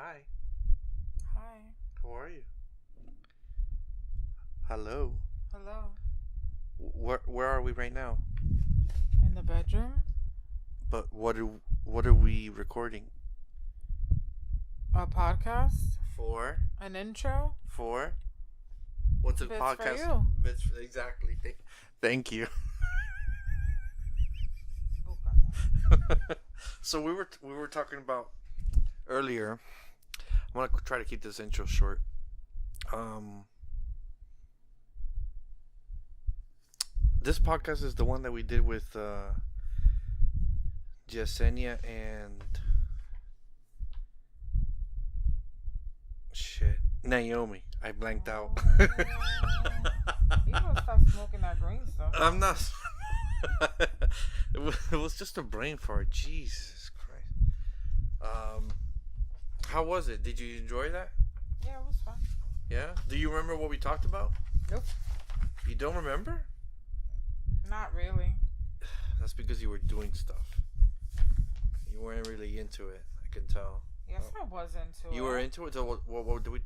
Hi. Hi. How are you? Hello. Hello. Where are we right now? In the bedroom? But what are we recording? A podcast? For? An intro? For? What's a Bits podcast? for you. Bits for, exactly. Thank you. So we were talking about earlier. I'm gonna try to keep this intro short. This podcast is the one that we did with Yesenia and Naomi. I blanked out. You gonna stop smoking that green stuff. I'm not. It was just a brain fart. Jesus Christ. How was it? Did you enjoy that? Yeah, it was fun. Yeah. Do you remember what we talked about? Nope. You don't remember? Not really. That's because you were doing stuff. You weren't really into it. I can tell. Yes, I was into it. You were into it. So what do we?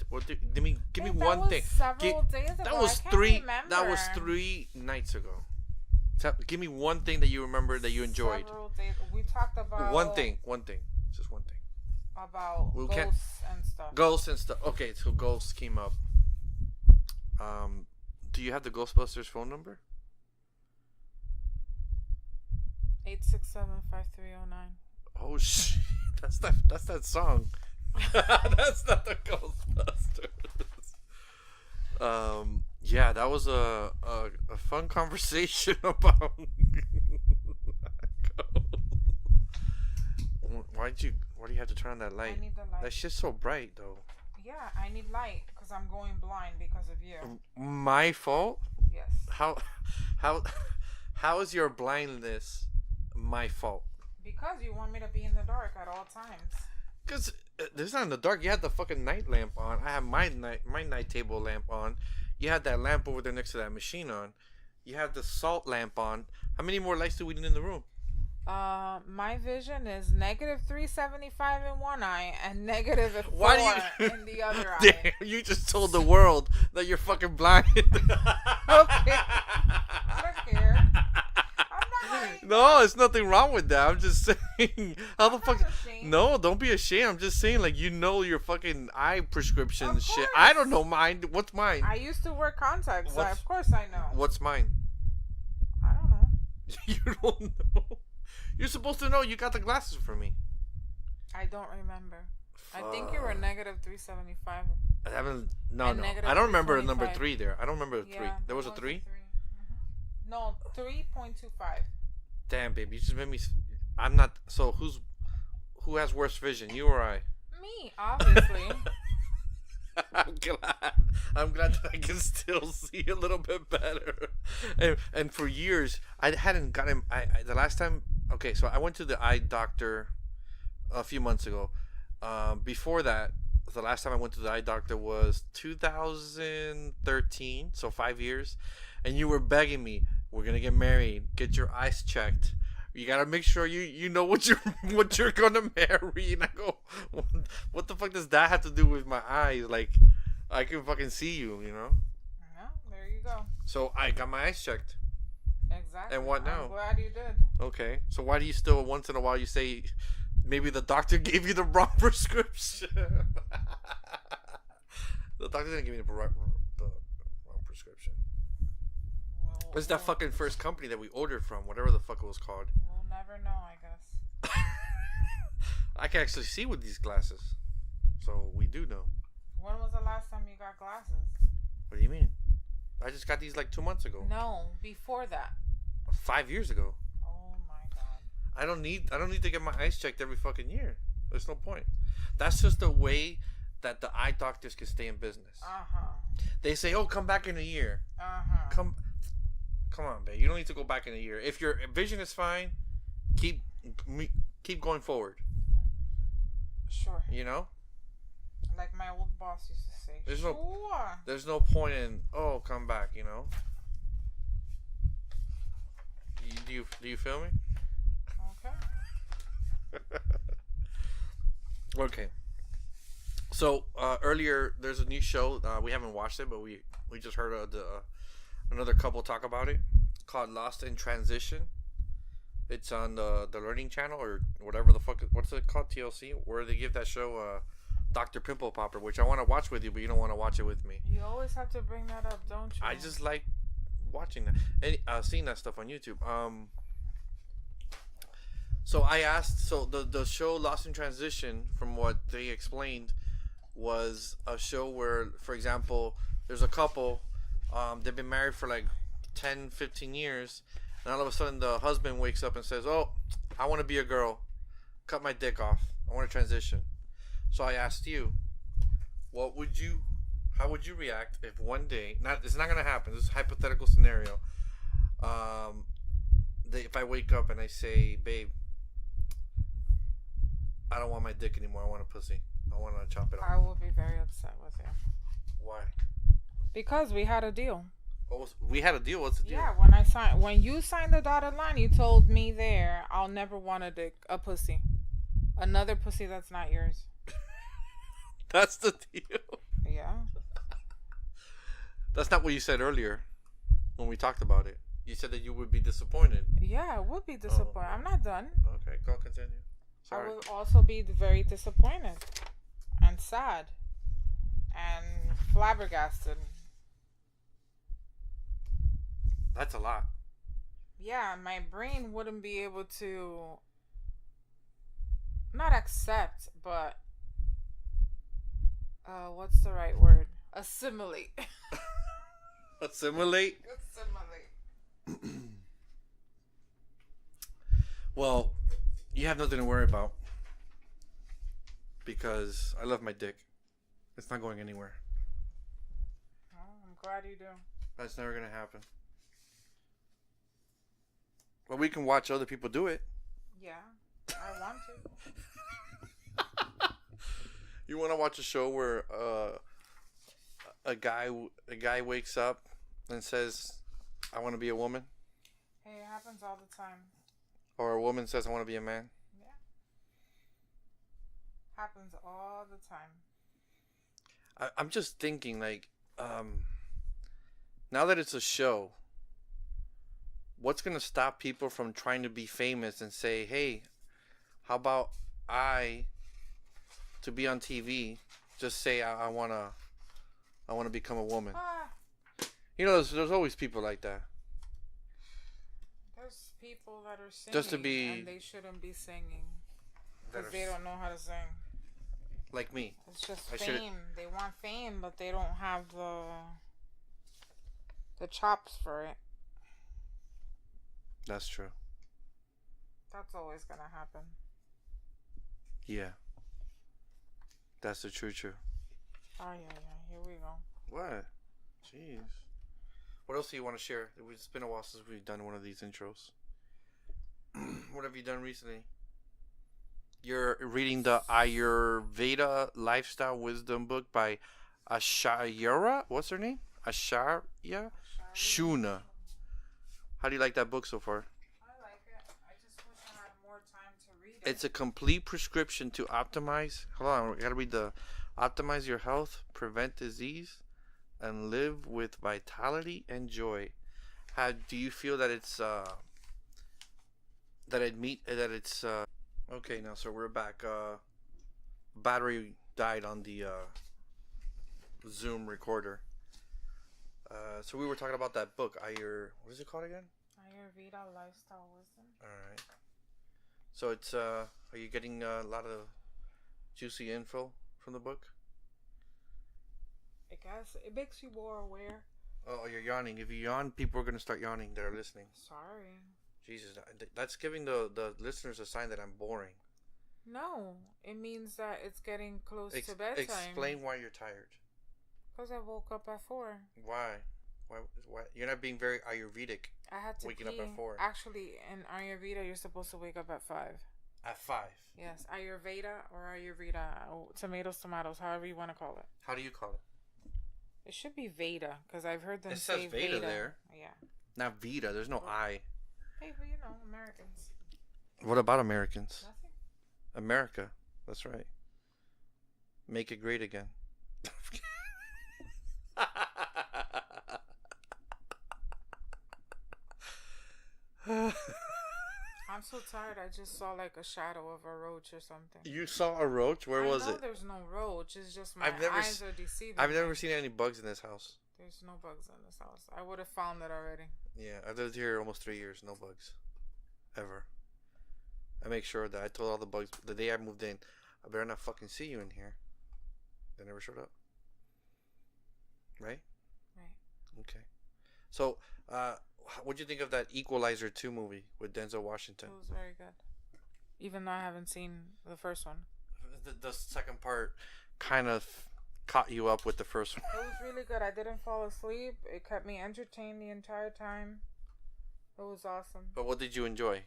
Give me one that thing. was several days ago. That was I can't three. remember. That was 3 nights ago. Give me one thing that you remember that you enjoyed. Several days. We talked about One thing. Just one thing. About ghosts and stuff. Ghosts and stuff. Okay, so ghosts came up. Do you have the Ghostbusters phone number? 867-5309. Oh shit! That's that song. That's not the Ghostbusters. Yeah, that was a fun conversation about. Why do you have to turn on that light? I need the light. That shit's so bright though. Yeah, I need light because I'm going blind because of you. My fault? Yes. How is your blindness my fault? Because you want me to be in the dark at all times. Because it's not in the dark. You had the fucking night lamp on. I have my night table lamp on. You had that lamp over there next to that machine on. You have the salt lamp on. How many more lights do we need in the room? My vision is negative 375 in one eye and negative 4 in the other eye. Damn, you just told the world that you're fucking blind. Okay. I don't care. I'm not lying. No, there's nothing wrong with that. I'm just saying. How the I'm fuck? not ashamed. No, don't be ashamed. I'm just saying, like, you know your fucking eye prescription Of shit. course. I don't know mine. What's mine? I used to wear contacts, so What's- of course I know. What's mine? I don't know. You don't know. You're supposed to know. You got the glasses for me. I don't remember. I think you were negative 375. I haven't. No. And negative I don't remember a number 325. 3 there. I don't remember a 3. Yeah, There was a 3? No, 3.25. Damn, baby, you just made me. I'm not. So who has worse vision, you or I? Me, obviously. I'm glad that I can still see a little bit better. And for years, I hadn't gotten. The last time. Okay, so I went to the eye doctor a few months ago. Before that, the last time I went to the eye doctor was 2013. So 5 years, and you were begging me, "We're gonna get married. Get your eyes checked. You gotta make sure you know what you're gonna marry." And I go, what the fuck does that have to do with my eyes? Like, I can fucking see you, you know. Yeah, there you go. So I got my eyes checked. Exactly. And what now? I'm glad you did. Okay. So why do you still once in a while you say maybe the doctor gave you the wrong prescription? The doctor didn't give me the wrong prescription. It's that fucking first company that we ordered from, whatever the fuck it was called. We'll never know, I guess. I can actually see with these glasses. So we do know. When was the last time you got glasses? What do you mean? I just got these like 2 months ago. No, before that. 5 years ago. Oh my god. I don't need to get my eyes checked every fucking year. There's no point. That's just the way that the eye doctors can stay in business. Uh-huh. They say, "Oh, come back in a year." Uh-huh. Come on, babe. You don't need to go back in a year. If your vision is fine, keep going forward. Sure. You know? Like my old boss used to say. There's sure. There's no point in, "Oh, come back," you know? Do you feel me? Okay. Okay. So earlier, there's a new show. We haven't watched it, but we just heard another couple talk about it. It's called Lost in Transition. It's on the Learning Channel or whatever the fuck. What's it called? TLC, where they give that show Dr. Pimple Popper, which I want to watch with you, but you don't want to watch it with me. You always have to bring that up, don't you? I just like watching that and seeing that stuff on YouTube. So I asked. So the show Lost in Transition, from what they explained, was a show where, for example, there's a couple. They've been married for like 10, 15 years, and all of a sudden the husband wakes up and says, "Oh, I want to be a girl. Cut my dick off. I want to transition." So I asked you, how would you react if one day, it's not gonna happen. This is a hypothetical scenario. If I wake up and I say, "Babe, I don't want my dick anymore. I want a pussy. I want to chop it off." I will be very upset with you. Why? Because we had a deal. We had a deal. What's the deal? Yeah, when you signed the dotted line, you told me there, I'll never want a pussy. Another pussy that's not yours. That's the deal. Yeah. That's not what you said earlier when we talked about it. You said that you would be disappointed. Yeah, I would be disappointed. I'm not done. Okay, go continue. Sorry. I would also be very disappointed and sad and flabbergasted. That's a lot. Yeah, my brain wouldn't be able to not accept, but what's the right word? Assimilate. Assimilate? Assimilate. Well, you have nothing to worry about because I love my dick. It's not going anywhere. Oh, I'm glad you do. That's never gonna happen. Well, we can watch other people do it. Yeah, I want to. You want to watch a show where a guy wakes up and says, "I want to be a woman," Hey, it happens all the time. or a woman says, "I want to be a man"? Yeah, happens all the time. I'm just thinking, like, now that it's a show, what's gonna stop people from trying to be famous and say, "Hey, how about to be on TV, just say I wanna become a woman"? You know, there's always people like that. There's people that are singing Just to be, and they shouldn't be singing because they don't know how to sing. Like me. It's just fame. They want fame, but they don't have the chops for it. That's true. That's always gonna happen. Yeah. That's the true. Oh yeah. Here we go. What? Jeez. What else do you want to share? It's been a while since we've done one of these intros. What have you done recently? You're reading the Ayurveda Lifestyle Wisdom book by Asharya. What's her name? Asharya Shuna. How do you like that book so far? I like it. I just wish I had more time to read it. It's a complete prescription to optimize. Hold on, I gotta read optimize your health, prevent disease, and live with vitality and joy. How do you feel that it's okay now? So we're back. Battery died on the Zoom recorder. So we were talking about that book, what is it called again? Ayurveda Lifestyle Wisdom. Alright. So it's, are you getting a lot of juicy info from the book? I guess it makes you more aware. Oh, you're yawning. If you yawn, people are going to start yawning that are listening. Sorry. Jesus, that's giving the listeners a sign that I'm boring. No, it means that it's getting close to bedtime. Explain why you're tired. Because I woke up at 4. Why? Why? You're not being very Ayurvedic. I had to waking pee. up at 4. Actually, in Ayurveda, you're supposed to wake up at 5. At 5? Yes, Ayurveda or Ayurveda. Tomatoes, however you want to call it. How do you call it? It should be Veda, because I've heard them say say Veda there. Yeah. Not Veda. There's no I. Hey, but you know, Americans. What about Americans? Nothing. America. That's right. Make it great again. I'm so tired. I just saw like a shadow of a roach or something. You saw a roach? Where was I know it? there's no roach. It's just my I've never eyes are deceiving I've never me. seen any bugs in this house. There's no bugs in this house. I would have found it already. Yeah, I've lived here almost 3 years. No bugs. Ever. I make sure that I told all the bugs the day I moved in, I better not fucking see you in here. They never showed up. Right? Right. Okay. So, what'd you think of that Equalizer 2 movie with Denzel Washington? It was very good. Even though I haven't seen the first one. The second part kind of caught you up with the first one. It was really good. I didn't fall asleep. It kept me entertained the entire time. It was awesome. But what did you enjoy?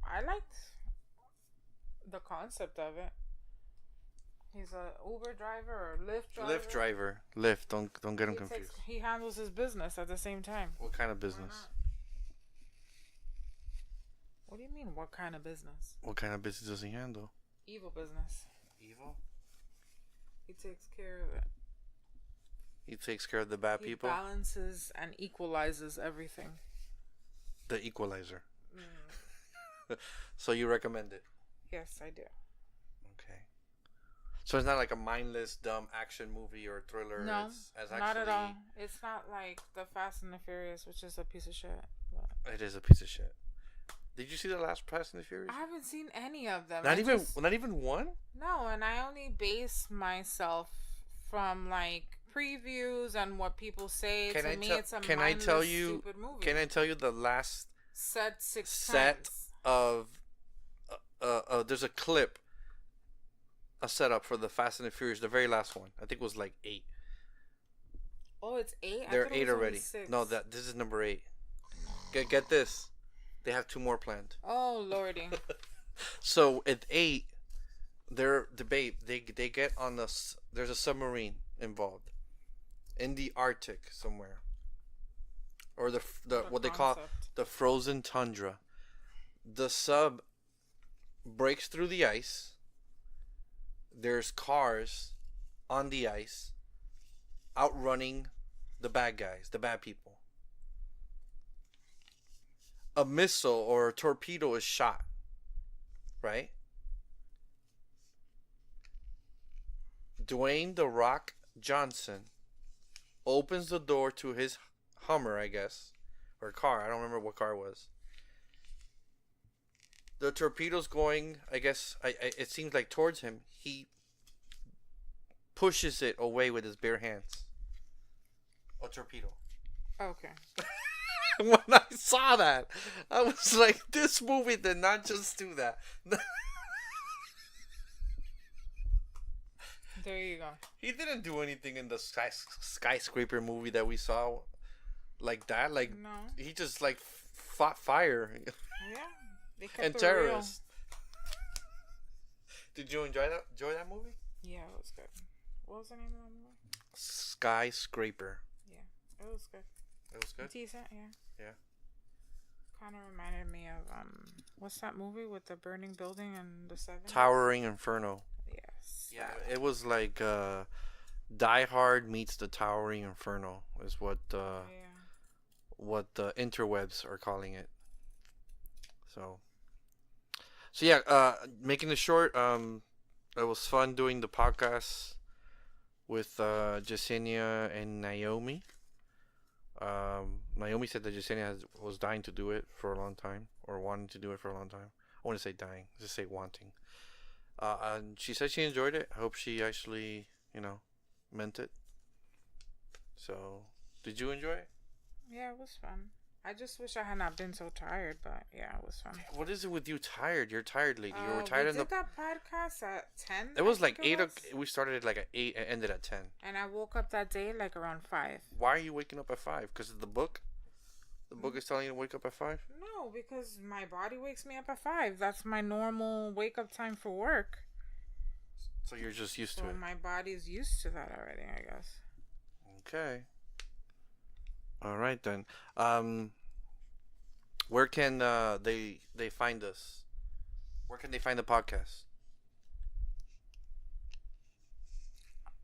I liked the concept of it. He's a Uber driver or Lyft driver. Lyft driver. Lyft. Don't get him confused. He handles his business at the same time. What kind of business? What do you mean, what kind of business? What kind of business does he handle? Evil business. Evil? He takes care of it. He takes care of the bad people? He balances and equalizes everything. The Equalizer. So you recommend it? Yes, I do. Okay. So it's not like a mindless, dumb action movie or thriller? No, it's not at all. It's not like the Fast and the Furious, which is a piece of shit. But it is a piece of shit. Did you see the last Fast and the Furious? I haven't seen any of them. Not even one? No, and I only base myself from like previews and what people say. It's a mindless, stupid movie. Can I tell you the last set times. of there's a clip, a setup for the Fast and the Furious, the very last one. I think it was like 8. Oh, it's 8? They're 8 already. No, this is number 8. Get this. They have 2 more planned. Oh, lordy. So at 8, they get on there's a submarine involved in the Arctic somewhere, or the what they call the frozen tundra. The sub breaks through the ice. There's cars on the ice outrunning the bad guys, the bad people. A missile or a torpedo is shot, right? Dwayne "The Rock" Johnson opens the door to his Hummer, I guess, or car. I don't remember what car it was. The torpedo's going, I guess, it seems like towards him. He pushes it away with his bare hands. A torpedo. Okay. When I saw that, I was like, this movie did not just do that. There you go. He didn't do anything in the skyscraper movie that we saw like that. Like, no. He just like fought fire. Yeah. They kept and terrorists. Did you enjoy that movie? Yeah, it was good. What was the name of that movie? Skyscraper. Yeah, it was good. It was good? Decent, yeah. Yeah. Kind of reminded me of, what's that movie with the burning building and the 70s? Towering Inferno. Yes. Yeah, it was like Die Hard meets the Towering Inferno is what what the interwebs are calling it. So yeah, making it short, it was fun doing the podcast with Jasenia and Naomi. Naomi said that Jasenia was dying to do it for a long time, or wanting to do it for a long time. I want to say dying, just say wanting. And she said she enjoyed it. I hope she actually, meant it. So, did you enjoy it? Yeah, it was fun. I just wish I had not been so tired, but yeah, it was fun. What is it with you tired? You're tired, lady. You were tired. We did that podcast at 10. It was like 8. We started at like at 8 and ended at 10. And I woke up that day like around 5. Why are you waking up at 5? Because of the book? The book is telling you to wake up at 5? No, because my body wakes me up at 5. That's my normal wake up time for work. So you're just used to it. My body's used to that already, I guess. Okay. All right then. Where can they find us? Where can they find the podcast?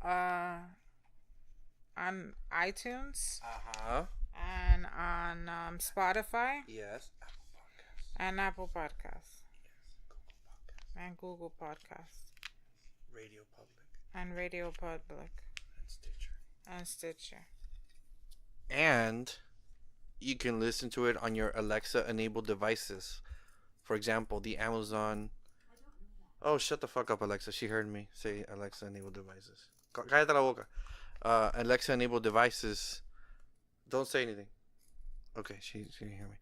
on iTunes. Uh-huh. And on Spotify. Yes. And Apple Podcasts. And Google Podcasts. Radio Public. And Radio Public. And Stitcher. And you can listen to it on your Alexa-enabled devices. For example, the Amazon... Oh, shut the fuck up, Alexa. She heard me say Alexa-enabled devices. Cállate la boca. Alexa-enabled devices... Don't say anything. Okay, she didn't hear me.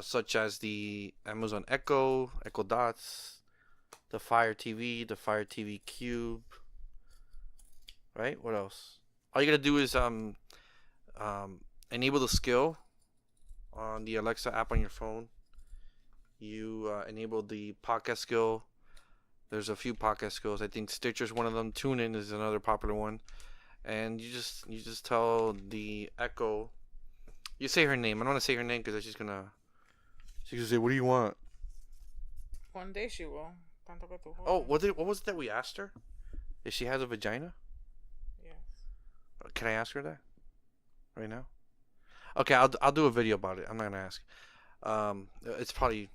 Such as the Amazon Echo Dots, the Fire TV, the Fire TV Cube. Right? What else? All you gotta do is enable the skill on the Alexa app on your phone. You enable the podcast skill. There's a few podcast skills. I think Stitcher's one of them. TuneIn is another popular one. And you just tell the Echo. You say her name. I don't want to say her name because she's gonna say, "What do you want?" One day she will. Oh, what was it that we asked her? If she has a vagina? Yes. Can I ask her that right now? Okay, I'll do a video about it. I'm not gonna ask. It's probably,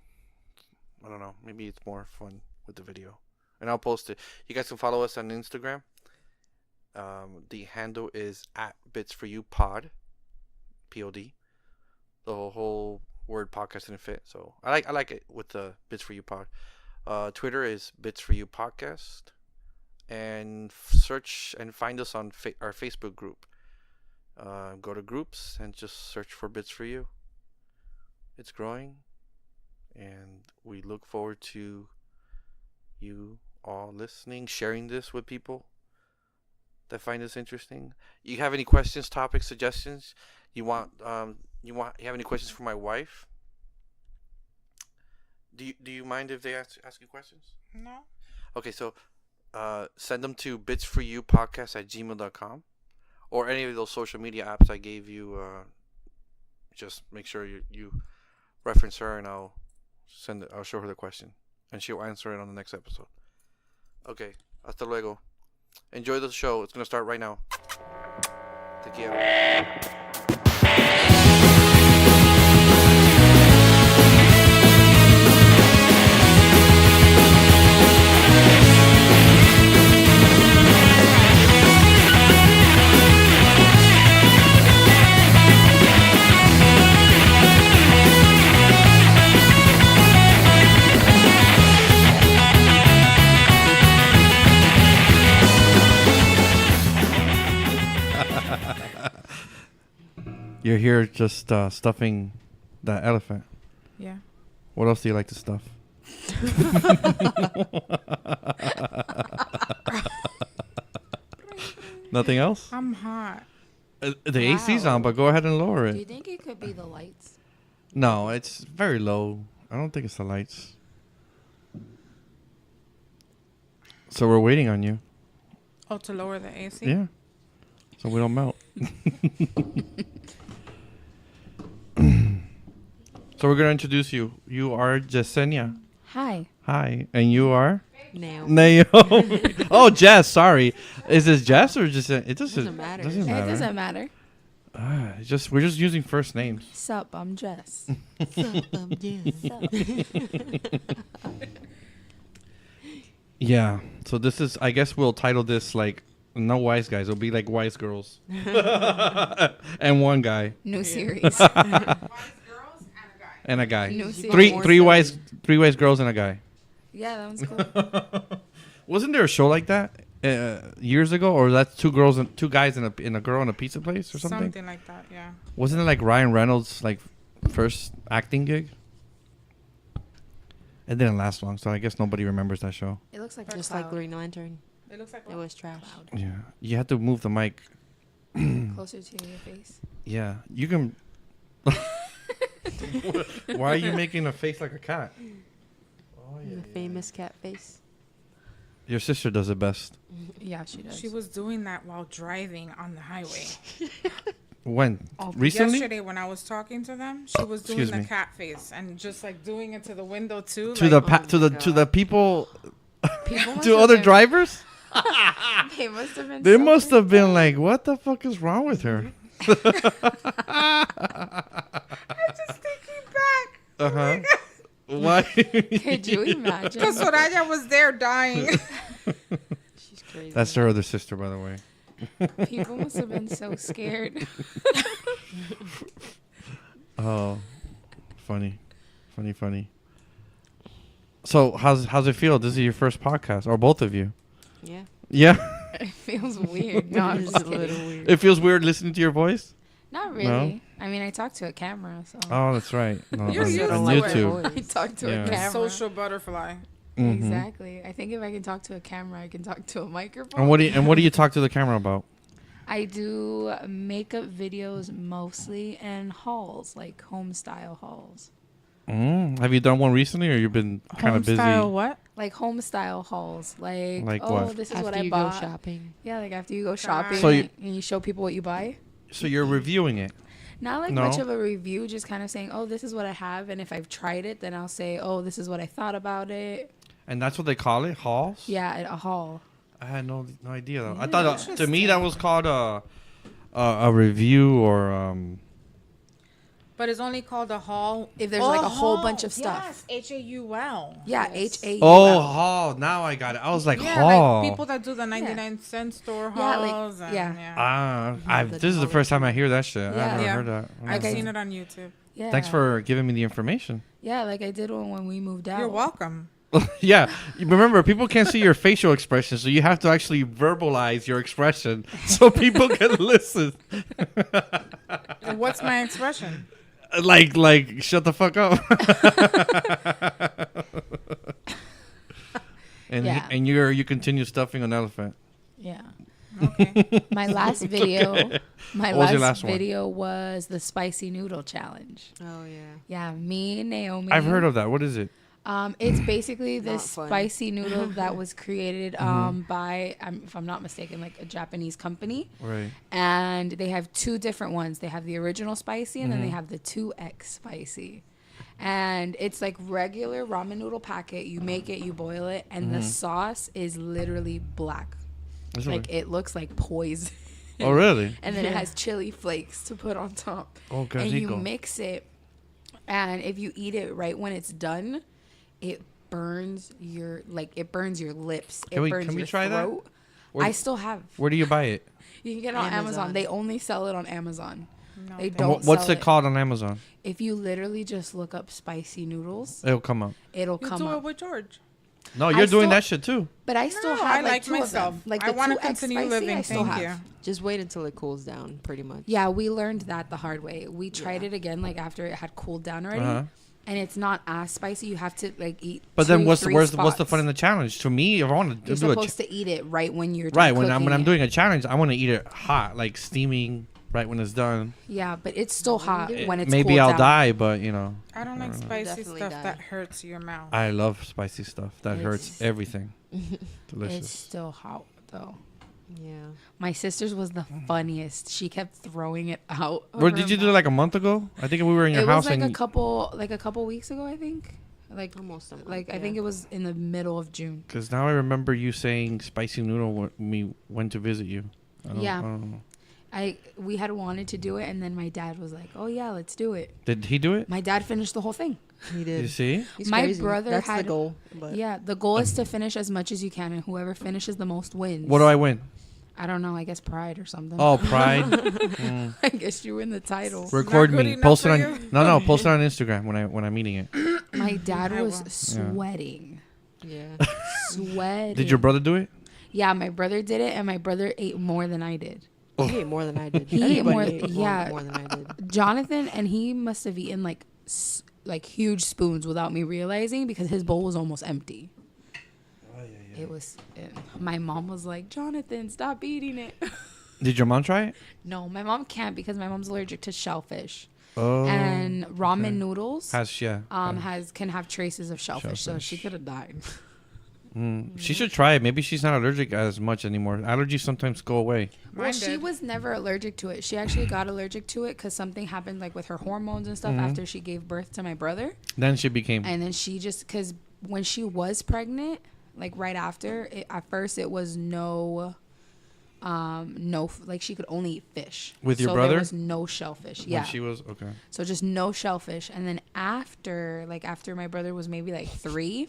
I don't know. Maybe it's more fun with the video, and I'll post it. You guys can follow us on Instagram. The handle is @BitsForYouPod, POD. The whole word podcast didn't fit, so I like it with the Bits for You Pod. Twitter is Bits for You Podcast, and search and find us on our Facebook group. Go to groups and just search for Bits for You. It's growing, and we look forward to you all listening, sharing this with people that find this interesting. You have any questions, topics, suggestions? You have any questions for my wife? Do you mind if they ask you questions? No. Okay, so send them to bitsforyoupodcast@gmail.com or any of those social media apps I gave you. Just make sure you reference her, and I'll show her the question, and she'll answer it on the next episode. Okay, hasta luego. Enjoy the show. It's going to start right now. Te quiero. You're here just stuffing that elephant. Yeah. What else do you like to stuff? Nothing else? I'm hot. The AC's on, but go ahead and lower it. Do you think it could be the lights? No, it's very low. I don't think it's the lights. So we're waiting on you. Oh, to lower the AC? Yeah. So we don't melt. So we're going to introduce you. You are Yesenia. Hi. Hi. And you are? Naomi. Oh, Jess. Sorry. Is this Jess or just... It doesn't matter. Doesn't matter. It doesn't matter. We're just using first names. Sup, I'm Jess. Sup, I'm Jess. Yeah. So this is... I guess we'll title this like... No wise guys. It'll be like wise girls. And one guy. New series. Wise girls and a guy. New series. Three wise girls and a guy. Yeah, that one's cool. Wasn't there a show like that years ago, or that's two guys and a girl in a pizza place or something? Something like that, yeah. Wasn't it like Ryan Reynolds' like first acting gig? It didn't last long, so I guess nobody remembers that show. It looks like Just like Green Lantern. It looks like It was trash. Cloud. Yeah, you had to move the mic Closer to your face. Yeah, you can. Why are you making a face like a cat? Oh, The famous cat face. Your sister does it best. Yeah, she does. She was doing that while driving on the highway. When? Recently? Yesterday when I was talking to them, she was doing Excuse the me. cat face and just like doing it to the window too. To like, the people People must to have other been- drivers? They must have been. They must have been like, what the fuck is wrong with her? I'm just thinking back. Uh-huh. Why? Could you imagine? Because Soraya was there dying. She's crazy. That's her other sister, by the way. People must have been so scared. Oh, funny. So how's it feel? This is your first podcast, or both of you? Yeah. Yeah. It feels weird. No, I'm It's just a little kidding. weird. It feels weird listening to your voice. Not really. No? I mean, I talk to a camera, so. Oh, that's right. No, You're on used on to it. YouTube. I talk to Yeah. a camera. Social butterfly. Mhm. Exactly. I think if I can talk to a camera, I can talk to a microphone. And what do you talk to the camera about? I do makeup videos mostly and hauls, like home style hauls. Have you done one recently, or you've been kind of busy? Style what? Like home style hauls. Like what? this is After what I you bought. go shopping. Yeah, like after you go shopping So you- and you show people what you buy. So you're reviewing it. Not like No. much of a review, just kind of saying, oh, this is what I have. And if I've tried it, then I'll say, oh, this is what I thought about it. And that's what they call it, hauls? Yeah, a haul. I had no idea though. I Yeah. thought to me that was called a review or But it's only called a haul If there's like a whole bunch of stuff. Yes, HAUL. Yeah, Yes. HA. Oh, haul. Now I got it. I was like, Yeah, haul. like people that do the 99-cent store Yeah, like- hauls. And, yeah. This is the first time I hear that shit. Yeah. I've never Yeah. heard that. I've Okay. seen it on YouTube. Yeah. Thanks for giving me the information. Yeah, like I did one when we moved out. You're welcome. Yeah. You remember, people can't see your facial expression, so you have to actually verbalize your expression so people can listen. What's my expression? Like, shut the fuck up. And Yeah. and you continue stuffing an elephant. Yeah. Okay. My last video. My What was your last last one? video was the spicy noodle challenge. Oh, yeah. Yeah, me and Naomi. I've heard of that. What is it? It's basically this Not fun. spicy noodle that was created by, if I'm not mistaken, like a Japanese company. Right. And they have two different ones. They have the original spicy and then they have the 2X spicy. And it's like regular ramen noodle packet. You make it, you boil it, and the sauce is literally black. Like it looks like poison. Oh, really? And then it has chili flakes to put on top. Oh, qué and you rico. mix it, and if you eat it right when it's done, it burns your lips. Can we burns your try that? throat. Where- I still have. Where do you buy it? You can get it on Amazon. Amazon. They only sell it on Amazon. No, They thank don't. What's sell it called on Amazon? If you literally just look up spicy noodles, It'll come up. it'll you come do it up. with George. No, you're doing still- that shit too. But I still No, have I like like two myself. of them. Like I the want to 2X continue spicy, living. I still Thank have. you. Just wait until it cools down, pretty much. Yeah, we learned that the hard way. We tried Yeah. it again, like after it had cooled down already, Uh-huh. and it's not as spicy. You have to like eat. But then what's 3 what's the spots. fun in the challenge? To me, if I want to You're do supposed to eat it right when you're right when cooking I'm it. doing a challenge, I want to eat it hot, like steaming, right when it's done. Yeah, but it's still hot when it's Maybe cooled I'll down. die, but you know, I don't like spicy Definitely stuff die. that hurts your mouth. I love spicy stuff. That hurts It's- everything. It's Delicious. still hot though. Yeah. My sister's was the funniest. She kept throwing it out. of Where her did you do it mouth. like a month ago? I think we were in your It house was like and a couple weeks ago, I think. Like Almost a month, I yeah. think it was in the middle of June. because now I remember you saying spicy noodle when we went to visit you. Yeah. I don't know. We had wanted to do it, and then my dad was like, "Oh yeah, let's do it." Did he do it? My dad finished the whole thing. He You did. see? He's My crazy. brother That's had- the goal. But Yeah, the goal is to finish as much as you can, and whoever finishes the most wins. What do I win? I don't know. I guess pride or something. Oh, pride. I guess you win the title. Record good me. enough Post it for on. you? No. Post it on Instagram when I'm eating it. My dad I was will. sweating, yeah. sweating. Did your brother do it? Yeah, my brother did it, and my brother ate more than I did. He ate more than I did. He ate Everybody more- ate yeah. more than I did. Jonathan, and he must have eaten like huge spoons without me realizing because his bowl was almost empty. It was. My mom was like, "Jonathan, stop eating it." Did your mom try it? No, my mom can't because my mom's allergic to shellfish. Oh. And ramen noodles can have traces of shellfish, so she Shellfish. could have died. She should try it. Maybe she's not allergic as much anymore. Allergies sometimes go away. Well, Mine she did. was never allergic to it. She actually got allergic to it because something happened like with her hormones and stuff after she gave birth to my brother. Then she became. And then she just, because when she was pregnant, like right after, at first it was no no, like she could only eat fish. With your so brother? There was no shellfish. Yeah. When she was okay. So just no shellfish, and then after my brother was maybe like 3,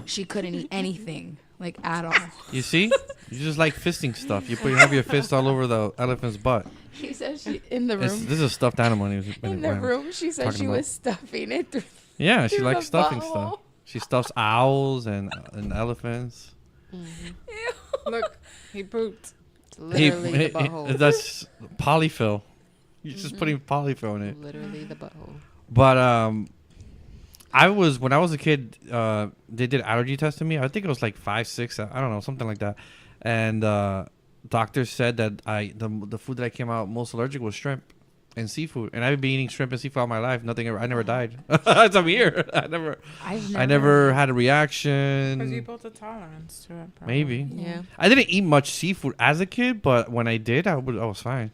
she couldn't eat anything like at all. You see, you just like fisting stuff. You have your fist all over the elephant's butt. She said in the room. This is a stuffed animal. In the room, she said she was stuffing it through. Yeah, she through likes the stuffing butthole. stuff. She stuffs owls and elephants. Mm-hmm. Look, he pooped. It's literally the butthole. That's polyfill. You're just putting polyfill in it. Literally the butthole. But when I was a kid, they did allergy tests on me. I think it was like 5, 6, I don't know, something like that. And doctors said that the food that I came out most allergic was shrimp and seafood. And I've been eating shrimp and seafood all my life. I never died. I'm here. I never had a reaction. Because you built a tolerance to it. Probably. Maybe. Yeah. I didn't eat much seafood as a kid, but when I did, I was fine.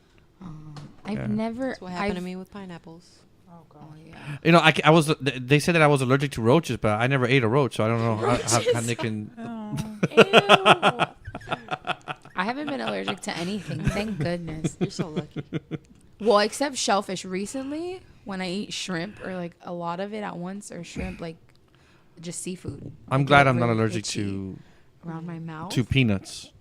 I've never. That's what happened to me with pineapples. Oh, God. Yeah. You know, I was. They said that I was allergic to roaches, but I never ate a roach, so I don't know how they can. Oh. I haven't been allergic to anything. Thank goodness. You're so lucky. Well, except shellfish. Recently, when I eat shrimp or like a lot of it at once, or shrimp, like just seafood. I'm glad I'm not allergic to around my mouth. to peanuts.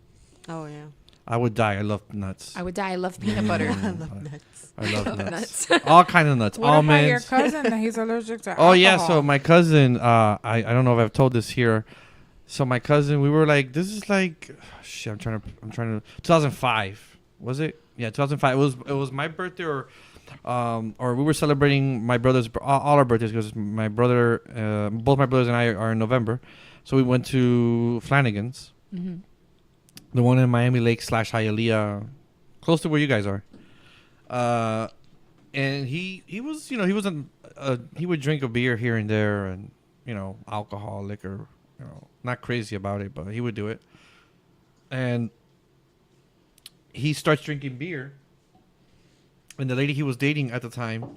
Oh, yeah. I would die. I love nuts. I would die. I love peanut butter. I love nuts. I love nuts. All kind of nuts. What Almonds. about your cousin that he's allergic to Oh alcohol? yeah, so my cousin, I don't know if I've told this here. So my cousin, we were like, this is like, shit. I'm trying to. 2005 was it? Yeah, 2005. It was my birthday or we were celebrating my brother's all our birthdays because my brother, both my brothers and I are in November, so we went to Flanagan's, the one in Miami Lake / Hialeah, close to where you guys are. And he was, you know, he would drink a beer here and there and, you know, alcohol, liquor, you know, not crazy about it, but he would do it. And he starts drinking beer. And the lady he was dating at the time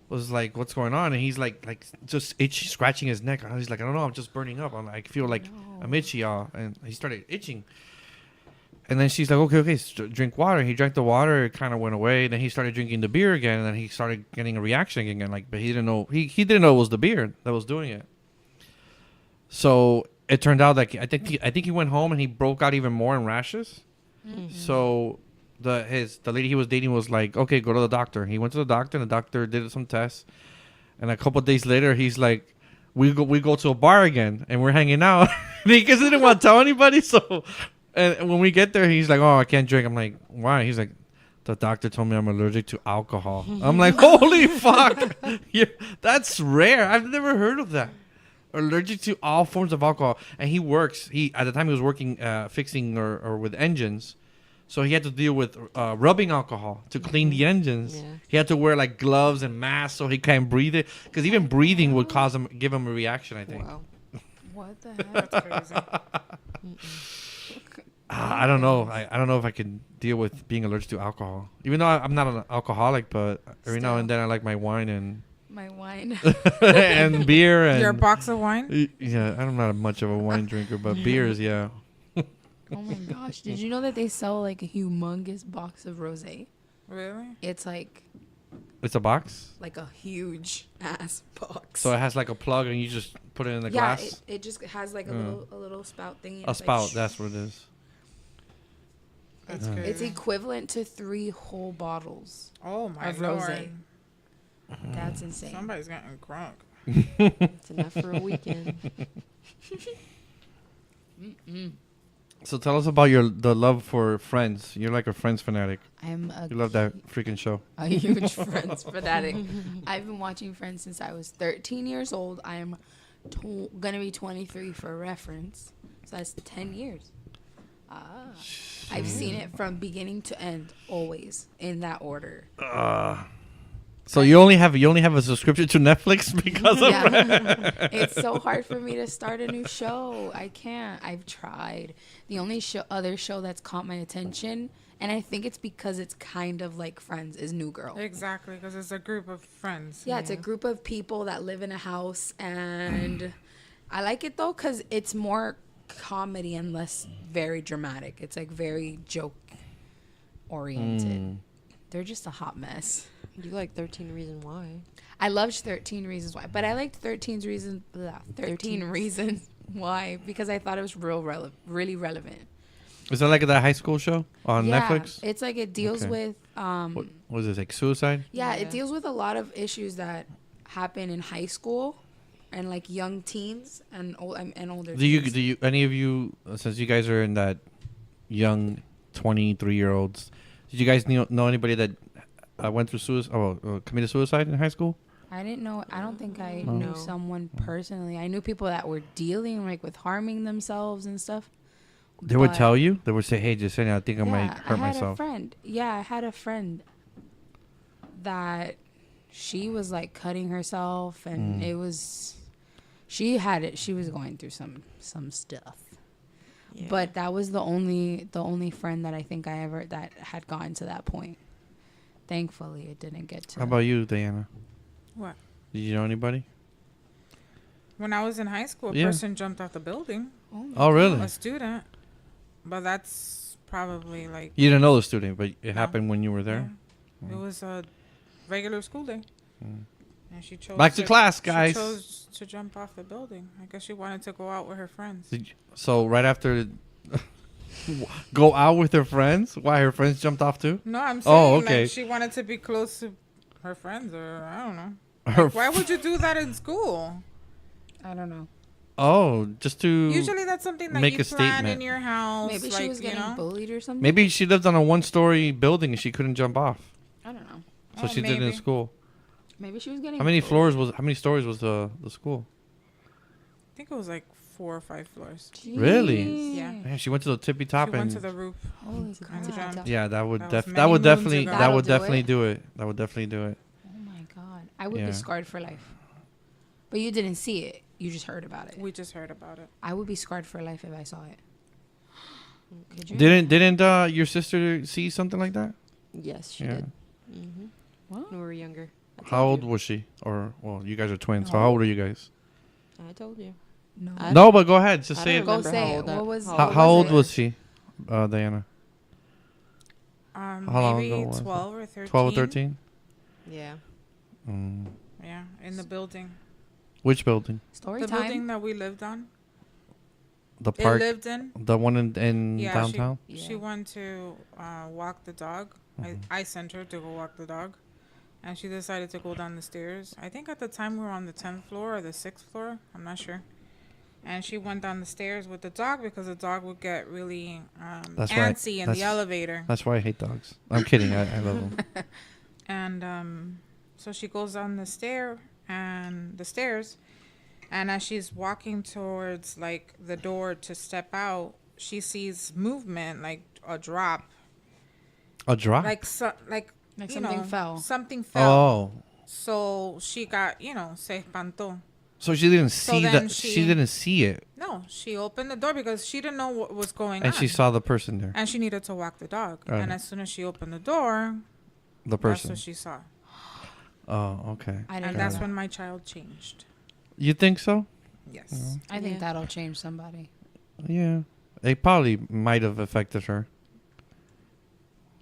was like, what's going on? And he's like just itchy, scratching his neck. He's like, I don't know, I'm just burning up. I feel like I'm itchy, y'all. And he started itching. And then she's like, okay, drink water. He drank the water. It kind of went away. Then he started drinking the beer again. And then he started getting a reaction again. Like, but he didn't know. He didn't know it was the beer that was doing it. So it turned out like I think he went home and he broke out even more in rashes. So the lady he was dating was like, okay, go to the doctor. He went to the doctor and the doctor did some tests. And a couple of days later, he's like, we go to a bar again and we're hanging out. Because he didn't want to tell anybody. So. And when we get there, he's like, oh, I can't drink. I'm like, why? He's like, the doctor told me I'm allergic to alcohol. I'm like, holy fuck. Yeah, that's rare. I've never heard of that. Allergic to all forms of alcohol. And he works. At the time, he was working fixing or with engines. So he had to deal with rubbing alcohol to clean the engines. Yeah. He had to wear like gloves and masks so he can't breathe it. Because even breathing would give him a reaction, I think. Wow. What the heck? That's crazy. I don't know. I don't know if I can deal with being allergic to alcohol. Even though I'm not an alcoholic, but every now and then I like my wine and and beer and your box of wine. Yeah, I'm not much of a wine drinker, but beers, yeah. Oh my gosh! Did you know that they sell like a humongous box of rosé? Really? It's like. It's a box. Like a huge ass box. So it has like a plug, and you just put it in the glass. Yeah, it just has like a little spout thingy. A spout. That's what it is. That's crazy. It's equivalent to 3 whole bottles. Oh my of Lord. rosé. That's insane. Somebody's getting crunk. It's enough for a weekend. So tell us about the love for Friends. You're like a Friends fanatic. You love that freaking show. A huge Friends fanatic. I've been watching Friends since I was 13 years old. I am gonna be 23 for reference. So that's 10 years. I've seen it from beginning to end, always in that order. So you only have a subscription to Netflix because of that? It's so hard for me to start a new show. I can't. I've tried. The only other show that's caught my attention, and I think it's because it's kind of like Friends, is New Girl. Exactly, because it's a group of friends. Yeah, it's a group of people that live in a house, and I like it though because it's more comedy and less very dramatic. It's like very oriented. They're just a hot mess. You like 13 Reasons Why. I loved 13 Reasons Why, but I liked 13 Reasons Why because I thought it was really relevant. Is that like that high school show on Netflix? It's like it deals with what was it, like suicide? Yeah, it deals with a lot of issues that happen in high school and like young teens and older. Do you any of you, since you guys are in that young 23-year-olds, did you guys know anybody that went through committed suicide in high school? I didn't know. I don't think I knew someone personally. I knew people that were dealing like with harming themselves and stuff. They would tell you. They would say, "Hey, Jasenia, I think I might hurt myself." I had a friend. Yeah, I had a friend that she was like cutting herself, and it was she was going through some stuff. Yeah. But that was the only friend that I think I ever that had gotten to that point. Thankfully, it didn't get to. How about you, Diana? What? Did you know anybody? When I was in high school, a person jumped off the building. Oh, really? A student. But that's probably like... You didn't know the student, but it happened when you were there? Yeah. It was a regular school day. And she chose... Back to class, guys. She chose to jump off the building. I guess she wanted to go out with her friends. So right after... go out with her friends? Why, her friends jumped off too? No, I'm saying like she wanted to be close to her friends, or I don't know. Like, why would you do that in school? I don't know. Oh, just to usually that's something that make you a plan statement in your house. Maybe she was getting bullied or something. Maybe she lived on a 1-story building and she couldn't jump off. I don't know. So she did it in school. Maybe she was getting. How many stories was the school? I think it was like 4 or 5 floors. Jeez. Really? Yeah. Man, she went to the tippy top She went to the roof. Holy crap. Yeah, that would definitely do it. That would definitely do it. Oh my god, I would be scarred for life. But you didn't see it. You just heard about it. We just heard about it. I would be scarred for life if I saw it. Could you? Didn't your sister see something like that? Yes, she did. Mm-hmm. What? When we were younger. How old was she? Or, well, you guys are twins, so how old are you guys? I told you. No, but go ahead. Just say it. Go say it. How old was she, Diana? How long ago was 12 or 13. 12 or 13? Yeah. Yeah, in the building. Which building? The building that we lived on. The park? It lived in. The one in downtown? She went to walk the dog. I sent her to go walk the dog. And she decided to go down the stairs. I think at the time we were on the 10th floor or the 6th floor. I'm not sure. And she went down the stairs with the dog because the dog would get really antsy in the elevator. That's why I hate dogs. I'm kidding. I love them. And so she goes down the stairs. And as she's walking towards like the door to step out, she sees movement, like a drop. A drop? Like something fell. Something fell. Oh. So she got, se espantó. So she didn't see that. She didn't see it. No, she opened the door because she didn't know what was going on. And she saw the person there. And she needed to walk the dog. Right. And as soon as she opened the door, the person. That's what she saw. Oh, okay. And that's when my child changed. You think so? Yes. Mm-hmm. I think that'll change somebody. Yeah. It probably might have affected her.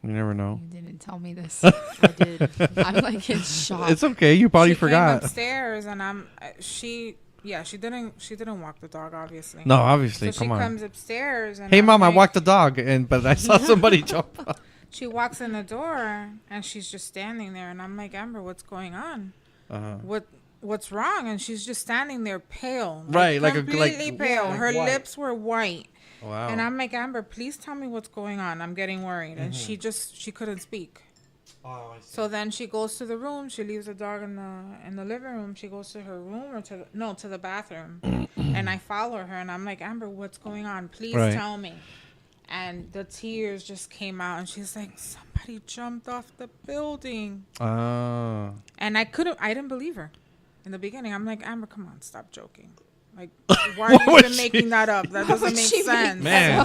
You never know. You didn't tell me this. I did. I'm like in shock. It's okay. You probably forgot. Came upstairs and she didn't walk the dog, obviously. No, obviously. So Come on. She comes upstairs and hey, Mom, I walked the dog, but I saw somebody jump up. She walks in the door and she's just standing there, and I'm like, Amber, what's going on? What's wrong? And she's just standing there, pale, completely pale. Her lips were white. Wow. And I'm like, Amber, please tell me what's going on. I'm getting worried. And she couldn't speak. Oh, I see. So then she goes to the room. She leaves the dog in the living room. She goes to her room or to the bathroom. And I follow her and I'm like, Amber, what's going on? Please tell me. And the tears just came out and she's like, somebody jumped off the building. And I didn't believe her in the beginning. I'm like, Amber, come on, stop joking. Like, why are you even making that up? That doesn't make sense. Man,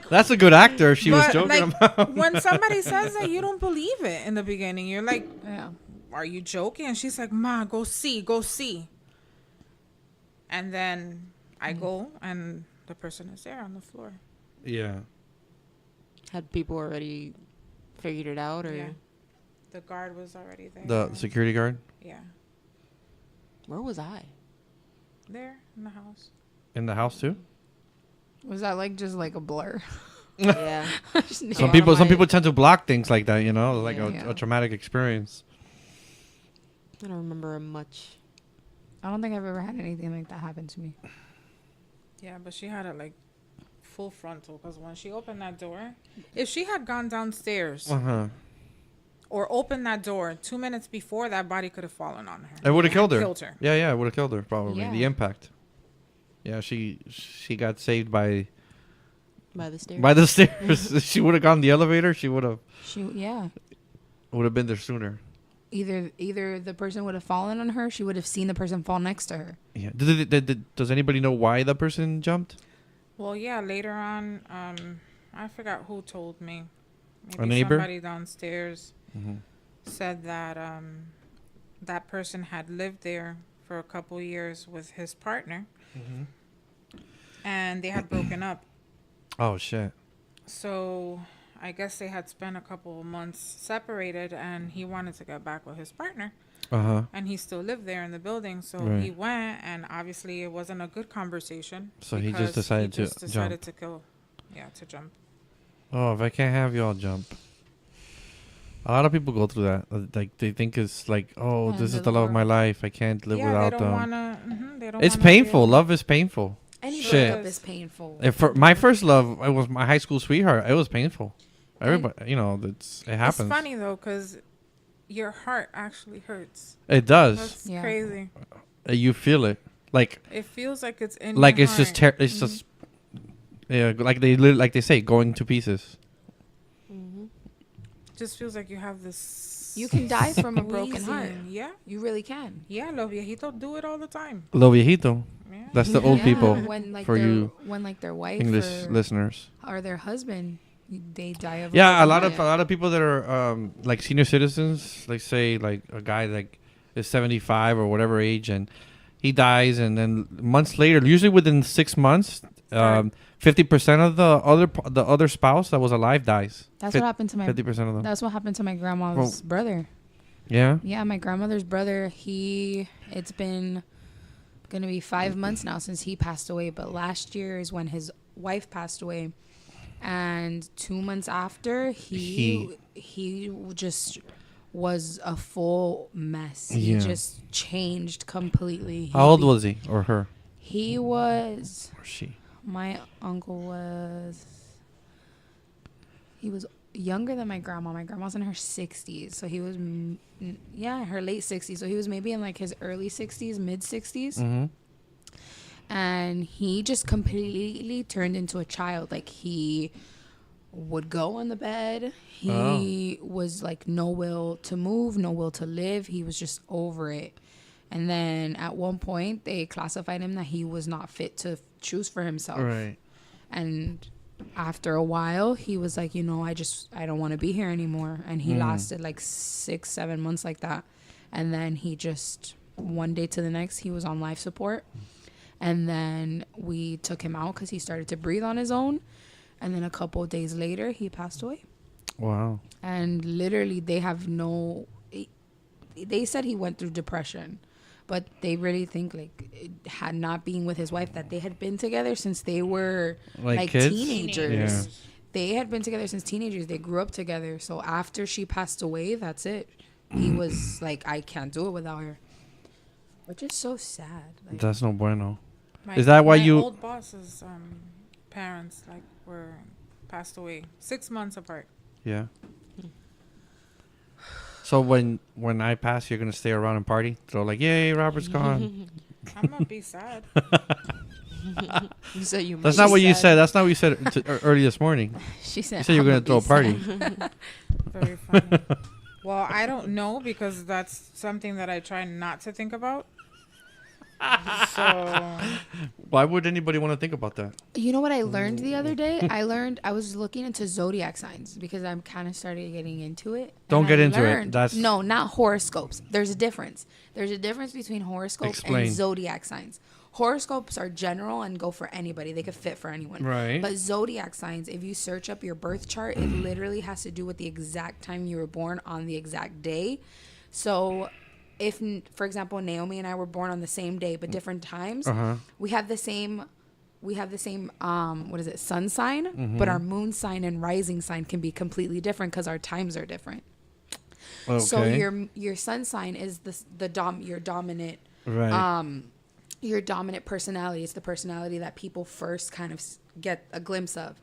that's a good actor. She was joking about. When somebody says that, you don't believe it in the beginning. You're like, are you joking? And she's like, Ma, go see. And then I go and the person is there on the floor. Yeah. Had people already figured it out, or Yeah. The guard was already there. The security guard Yeah. where was I? There in the house. in the house too. Was that like just like a blur? Yeah. Some people tend to block things like that, you know, like Yeah. a traumatic experience. I don't remember much. I don't think I've ever had anything like that happen to me. Yeah, but she had it like full frontal because when she opened that door, if she had gone downstairs Uh-huh. or opened that door 2 minutes before, that body could have fallen on her. It would have killed her. Killed her. Yeah, it would have killed her probably. Yeah. The impact. Yeah, she got saved by By the stairs. the stairs. She would have gone the elevator. She would have been there sooner. Either the person would have fallen on her, she would have seen the person fall next to her. Yeah. Does anybody know why the person jumped? Well, yeah, later on, I forgot who told me. Maybe A neighbor? somebody downstairs said that that person had lived there for a couple years with his partner, and they had broken up. Oh shit. So I guess they had spent a couple of months separated, and he wanted to get back with his partner. Uh-huh. And he still lived there in the building, so Right. he went, and obviously it wasn't a good conversation. So he just because decided to decided jump. to kill, to jump. Oh, if I can't have y'all jump. A lot of people go through that. Like they think it's like, oh, Yeah, this is they the love of don't my life. I can't live They without don't them. wanna. They don't. It's wanna be painful. alone. Love is painful. Any Shit. breakup is painful. If for my first love, it was my high school sweetheart. It was painful. Everybody, it happens. It's funny though, cause your heart actually hurts. It does. That's Yeah. crazy. You feel it, like It feels like it's in. like your it's just heart. it's just yeah, like they say, going to pieces. Just feels like you have this. You can die from a broken heart. squeezing. Yeah, You really can. yeah. Los viejitos do it all the time. Lo viejito. Yeah. That's the old Yeah, people when like for you when like their wife English or, listeners. or their husband, they die of. Yeah, a broken lot heart. of people that are like senior citizens, like say like a guy like is 75 or whatever age, and he dies, and then months later, usually within 6 months, 50% of the other spouse that was alive dies. That's what happened to my. 50% of them. That's what happened to my grandma's brother. Yeah. Yeah, my grandmother's brother. It's been gonna be 5 months now since he passed away. But last year is when his wife passed away, and 2 months after he just was a full mess. He Yeah. just changed completely. How old was he or her He was. or she? My uncle was. He was younger than my grandma. My grandma's in her 60s, so he was, her late 60s. So he was maybe in like his early 60s, mid 60s. Mm-hmm. And he just completely turned into a child. Like he would go on the bed. He was like no will to move, no will to live. He was just over it. And then at one point they classified him that he was not fit to choose for himself. Right. And after a while he was like, I don't want to be here anymore. And he lasted like 6-7 months like that. And then he just one day to the next he was on life support. And then we took him out because he started to breathe on his own. And then a couple of days later, he passed away. Wow. And literally, they said he went through depression. But they really think, like, it had not been with his wife, that they had been together since they were, like kids? teenagers. Yeah. They had been together since teenagers. They grew up together. So after she passed away, that's it. He was like, I can't do it without her. Which is so sad. Like, That's no bueno. My, Is that why my you- old boss's parents were passed away 6 months apart. Yeah. So when I pass, you're gonna stay around and party? Throw like, yay, Robert's gone. I'm gonna be sad. You said you. That's might not be what you sad. said. That's not what you said early this morning. she said, You said you were "I'ma gonna throw a be party. sad." Very funny. Well, I don't know because that's something that I try not to think about. So Why would anybody want to think about that? You know what I learned the other day? I was looking into zodiac signs because I'm kind of started getting into it. Don't And get I into it. learned- That's- no, not horoscopes. There's a difference. There's a difference between horoscopes Explain. and zodiac signs. horoscopes are general and go for anybody. They could fit for anyone. Right. But zodiac signs, if you search up your birth chart, it literally has to do with the exact time you were born on the exact day. So if, for example, Naomi and I were born on the same day but different times, we have the same sun sign, but our moon sign and rising sign can be completely different because our times are different. Okay. So your sun sign is your dominant right. Your dominant personality. It's the personality that people first kind of get a glimpse of.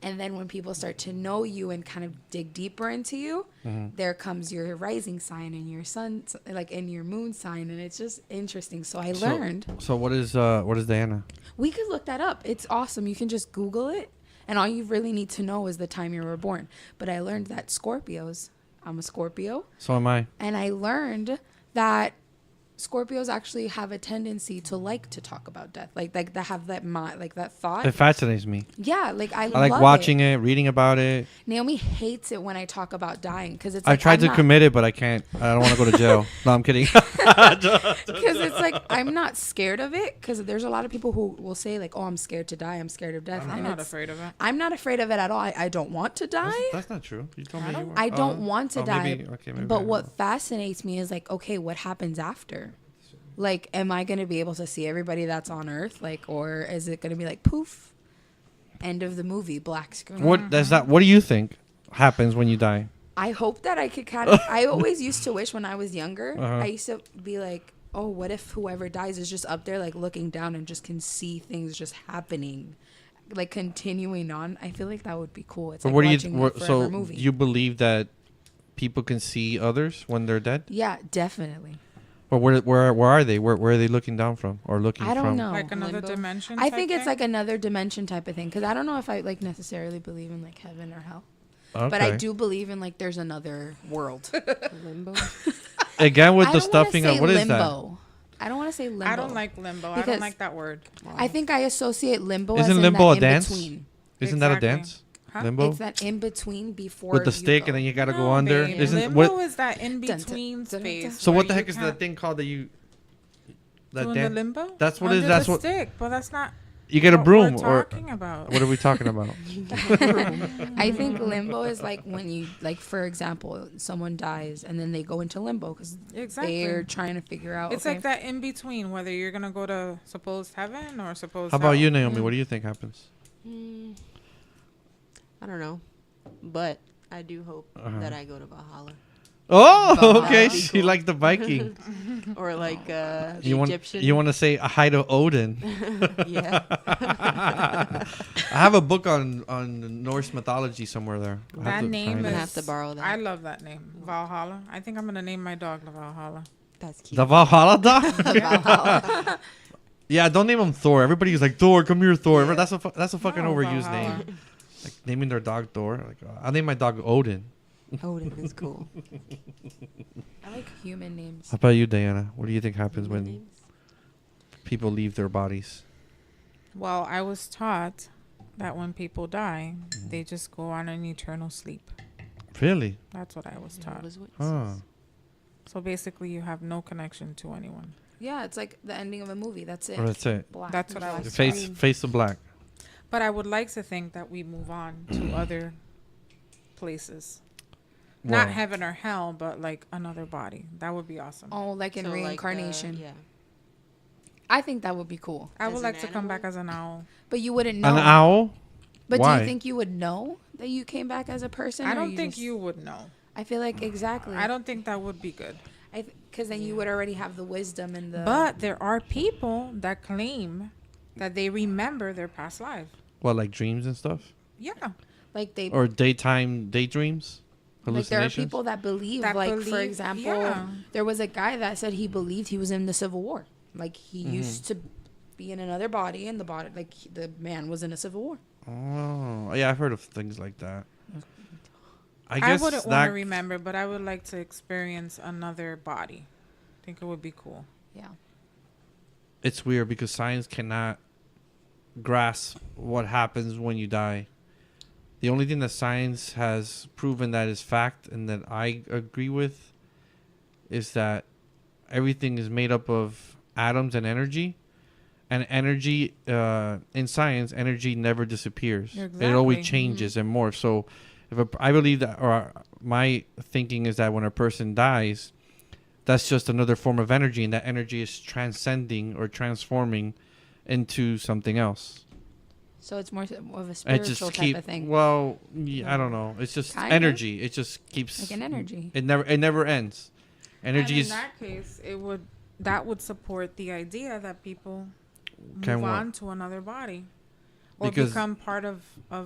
And then when people start to know you and kind of dig deeper into you, there comes your rising sign and your sun, like in your moon sign. And it's just interesting. So I learned. So what is Diana? We could look that up. It's awesome. You can just Google it. And all you really need to know is the time you were born. But I learned that Scorpios, I'm a Scorpio. So am I. And I learned that Scorpios actually have a tendency to like to talk about death, like they have that mind, like that thought. It fascinates me. Yeah, like I like love watching it, reading about it. Naomi hates it when I talk about dying because it's. I like, tried to commit it, but I can't. I don't want to go to jail. No, I'm kidding. Because it's like I'm not scared of it. Because there's a lot of people who will say like, "Oh, I'm scared to die. I'm scared of death." I'm not afraid of it. I'm not afraid of it at all. I don't want to die. That's not true. You told me you were. I don't want to die. Maybe but what fascinates me is like, okay, what happens after? Like, am I going to be able to see everybody that's on Earth? Like, or is it going to be like, poof, end of the movie, black screen? What do you think happens when you die? I hope that I could kind of, I always used to wish when I was younger, I used to be like, oh, what if whoever dies is just up there, like looking down and just can see things just happening, like continuing on. I feel like that would be cool. It's like watching a forever movie. You believe that people can see others when they're dead? Yeah, definitely. But where are they? Where are they looking down from or looking from? I don't know. Like another Limbo? dimension. I think it's like another dimension type of thing because I don't know if I like necessarily believe in like heaven or hell, Okay. but I do believe in like there's another world. Limbo. Again with I the don't stuffing wanna of say what is limbo. I don't want to say limbo. I don't like limbo. I Because don't like that word. I think I associate limbo Isn't as in limbo that a dance? in-between. Isn't that a Exactly. dance? Huh? Limbo It's that in between before with the you stick go. and then you got to No, go under. babe. Isn't Limbo what? is that in Dun, dun, between dun, dun, space. dun. So where what the you heck is that can't- thing called that you? That Doing the dance? limbo? That's what Under is. That's the what stick, but that's not. you get a what broom we're or talking about. what are we talking about? I think limbo is like when you like, for example, someone dies and then they go into limbo because Exactly. they're trying to figure out. It's okay, like that in between, whether you're gonna go to supposed heaven or supposed. How about hell. you, Naomi? What do you think happens? I don't know, but I do hope that I go to Valhalla Oh, Valhalla. okay. That'd be She cool. liked the Viking. or like the you want Egyptian. you want to say a hi to Odin? Yeah. I have a book on Norse mythology somewhere there. I have That to name find is. it. gonna have to borrow that. I love that name, Valhalla. I think I'm gonna name my dog Valhalla. That's cute. The Valhalla dog. Yeah, don't name him Thor. Everybody's like Thor. Come here, Thor. Yeah. That's a fucking No, overused Valhalla. name. Like naming their dog Thor. Like I'll name my dog Odin. Odin is cool. I like human names. How about you, Diana? What do you think happens Human when names? people leave their bodies? Well, I was taught that when people die, they just go on an eternal sleep. Really? That's what I was taught. Jehovah's Witnesses. Huh. So basically, you have no connection to anyone. Yeah, it's like the ending of a movie. That's it. Well, that's it. Black. That's what I was Face the black. But I would like to think that we move on to other places. Not Well, heaven or hell, but like another body. That would be awesome. Oh, like in So, like, reincarnation. yeah. I think that would be cool. I As would an like to come animal? back as an owl. But you wouldn't know. an owl? But do Why? you think you would know that you came back as a person? I or don't think just- you would know. I feel like exactly. I don't think that would be good. Because then you would already have the wisdom and the. But there are people that claim that they remember their past life. What, like dreams and stuff? Yeah. like they. Or daytime daydreams? Like there are Hallucinations? people that believe, That like for believe- example, yeah. there was a guy that said he believed he was in the Civil War. Like he Mm-hmm. used to be in another body, and the body, like the man was in a Civil War. Oh, yeah, I've heard of things like that. I I guess wouldn't want that to remember, but I would like to experience another body. I think it would be cool. Yeah. it's weird because science cannot grasp what happens when you die. The only thing that science has proven that is fact and that I agree with is that everything is made up of atoms and energy. And energy, in science, energy never disappears. Exactly. It always changes and morphs. So, I believe that, or my thinking is that when a person dies, that's just another form of energy, and that energy is transcending or transforming into something else. So it's more of a It spiritual just type of thing. Well, yeah, I don't know. It's just Kinda. energy. It just keeps Like an energy. It never ends. Energy And in is that case, that would support the idea that people Can move what? on to another body, or Because- become part of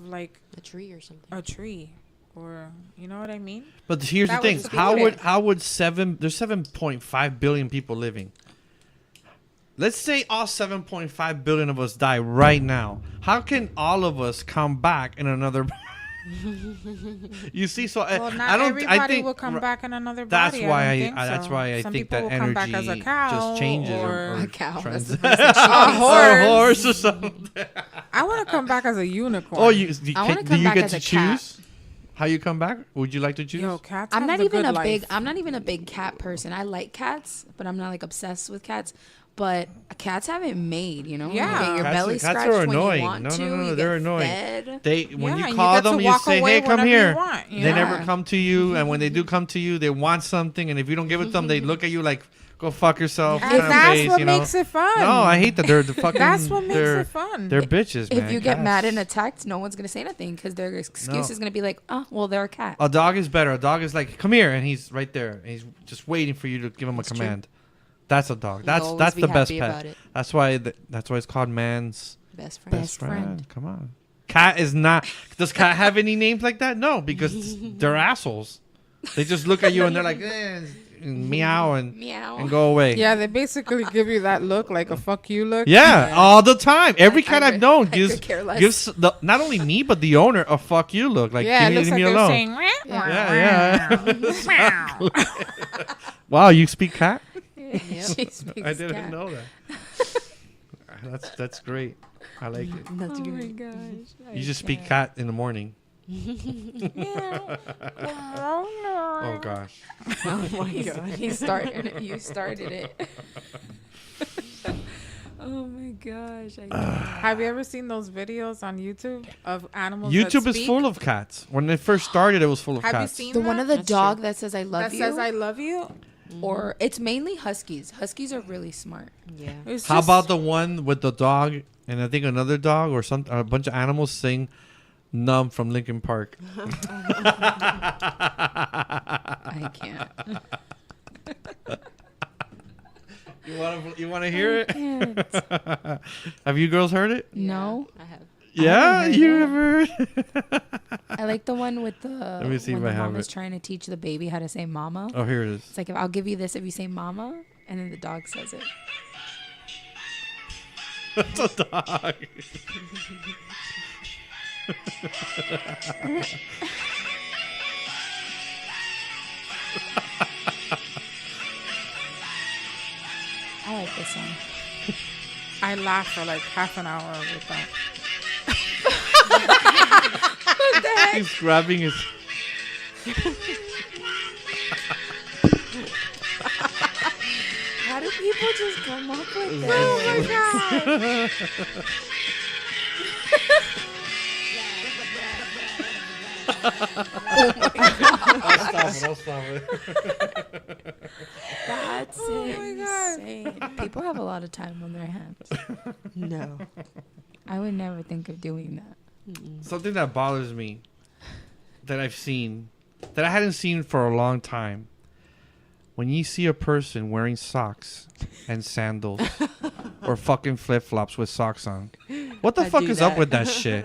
like A tree or something. a tree, or you know what I mean? But here's That the thing: would support it. how would there's 7.5 billion people living. Let's say all 7.5 billion of us die right now. How can all of us come back in another? You see, so Well, not I don't. everybody I think will come back in another that's body. why I don't think that's so. why I Some think people that will come energy back as a cow just changes or A cow. trans- That's the first thing she A thinks. horse. or a horse or something. I want to come back as a unicorn. Oh, you I wanna do come you back get as to a cat. choose how you come back? Would you like to choose? Yo, cats. I'm have not the even good a life. big. I'm not even a big cat person. I like cats, but I'm not like obsessed with cats. But cats have it made, you know. Yeah. You get your Cats- belly cats scratched are when annoying. you want No, to. no, no, You they're get annoying. fed. They Yeah, when you and you call get to them, you walk say, away "Hey, come whenever you here." want, They never yeah. come to you, and when they do come to you, they want something, and if you don't give it to them, they look at you like, "Go fuck yourself." And kind of that's face, what you know? makes it fun. No, I hate that they're the fucking. That's what makes they're, it fun. They're bitches, man. If you get mad Cats. and attacked, no one's gonna say anything because their excuse No. is gonna be like, "Oh, well, they're a cat." A dog is better. A dog is like, "Come here," and he's right there, and he's just waiting for you to give him That's a true. command. That's a dog. You'll That's always be the best happy pet. about it. That's why it's called man's Best friend. best friend. Come on. Cat is not. Does cat have any names like that? No, because they're assholes. They just look at you and they're like, and meow and Meow. go away. Yeah, they basically give you that look, like a fuck you look. Yeah, all the time. Every cat I've known I could care less. gives not only me but the owner a fuck you look. Like, Yeah, it looks leave like me they're alone. saying. Yeah. Wow, you speak cat? She speaks I didn't cat. know that. That's great. I like it. That's Oh my good. gosh. You just speak cat in the morning. Oh gosh. Oh my god. He started it. You started it. Oh my gosh. Have you ever seen those videos on YouTube of animals? that YouTube is speak? full of cats. When it first started, it was full of Have you cats. seen The that? one of the That's dog true. that says "I love that you," says "I love you"? or it's mainly huskies. Huskies are really smart. Yeah. It's How just- about the one with the dog and I think another dog or a bunch of animals sing "Numb" from Linkin Park? I can't. You want to hear it? Can't. Have you girls heard it? No, I have. Yeah, heard you it. ever? I like the one with the me see when if I the have mom is it. trying to teach the baby how to say "mama." Oh, here it is. It's like, if I'll give you this if you say "mama," and then the dog says it. It's a dog. I like this one. I laughed for like half an hour with that. He's grabbing his. How do people just come up with this? Oh my god! I'll stop it. That's my God. insane. People have a lot of time on their hands. No. I would never think of doing that. Something that bothers me that I've seen that I hadn't seen for a long time. When you see a person wearing socks and sandals or fucking flip flops with socks on, what the I fuck do is up that. with that shit?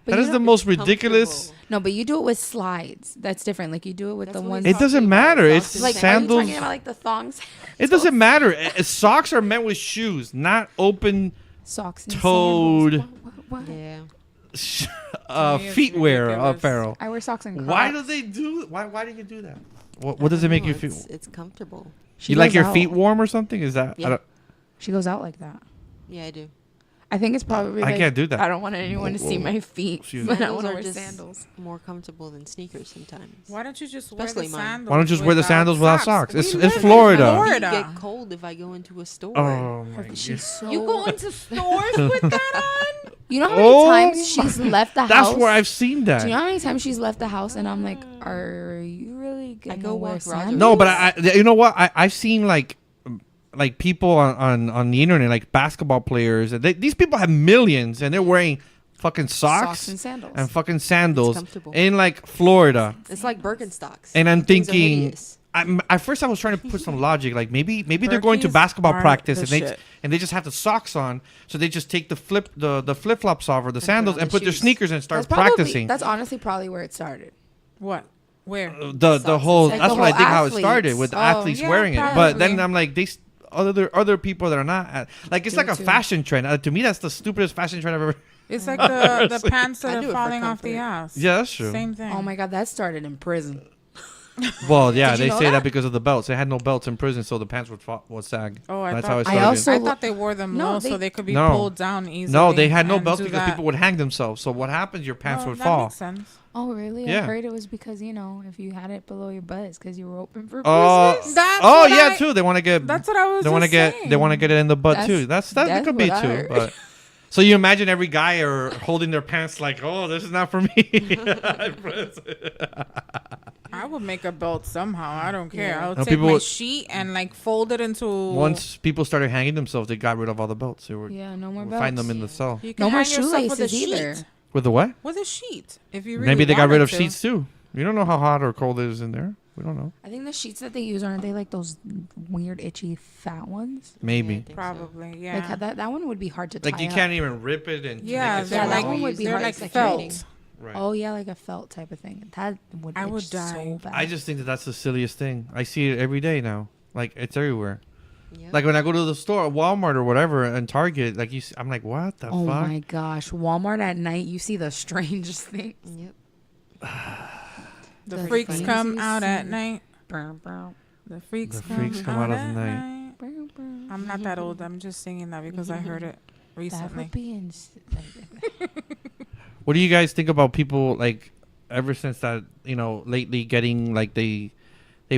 But That you is the don't- most ridiculous. No, but you do it with slides. That's different. Like you do it with That's the what ones. he's It doesn't talking about, matter. socks It's and like, sandals. are you talking about like the thongs? It doesn't matter. Socks are meant with shoes, not open Socks and Toed. sandals. What? Yeah. Me, it's feet wear ridiculous. apparel. I wear socks and Crocs. Why do they do? Why do you do that? What does it make you feel? It's She You like goes your out. feet warm or something? Is that? Yeah. She goes out like that. Yeah, I do. I think it's probably I like, can't do that. I don't want anyone to see my feet, Excuse but I Sandals want to are wear just sandals. more comfortable than sneakers sometimes. Why don't you just wear the Especially mine. sandals? Why don't you just wear the without sandals without socks? We It's live in Florida. I Florida. get cold if I go into a store. Oh my She's god. so. You go into stores with that on? You know how many Oh times she's left the house? That's where I've seen that. Do you know how many times she's left the house and I'm like, are you really gonna go wear walk Roger. sandals? No, but you know what? I've seen like people on the internet, like basketball players. And these people have millions, and they're wearing fucking socks and sandals. and fucking sandals comfortable. in like Florida. It's like Birkenstocks. And I'm Things are thinking, hideous. at first I was trying to put some logic, like maybe they're going to Birkies basketball aren't practice the and shit. they just have the socks on, so they just take the flip flops off or the sandals on and the put their shoes. sneakers and start That's probably, practicing. That's honestly probably where it started. What? Where? The whole Like that's the what I whole think how it athletes. started with the Oh, athletes yeah, wearing it. But then probably. I'm like other people that are not like it's Do like it a too. fashion trend. To me, that's the stupidest fashion trend I've ever. It's like the pants I that do are it for falling off the comfort. ass. Yeah, that's true. Same thing. Oh my god, that started in prison. Well, yeah, Did you they know say that that? because of the belts. They had no belts in prison, so the pants would sag. Oh, I That's thought how it I started. also- I thought they wore them No, low they- so they could be No. pulled down easily. No, they had no and belts do because that. people would hang themselves. So what happens? Your pants Oh, would that fall. makes sense. Oh really? Yeah. I heard it was because if you had it below your butt, it's because you were open for Oh, business. That's oh what yeah, I- too. They want to get. That's what I was They want to just get. saying. They want to get it in the butt That's- too. That that's could be what I too. heard. But so you imagine every guy are holding their pants like, oh, this is not for me. I would make a belt somehow. I don't care. Yeah. I'll No, take people my would- sheet and like fold it into. Once people started hanging themselves, they got rid of all the belts. They were Yeah, no more would belts. find them in the cell. You can No more hang yourself with a shoelaces either. sheet. With the what? With a sheet, if you really Maybe they got rid wanted of to. sheets too. You don't know how hot or cold it is in there. We don't know. I think the sheets that they use aren't they like those weird itchy fat ones? Maybe. Yeah, I think so. Probably, yeah. Like that one would be hard to tie Like you up. can't even rip it and Yeah, make it they're Yeah, so that like one long. would be they're hard like security. felt. Right. Oh yeah, like a felt type of thing. That would I itch would die. so bad. I just think that that's the silliest thing. I see it every day now. Like it's everywhere. Yep. Like when I go to the store, Walmart or whatever, and Target, like I'm like, what the Oh fuck? my gosh, Walmart at night, you see the strangest things. Yep. The The freaks fancy come out at scene. night. Brown, brown, The freaks, The freaks come out at night. brown, brown. I'm not that old. I'm just singing that because I heard it That recently. would be What do you guys think about people like ever since that lately getting like they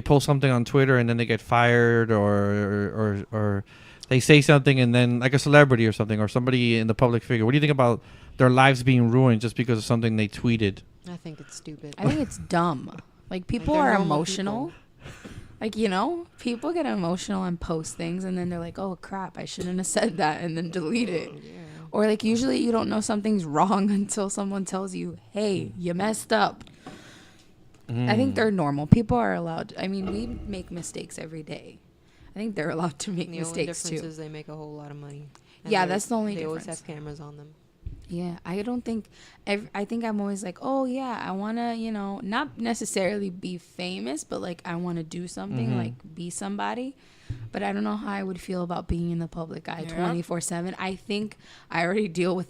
post something on Twitter and then they get fired or they say something and then like a celebrity or something or somebody in the public figure. What do you think about their lives being ruined just because of something they tweeted? I think it's stupid. I think it's dumb. Like people they're are normal emotional. Like people get emotional and post things and then they're like, "Oh crap, I shouldn't have said that," and then delete it. Yeah. Or like usually you don't know something's wrong until someone tells you, "Hey, you messed up." I think they're normal. People are allowed. I mean, we make mistakes every day. I think they're allowed to make The only mistakes difference too. is they make a whole lot of money. And Yeah, they're- that's the only They always difference. have cameras on them. Yeah, I don't think. I think I'm always like, oh yeah, I wanna, not necessarily be famous, but like I wanna do something, like be somebody. But I don't know how I would feel about being in the public eye Yeah. 24/7. I think I already deal with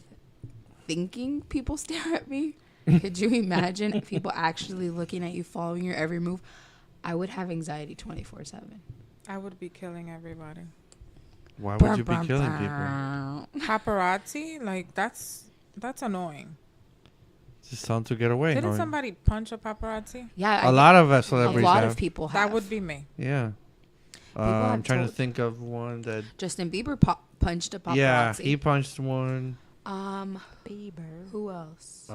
thinking people stare at me. Could you imagine people actually looking at you, following your every move? I would have anxiety 24/7. I would be killing everybody. Why would you be killing people? Paparazzi, like that's annoying. Just tell them to get away. Didn't or- somebody punch a paparazzi? Yeah, a lot of a celebrities lot have. of people have. That would be me. Yeah. have I'm trying to told- think of one that. Justin Bieber punched a paparazzi. Yeah, he punched one. Bieber. Who else?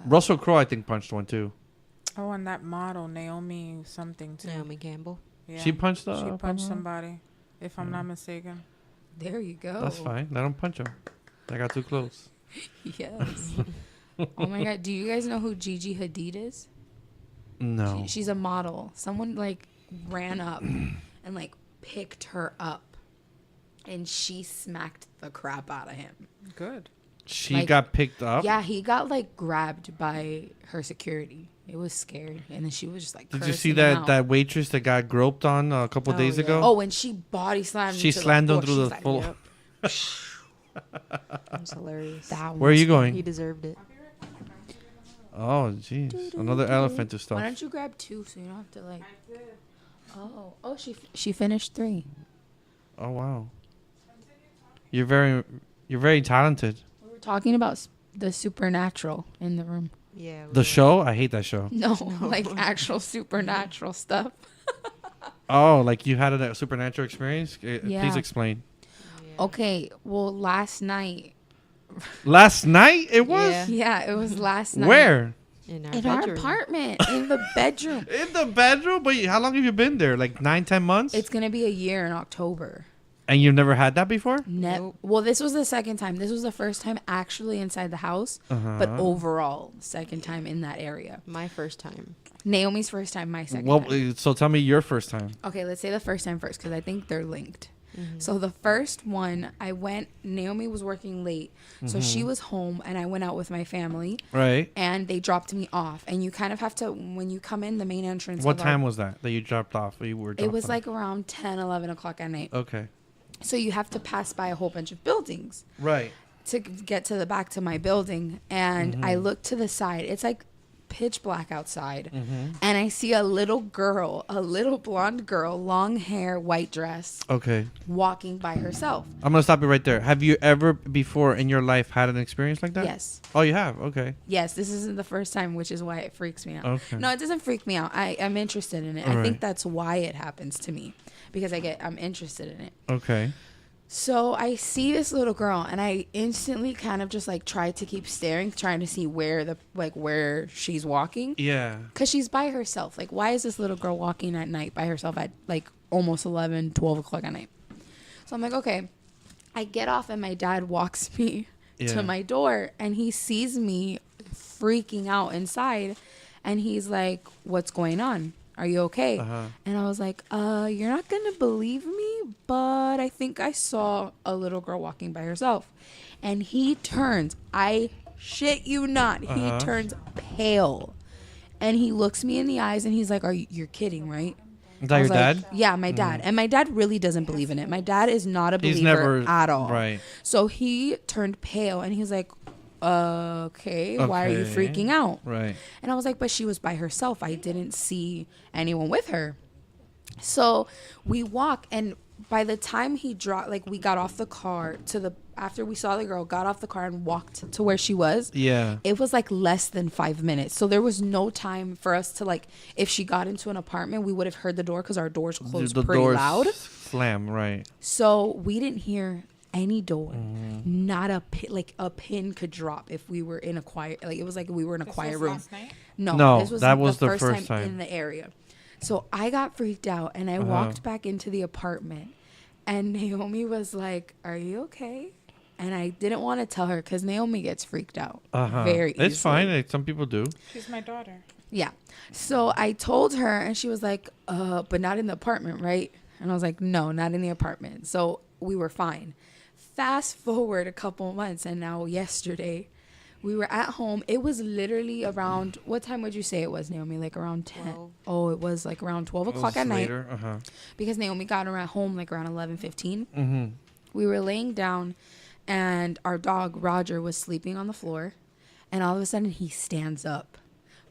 Russell Crowe, I think, punched one too. Oh, and that model Naomi something too. Naomi Campbell. Yeah. She punched She punched someone? somebody, if I'm not mistaken. There you go. That's fine. Let him punch him. I got too close. Yes. Oh my god, do you guys know who Gigi Hadid is? No. She's a model. Someone like ran up and like picked her up and she smacked the crap out of him. Good. She like- got picked up. Yeah, he got like grabbed by her security. It was scary. And then she was just like Did you see cursing him that out. that waitress that got groped on a couple Oh, days yeah. ago? Oh, when she body slammed She into slammed him the through floor, the she's full. like, yep. That's hilarious. That Where are you was- going? He deserved it. Oh, jeez. Another elephant to Why stuff. don't you grab two so you don't have to like? Oh, she finished 3. Oh, wow. You're very talented. We were talking about the supernatural in the room. Yeah. The show? I hate that show. No, like actual supernatural stuff. Oh, like you had a supernatural experience? Yeah. Please explain. Okay, well, last night. Last night it was? Yeah. Yeah, it was last night. Where? In our In our bedroom. apartment, in the bedroom. In the bedroom? But how long have you been there? Like 9-10 months? It's gonna be a year in October. And you've never had that before? Nope. Well, this was the second time. This was the first time actually inside the house, but overall, second time in that area. My first time. Naomi's first time, my second Well, time. so tell me your first time. Okay, let's say the first time first because I think they're linked. Mm-hmm. So the first one, Naomi was working late. So she was home and I went out with my family Right. and they dropped me off. And you kind of have to, when you come in the main entrance. What time was that you dropped off? Or you were it? dropped Was off? like around 10, 11 o'clock at night. Okay. So you have to pass by a whole bunch of buildings Right. to get to the back to my building. And I look to the side. It's like pitch black outside. And I see a little girl, a little blonde girl, long hair, white dress, Okay. walking by herself. I'm going to stop you right there. Have you ever before in your life had an experience like that? Yes. Oh, you have? Okay. Yes, this isn't the first time, which is why it freaks me out. Okay. No, it doesn't freak me out. I'm interested in it. I Alright. think that's why it happens to me because I'm interested in it. Okay. So I see this little girl and I instantly kind of just like try to keep staring, trying to see where she's walking. Yeah. Because she's by herself. Like, why is this little girl walking at night by herself at like almost 11, 12 o'clock at night? So I'm like, okay. I get off and my dad walks me Yeah. to my door and he sees me freaking out inside and he's like, what's going on? Are you okay? And I was like, you're not going to believe me, but I think I saw a little girl walking by herself. And he turns, I shit you not, he turns pale. And he looks me in the eyes and he's like, you're kidding, right? Is that I your was like, dad? Yeah, my dad. And my dad really doesn't believe in it. My dad is not a He's believer never at all. Right. So he turned pale and he's like, okay, why are you Okay. freaking out? Right. And I was like, but she was by herself. I didn't see anyone with her. So we walk, and by the time he dropped, like we got off the car after we saw the girl, got off the car and walked to where she was. Yeah. It was like less than 5 minutes. So there was no time for us to like, if she got into an apartment, we would have heard the door because our doors closed The pretty doors loud. slam, right. So we didn't hear any door. Not a pin, like a pin could drop if we were in a quiet, like it was like we were in a This quiet was room. last night? No, this was that the was the first first time time. in the area. So I got freaked out and I walked back into the apartment and Naomi was like, "Are you okay?" And I didn't want to tell her because Naomi gets freaked out very easily. It's fine. Like, some people do. She's my daughter. Yeah. So I told her and she was like, but not in the apartment, right? And I was like, no, not in the apartment. So we were fine. Fast forward a couple months and now yesterday we were at home. It was literally around, what time would you say it was, Naomi? Like around 10. 12. Oh, it was like around 12 o'clock at night. Later. Because Naomi got around home like around 11:15. We were laying down and our dog Roger was sleeping on the floor and all of a sudden he stands up,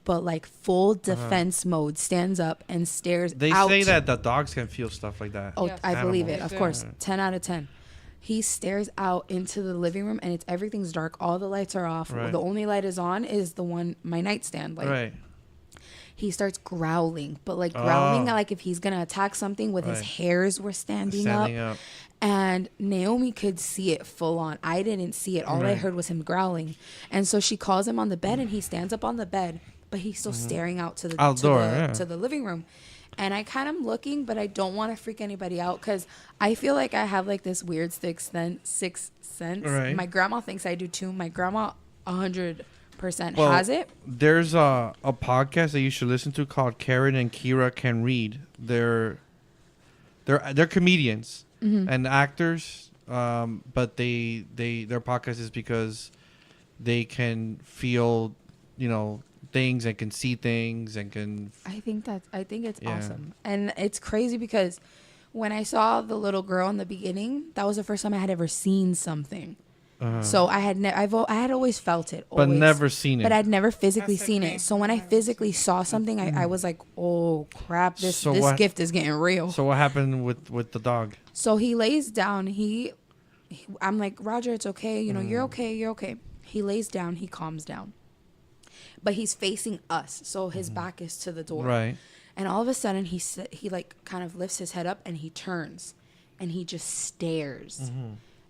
but like full defense mode, stands up and stares They out. say that the dogs can feel stuff like that. Oh, Yes. I believe it. Animals. Of course. 10 out of 10. He stares out into the living room and everything's dark. All the lights are off. Right. The only light is on is the one, my nightstand. Like, Right. he starts growling, but like growling Oh. like if he's gonna attack something with his Right. hairs were standing Standing up. up. And Naomi could see it full on. I didn't see it. All I Right. heard was him growling. And so she calls him on the bed and he stands up on the bed, but he's still staring out to the Outdoor, to the, yeah. to the living room. And I kind of looking, but I don't want to freak anybody out because I feel like I have like this weird sixth sense. Right. My grandma thinks I do too. My grandma 100% Well, has it. There's a podcast that you should listen to called Karen and Kira Can Read. They're comedians and actors, but their podcast is because they can feel, things and can see things and can. I think it's Yeah. awesome. And it's crazy because when I saw the little girl in the beginning, that was the first time I had ever seen something. So I had I had always felt it, But always, never seen it. But I'd never physically That's the seen thing. it. So when I physically saw something, I was like, "Oh crap! This So this what- gift is getting real." So what happened with the dog? So he lays down. He I'm like, Roger, it's okay. You know, you're okay. You're okay. He lays down. He calms down. But he's facing us. So his back is to the door. Right. And all of a sudden, he like kind of lifts his head up and he turns. And he just stares.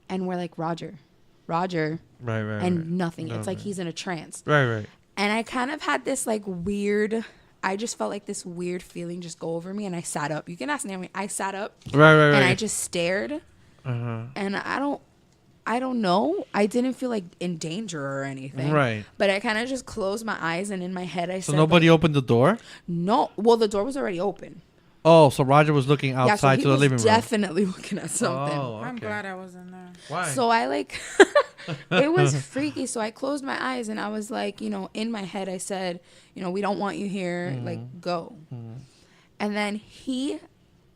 And we're like, Roger. Right. And nothing. It's like he's in a trance. Right. And I kind of had this like weird... I just felt like this weird feeling just go over me. And I sat up. You can ask Naomi. I sat up. Right. And I just stared. And I don't know. I didn't feel like in danger or anything. Right. But I kind of just closed my eyes and in my head I said. So nobody like, opened the door? No. Well, the door was already open. Oh, so Roger was looking outside to the living room. Definitely looking at something. Oh, okay. I'm glad I wasn't there. Why? So I like, it was freaky. So I closed my eyes and I was like, you know, in my head I said, you know, we don't want you here. Like, go. And then he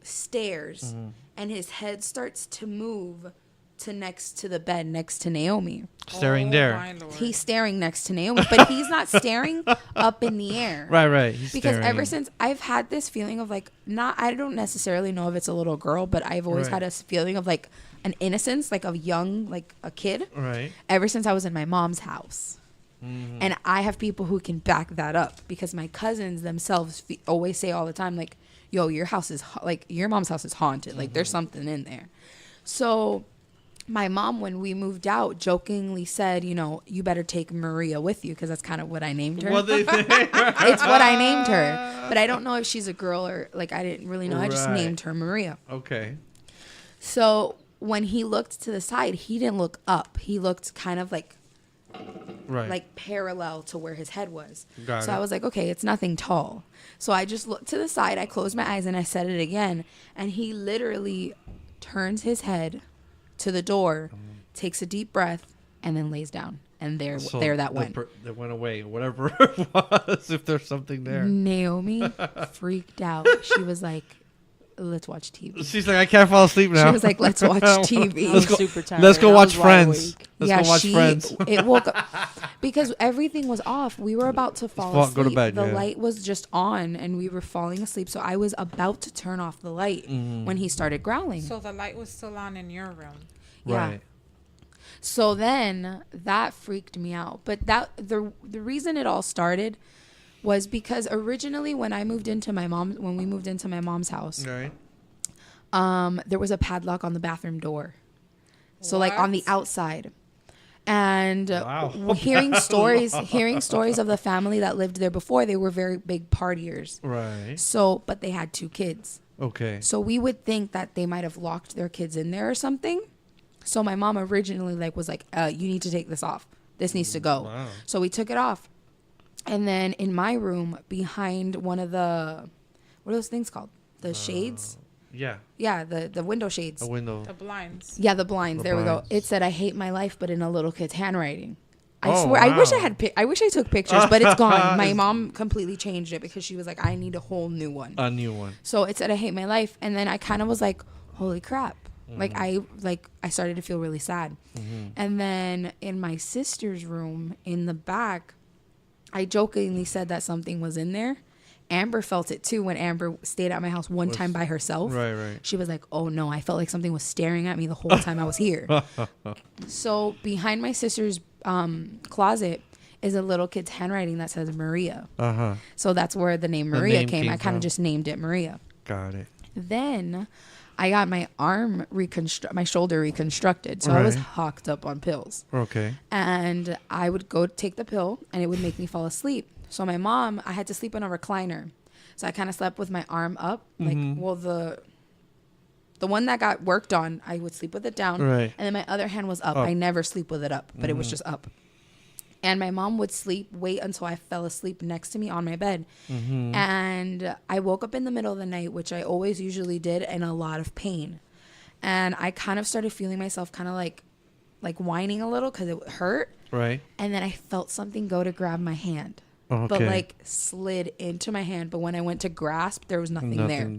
stares and his head starts to move to next to the bed next to Naomi. Staring Oh, there. my Lord. He's staring next to Naomi, but he's not staring up in the air. Right. He's Because staring. ever since I've had this feeling of like, I don't necessarily know if it's a little girl, but I've always Right. had a feeling of like an innocence, like of young, like a kid. Right. Ever since I was in my mom's house. And I have people who can back that up because my cousins themselves always say all the time, like, yo, your house is, like, your mom's house is haunted. Like, there's something in there. So my mom, when we moved out, jokingly said, you know, you better take Maria with you because that's kind of what I named her. Well, It's what I named her. But I don't know if she's a girl or, like, I didn't really know. I just Right. named her Maria. Okay. So when he looked to the side, he didn't look up. He looked kind of like parallel to where his head was. Got So it. I was like, okay, it's nothing tall. So I just looked to the side. I closed my eyes and I said it again. And he literally turns his head to the door, takes a deep breath, and then lays down. And there that went. That went away, whatever it was, if there's something there. Naomi freaked out. She was like, let's watch TV. She's like, I can't fall asleep now. She was like, let's watch TV. I was super tired. Let's go I watch was wide Friends. awake. Let's go watch Friends. It woke up because everything was off. We were about to fall asleep. Go to bed, the yeah. light was just on, and we were falling asleep. So I was about to turn off the light when he started growling. So the light was still on in your room. Yeah. Right. So then that freaked me out. But the reason it all started was because originally when we moved into my mom's house, Right. there was a padlock on the bathroom door. So like on the What? outside. And Wow. hearing stories of the family that lived there before, they were very big partiers. Right. So, but they had 2 kids. Okay. So we would think that they might have locked their kids in there or something. So my mom originally was like, you need to take this off. This needs to go. Wow. So we took it off. And then in my room behind one of the, what are those things called? The shades? Yeah. Yeah, the window shades. A window. The blinds. Yeah, the blinds. The There we go. blinds. It said, "I hate my life," but in a little kid's handwriting. I Oh, swear, I wish I wow. had. I wish I took pictures, but it's gone. My mom completely changed it because she was like, "I need a whole new one." A new one. So it said, "I hate my life," and then I kind of was like, "Holy crap!" Like I started to feel really sad. And then in my sister's room in the back, I jokingly said that something was in there. Amber felt it too when Amber stayed at my house one time by herself. Right. She was like, "Oh no, I felt like something was staring at me the whole time I was here." So behind my sister's closet is a little kid's handwriting that says Maria. Uh-huh. So that's where the name Maria name came. came I kind from. of just named it Maria. Got it. Then I got my my shoulder reconstructed. So I was Right. hocked up on pills. Okay. And I would go take the pill and it would make me fall asleep. So my mom, I had to sleep in a recliner. So I kind of slept with my arm up. Like, well, the one that got worked on, I would sleep with it down. Right. And then my other hand was up. Up. I never sleep with it up, but it was just up. And my mom would wait until I fell asleep next to me on my bed. And I woke up in the middle of the night, which I always usually did, in a lot of pain. And I kind of started feeling myself kind of like whining a little because it hurt. Right. And then I felt something go to grab my hand. Okay. But like slid into my hand. But when I went to grasp, there was nothing there.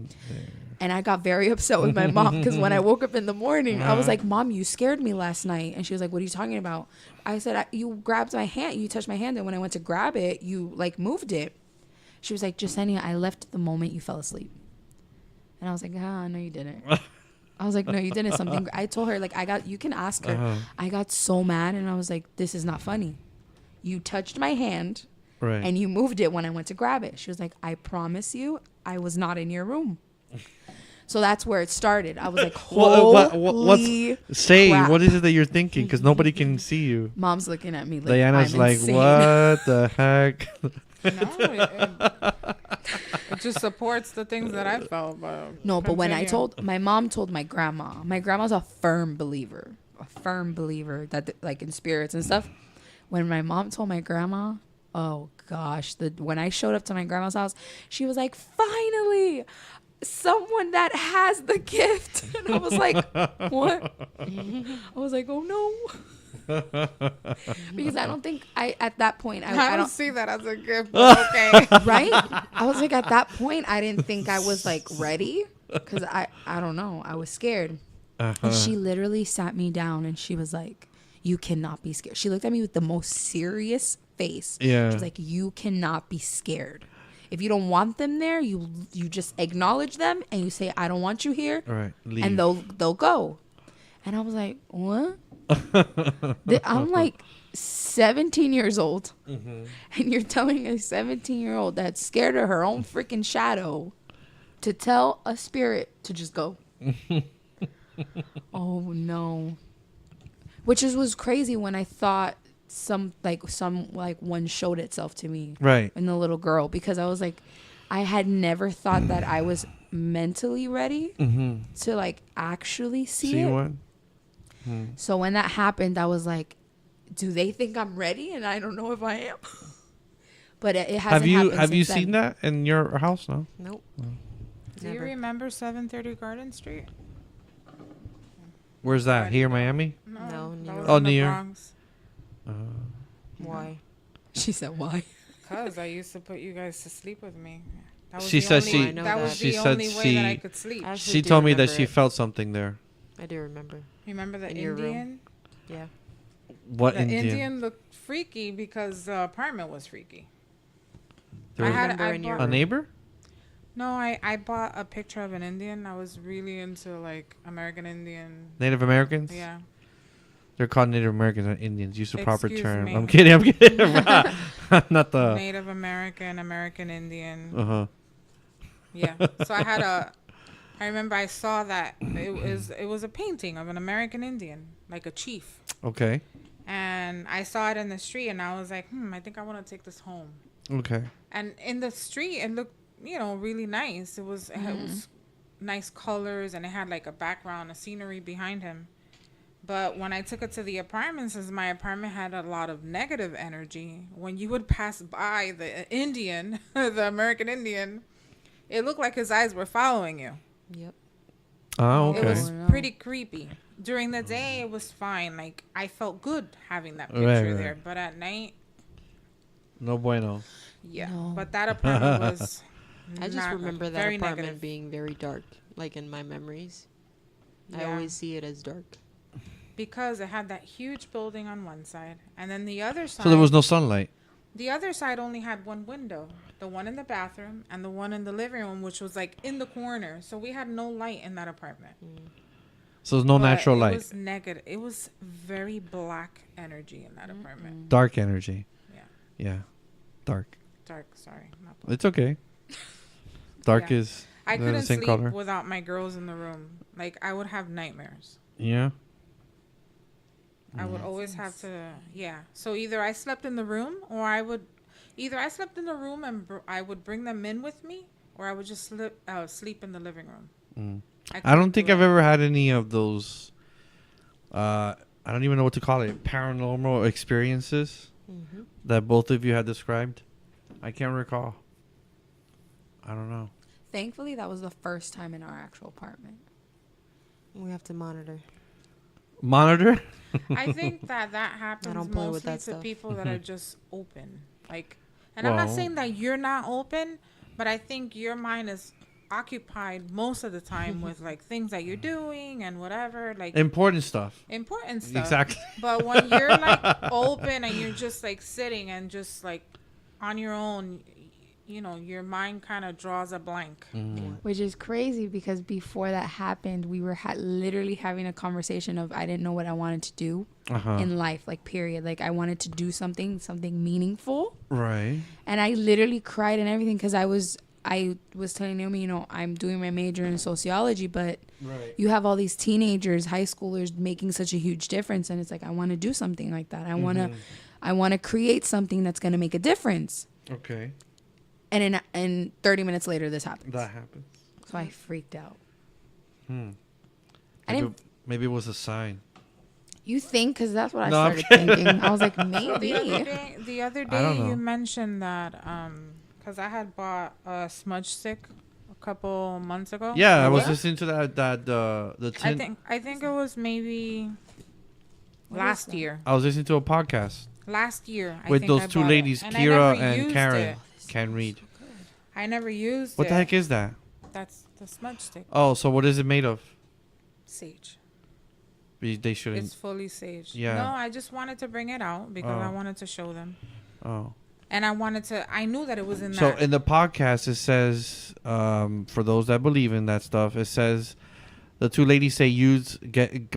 And I got very upset with my mom because when I woke up in the morning, I was like, "Mom, you scared me last night." And she was like, "What are you talking about?" I said, "You grabbed my hand. You touched my hand. And when I went to grab it, you like moved it." She was like, "Jasenia, I left the moment you fell asleep." And I was like, "Ah, no, you didn't." I was like, no, you didn't something. I told her, like, you can ask her. I got so mad, and I was like, this is not funny. You touched my hand, Right. and you moved it when I went to grab it. She was like, I promise you, I was not in your room. So that's where it started. I was like, holy crap. What is it that you're Mm-hmm. thinking? Because nobody can see you. Mom's looking at me like, Diana's I'm like, insane. what the heck? No, it just supports the things that I felt. But No, but when continue. my mom told my grandma's a firm believer that like in spirits and stuff. When my mom told my grandma, oh gosh, when I showed up to my grandma's house, she was like, finally, someone that has the gift. And I was like, what? I was like, oh no. Because I don't think at that point I don't see that as a gift. But okay. right? I was like, at that point, I didn't think I was like ready because I don't know. I was scared. And she literally sat me down and she was like, you cannot be scared. She looked at me with the most serious face. Yeah. She was like, you cannot be scared. If you don't want them there, you just acknowledge them and you say, I don't want you here. All right. Leave. And they'll go. And I was like, what? I'm like 17 years old. And you're telling a 17-year-old that's scared of her own freaking shadow to tell a spirit to just go. Oh, no. Which was crazy when I thought some one showed itself to me. Right. In the little girl. Because I was like, I had never thought that I was mentally ready to like actually see it. one? So when that happened, I was like, do they think I'm ready? And I don't know if I am. But it hasn't happened Have you since seen then. that in your house? No. Nope. Do you remember 730 Garden Street? Where's that? Here in Miami? No, that near. was Oh, in the near. Bronx. Why? She said, why? Cause I used to put you guys to sleep with me. That was She the said only, she- I know that was that. She the said only way that I she- could sleep. I actually She do told me that remember she it. felt something there. I do remember. Remember the In your room. Indian? Yeah. What The Indian? Indian looked freaky because the apartment was freaky. There was remember in your a neighbor? No, I bought a picture of an Indian. I was really into like American Indian. Native Americans? Yeah. They're called Native Americans, not Indians. Use the proper Excuse term. me. I'm kidding. I'm kidding. Not the. Native American, American Indian. Uh-huh. Yeah. So I remember I saw that it was a painting of an American Indian, like a chief. Okay. And I saw it in the street and I was like, I think I want to take this home. Okay. And in the street, it looked, really nice. It was nice colors and it had like a background, a scenery behind him. But when I took it to the apartment, since my apartment had a lot of negative energy, when you would pass by the Indian, the American Indian, it looked like his eyes were following you. Yep. Oh, It okay. was no. pretty creepy. During the day, it was fine. Like, I felt good having that picture Right. there. But at night, No bueno. yeah. No. But that apartment was I just not good. remember that Very apartment negative. being very dark, like in my memories. I Yeah. always see it as dark. Because it had that huge building on one side. And then the other side. So there was no sunlight. The other side only had one window, the one in the bathroom and the one in the living room, which was like in the corner. So we had no light in that apartment. So there's no But natural light. It was negative. It was very black energy in that apartment. Dark energy. Yeah. Yeah. Dark. Dark, sorry. Not black. It's okay. Dark Yeah. is I the couldn't same sleep color. without my girls in the room. Like, I would have nightmares. Yeah. I would always have to, yeah. So either I slept in the room or I slept in the room and I would bring them in with me, or I would just sleep in the living room. I don't think couldn't I've do it. ever had any of those. I don't even know what to call it. Paranormal experiences that both of you had described. I can't recall. I don't know. Thankfully, that was the first time in our actual apartment. We have to monitor. Monitor? I think that happens don't play mostly with that to stuff. people that are just open. Like, and I'm not Well- saying that you're not open, but I think your mind is occupied most of the time with like things that you're doing and whatever, like Important stuff. important stuff. Exactly. But when you're like open and you're just like sitting and just like on your own, your mind kind of draws a blank. Which is crazy because before that happened, we were literally having a conversation of I didn't know what I wanted to do in life, like period. Like I wanted to do something meaningful. Right. And I literally cried and everything because I was telling Naomi, I'm doing my major in sociology, but you have all these teenagers, high schoolers making such a huge difference. And it's like, I want to do something like that. I want to create something that's going to make a difference. Okay. And in 30 minutes later, this happens. That happens. So I freaked out. Maybe it was a sign. You think? Because that's what I No, started thinking. I was like, maybe. The other I don't day know. you mentioned that because I had bought a smudge stick a couple months ago. Yeah, I was listening to that the tin. I think it was maybe last year. I was listening to a podcast Last year, with those two ladies, I Kira never and used Karen. it. Can read. I never used What it. the heck is that? That's the smudge stick. Oh, so what is it made of? Sage. They shouldn't. It's fully sage. Yeah. No, I just wanted to bring it out because I wanted to show them. Oh. And I knew that it was in So that. in the podcast, it says, for those that believe in that stuff, it says the two ladies say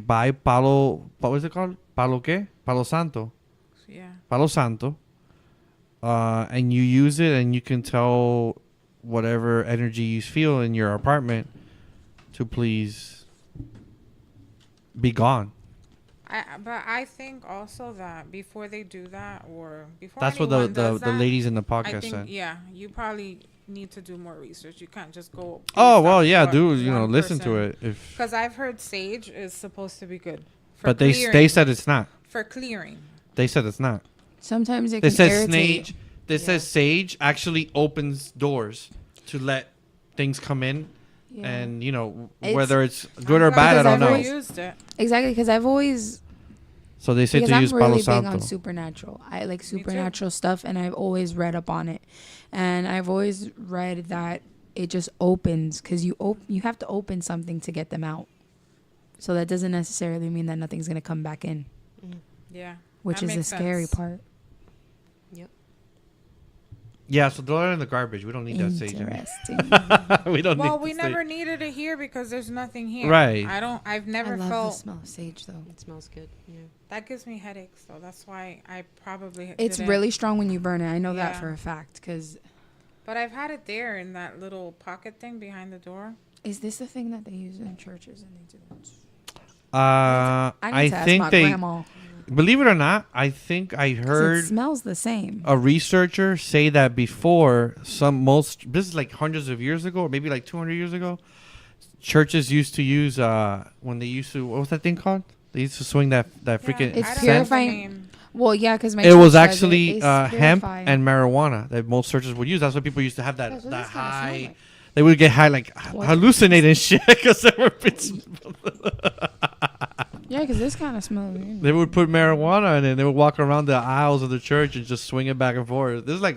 buy palo. What is it called? Palo qué? Palo santo. Yeah. Palo santo. And you use it, and you can tell whatever energy you feel in your apartment to please be gone. But I think also that before they do that, or before That's what anyone does the that, ladies in the I podcast think said. you probably need to do more research. You can't just go. Oh well, yeah, dude. Listen to it. Because I've heard sage is supposed to be good. For But they clearing, said it's not. for clearing. They said it's not. Sometimes it They can said irritate. sage. They said sage actually opens doors to let things come in, Yeah. and It's- whether it's good or bad, I Because don't I've know. always- Used it. Exactly, because I've always... So they say Because to I'm use really Palo big Santo. on supernatural. I like supernatural stuff, and I've always read up on it. And I've always read that it just opens, because you have to open something to get them out. So that doesn't necessarily mean that nothing's going to come back in, Yeah. which that is the makes scary sense. part. Yep. Yeah, so throw it in the garbage. We don't need that sage. Interesting. We don't Well, need we the never sage. needed it here because there's nothing here. Right. I've I never love the felt smell of sage, though. It smells good. Yeah. that gives me headaches, so that's why I probably. It's didn't. really strong when you burn it. I know that Yeah. for a fact, because... But I've had it there in that little pocket thing behind the door. Is this the thing that they use in churches and they do that? I need to ask think my they, grandma. believe it or not, I think I 'Cause heard it smells the same. a researcher say that before this is like hundreds of years ago, or maybe like 200 years ago, churches used to use when they used to, what was that thing called? They used to swing that freaking It's I don't know scent. the purifying. name. Well, yeah, because It was actually hemp and marijuana that most churches would use. That's why people used to have That's that what this kinda high. smell like. They would get high, like What? hallucinating shit, because they were Yeah, because this kind of smells. they would put marijuana in it. And they would walk around the aisles of the church and just swing it back and forth. This is like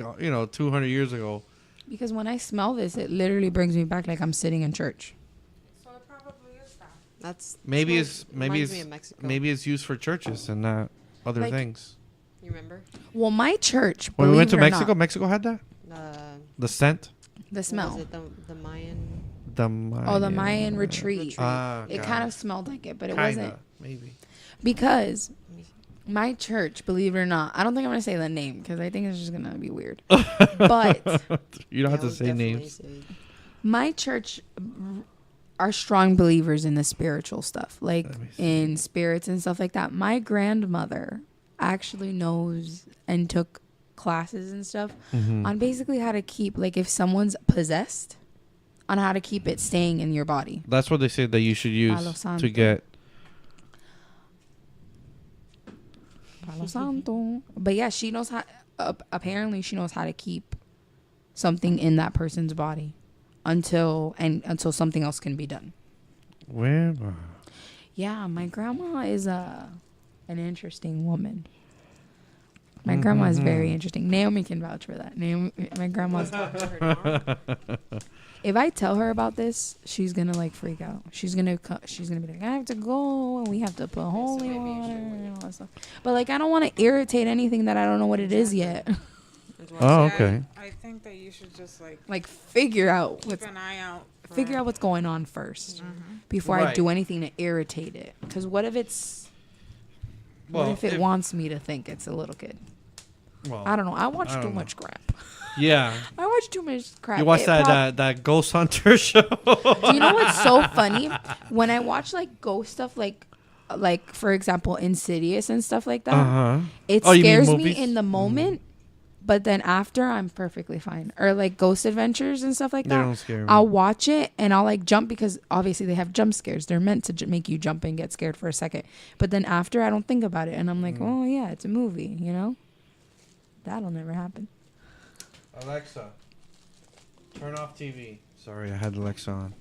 200 years ago. Because when I smell this, it literally brings me back like I'm sitting in church. So it probably is that. That's Maybe reminds me of Mexico. maybe it's used for churches and not other Like- things. You remember Well, my church. When we went to believe it or Mexico, not, Mexico had that, the scent. the what smell. was it the Mayan? The Mayan, Oh, the Mayan retreat. It It kind of smelled like it, but it wasn't. Maybe. Because my church, believe it or not, I don't think I'm going to say the name because I think it's just going to be weird. But You don't have Yeah, it to was say definitely names. sage. my church are strong believers in the spiritual stuff, like Let me see. in spirits and stuff like that. My grandmother actually knows and took classes and stuff Mm-hmm. on basically how to keep, like, if someone's possessed, on how to keep it staying in your body. That's what they say that you should Palo use Santo. to get. Palo Santo. But yeah, she knows how. Apparently, she knows how to keep something in that person's body until something else can be done. Where? Yeah, my grandma is an interesting woman. My grandma is very interesting. Naomi can vouch for that. My grandma's. If I tell her about this, she's gonna like freak out. She's gonna be like, I have to go, and we have to put holy water and all that stuff. But like, I don't want to irritate anything that I don't know what it is yet. As Oh, well. Yeah, okay. I think think that you should just figure out keep an eye out. figure out what's going on 1st before I Right. do anything to irritate it. Because what if it wants me to think it's a little kid? Well, I don't know. I watch I too don't know. much crap. Yeah. I watch too much crap. You watch that Ghost Hunter show? Do you know what's so funny? When I watch ghost stuff, like for example, Insidious and stuff like that, Uh-huh. it Oh, you mean scares me movies? in the moment, but then after I'm perfectly fine. Or Ghost Adventures and stuff like They that. don't scare me. I'll watch it and I'll jump because obviously they have jump scares. They're meant to make you jump and get scared for a second. But then after I don't think about it and I'm like, oh yeah, it's a movie, you know? That'll never happen. Alexa, turn off TV. Sorry, I had Alexa on.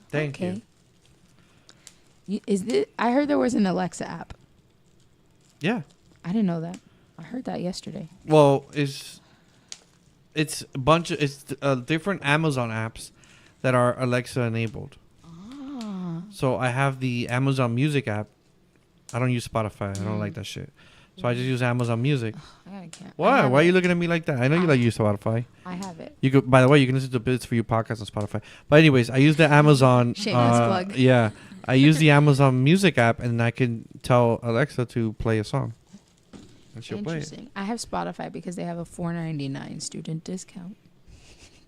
Thank you. I heard there was an Alexa app. Yeah. I didn't know that. I heard that yesterday. Well, it's a bunch of different Amazon apps that are Alexa enabled. Ah. So I have the Amazon Music app. I don't use Spotify. I don't like that shit. So I just use Amazon Music. I can't. Why? Why are you looking at me like that? I know you like use Spotify. I have it. You could. By the way, you can listen to Bits for You podcast on Spotify. But anyways, I use the Amazon. Shameless plug. Yeah, I use the Amazon Music app, and I can tell Alexa to play a song, and she'll play it. Interesting. I have Spotify because they have a $4.99 student discount.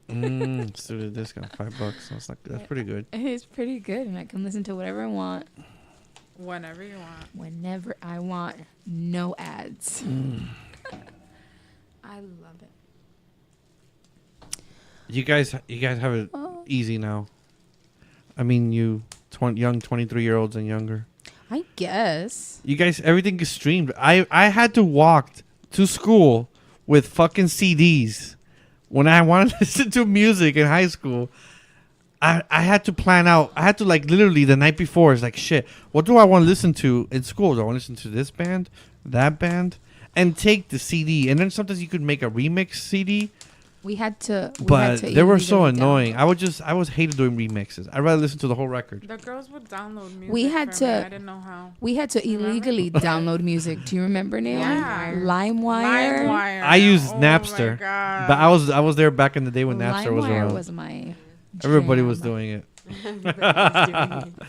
Student discount, $5. That's pretty good. It's pretty good, and I can listen to whatever I want, Whenever you want. whenever I want. No ads. I love it. You guys have it easy now. I mean, you young 23-year-olds and younger. I guess. You guys, everything is streamed. I had to walk to school with fucking CDs when I wanted to listen to music in high school. I had to plan out. I had to literally the night before. It's like, shit, what do I want to listen to in school? Do I want to listen to this band, that band, and take the CD? And then sometimes you could make a remix CD. We had to. But they were so illegally annoying. download. I was hated doing remixes. I'd rather listen to the whole record. The girls would download music. We had for me. to- I didn't know how. We had to illegally download music. Do you remember, Naomi? Yeah. LimeWire. LimeWire. I used Oh Napster, my God. but I was there back in the day when Napster was LimeWire around. was my. Everybody jam. was doing it.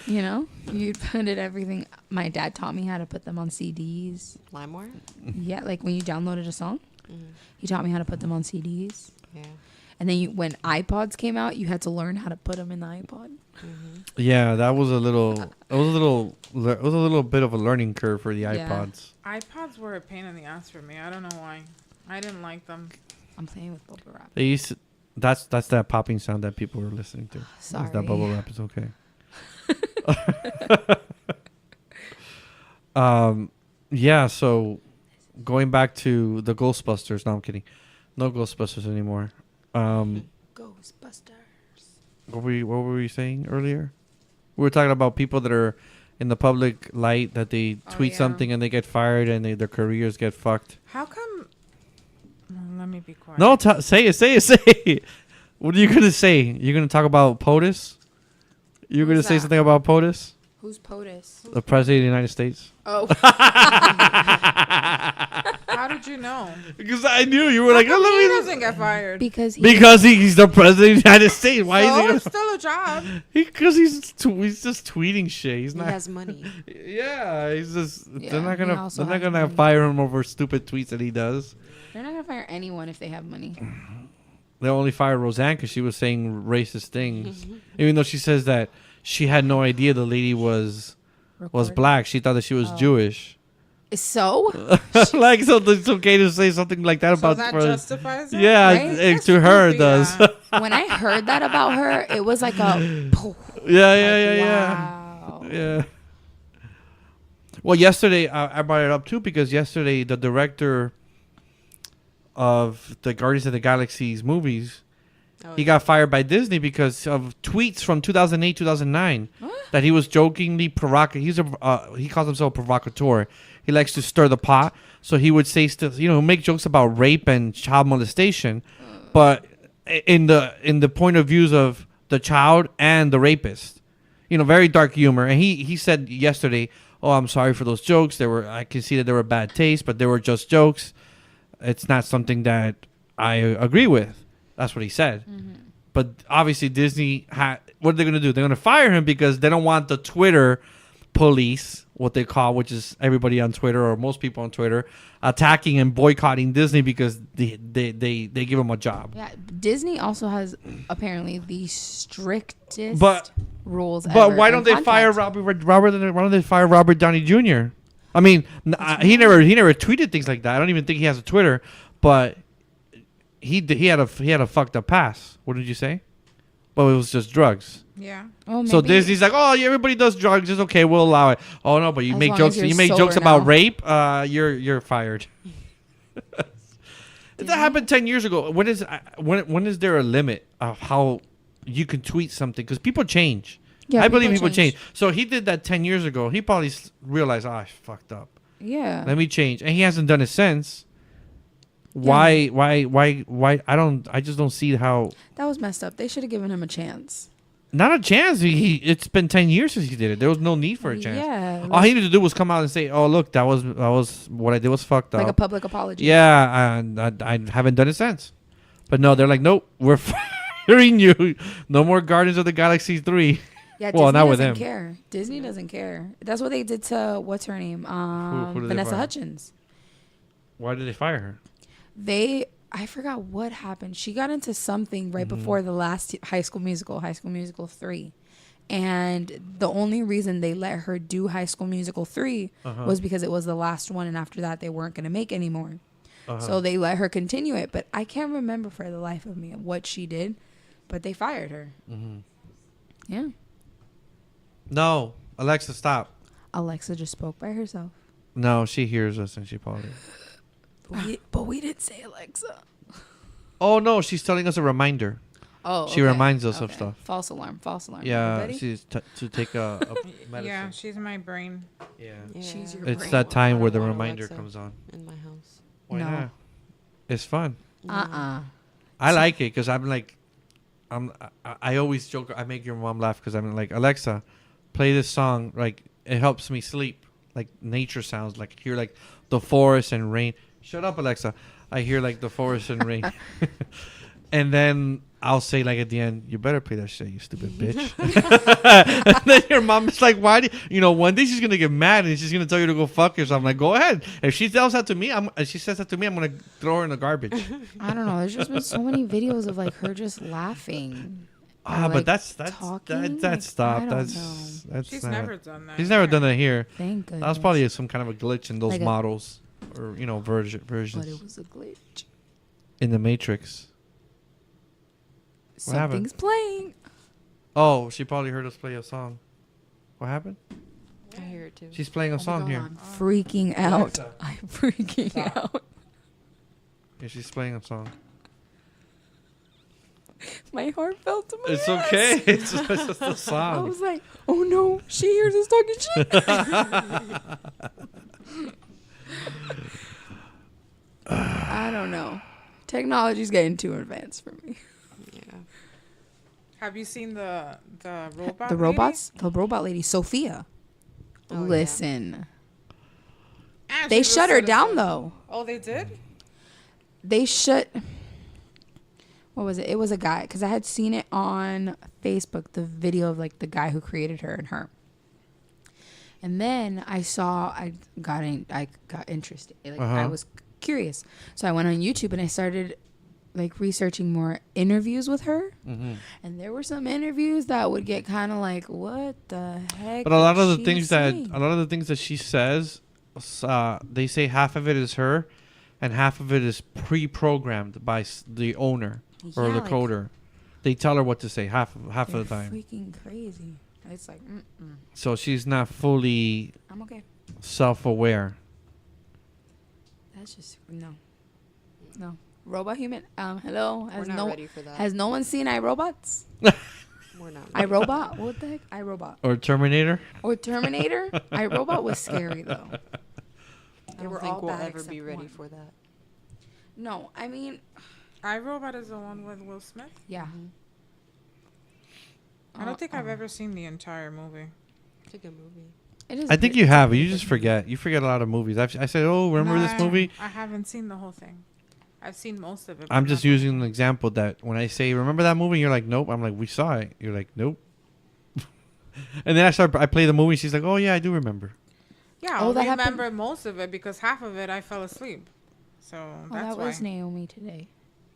You know, you'd put it everything. My dad taught me how to put them on CDs. LimeWire? Yeah, like when you downloaded a song, he taught me how to put them on CDs. Yeah. And then when iPods came out, you had to learn how to put them in the iPod. Yeah, that was a little. It was a little bit of a learning curve for the Yeah. iPods. iPods were a pain in the ass for me. I don't know why. I didn't like them. I'm playing with bubble wrap. They used to. That's that popping sound that people were listening to. Sorry. That bubble wrap is okay. Yeah. So, going back to the Ghostbusters. No, I'm kidding. No Ghostbusters anymore. Ghostbusters. What were we saying earlier? We were talking about people that are in the public light that they tweet yeah. something and they get fired and their careers get fucked. How come? Let me be quiet. No, say it. What are you gonna say? You're gonna talk about POTUS? You're Who's gonna say that? something about POTUS? Who's POTUS? The President of the United States. Oh. How did you know? Because I knew you were like, How come oh, he let me. doesn't get fired. Because He's the President of the United States. Why So is it's still a job. Because he's just tweeting shit. He's He not. has money. Yeah, he's just. Yeah, they're not he gonna. also They're not has gonna money. fire him over stupid tweets that he does. they're not gonna fire anyone if they have money. They only fired Roseanne because she was saying racist things, even though she says that she had no idea the lady was Recorded. black. She thought that she was Oh. Jewish. So Like, so it's okay to say something like that So about. that for- justifies it? yeah, Right? it, to her it That's does. stupid, when I heard that about her, it was like a. Yeah. Wow. Yeah. Well, yesterday I brought it up too because yesterday the director of the Guardians of the Galaxy's movies, Oh, he got fired by Disney because of tweets from 2008, 2009 that he was jokingly provocative. He calls himself a provocateur. He likes to stir the pot, so he would say make jokes about rape and child molestation, but in the point of views of the child and the rapist. Very dark humor. And he said yesterday, "Oh, I'm sorry for those jokes. I can see that they were bad taste, but they were just jokes." it's not something that I agree with. That's what he said. But obviously Disney what are they going to do? They're going to fire him because they don't want the Twitter police, what they call, which is everybody on Twitter or most people on Twitter, attacking and boycotting Disney because they give them a job. Yeah, Disney also has apparently the strictest rules. But why don't they fire Why don't they fire Robert Downey Jr.? I mean, he never tweeted things like that. I don't even think he has a Twitter, but he had a fucked up past. What did you say? Well, it was just drugs. Yeah. Oh, So Disney's like, oh, yeah, everybody does drugs. It's okay. We'll allow it. Oh no, but you As make long jokes. as you're You make jokes sober about now. rape. You're fired. That happened 10 years ago. When is there a limit of how you can tweet something? Because people change. Yeah, I believe people change. So he did that 10 years ago. He probably realized, I fucked up. Yeah. Let me change, and he hasn't done it since. Why? I just don't see how. That was messed up. They should have given him a chance. Not a chance. It's been 10 years since he did it. There was no need for a chance. Yeah. All he needed to do was come out and say, "Oh, look, that was what I did was fucked up." Like a public apology. Yeah, and I haven't done it since. But no, they're like, nope, we're firing you. No more Guardians of the Galaxy 3. Yeah, Well, Disney not with doesn't him. care. Disney doesn't care. That's what they did to what's her name? Who did they Vanessa fire? Hudgens. Why did they fire her? I forgot what happened. She got into something right Mm-hmm. before the last High School Musical 3. And the only reason they let her do High School Musical 3 was because it was the last one, and after that they weren't going to make any more. So they let her continue it, but I can't remember for the life of me what she did, but they fired her. Yeah. No, Alexa, stop. Alexa just spoke by herself. No, she hears us and she probably. But we didn't say Alexa. Oh no, she's telling us a reminder. Oh, She reminds us of stuff. False alarm. Yeah, Everybody? she's to take a medicine. Yeah, she's my brain. Yeah. She's your It's brain. that time I where don't the want reminder Alexa comes on. in my house. Why No. not? It's fun. Uh-uh. I like it because I'm like, I always joke. I make your mom laugh because I'm like, Alexa, play this song. Like it helps me sleep. Like nature sounds. Like hear like the forest and rain. Shut up, Alexa. I hear like the forest and rain. And then I'll say like at the end, you better play that shit, you stupid bitch. And then your mom is like, why do one day she's gonna get mad and she's gonna tell you to go fuck yourself. I'm like, go ahead. If she tells that to me, she says that to me, I'm gonna throw her in the garbage. I don't know. There's just been so many videos of like her just laughing. Or, But like, that's talking? that's Like, stop. I don't know. That's She's not- never done that. He's never here. done that here. Thank goodness. That was probably some kind of a glitch in those Like a- models or versions But it was a glitch. in the Matrix. What happened? Something's playing. Oh, she probably heard us play a song. What happened? I hear it too. She's playing a song here. I'm freaking out. Alexa. I'm freaking out. Yeah, she's playing a song. My heart fell to my It's ass. okay. It's just a I song. was like, oh no, she hears us talking shit. I don't know. Technology's getting too advanced for me. Yeah. Have you seen the robot? The lady? robots? The robot lady, Sophia. Oh, yeah. Listen. Ah, They she's a shut her citizen. down though. Oh, they did? They shut. What was it? It was a guy because I had seen it on Facebook, the video of like the guy who created her and her. And then I got interested. Like I was curious, so I went on YouTube and I started like researching more interviews with her. And there were some interviews that would get kind of like, what the heck? But a lot of is the she things saying? that she says, they say half of it is her, and half of it is pre-programmed by the owner or Yeah, the like- coder. They tell her what to say half They're of the time. freaking crazy. It's like, So she's not fully I'm okay. self-aware. That's just no. Robot human. Hello. We're not ready for that. Has no one seen iRobots? We're not. iRobot? What the heck? iRobot Or Terminator. or Terminator? iRobot was scary though. I don't think we'll ever be ready for that. No, I mean, iRobot is the one with Will Smith. yeah. I don't think I've ever seen the entire movie. It's a good movie. It is. I think you have. You just forget. You forget a lot of movies. I said, oh, remember this movie? I haven't seen the whole thing. I've seen most of it. I'm but just not the using whole an example that when I say, remember that movie? You're like, nope. I'm like, we saw it. You're like, nope. And then I play the movie. She's like, oh, yeah, I do remember. Yeah, Oh, I that remember most of it because half of it I fell asleep. So Oh, that's that why. was Naomi today.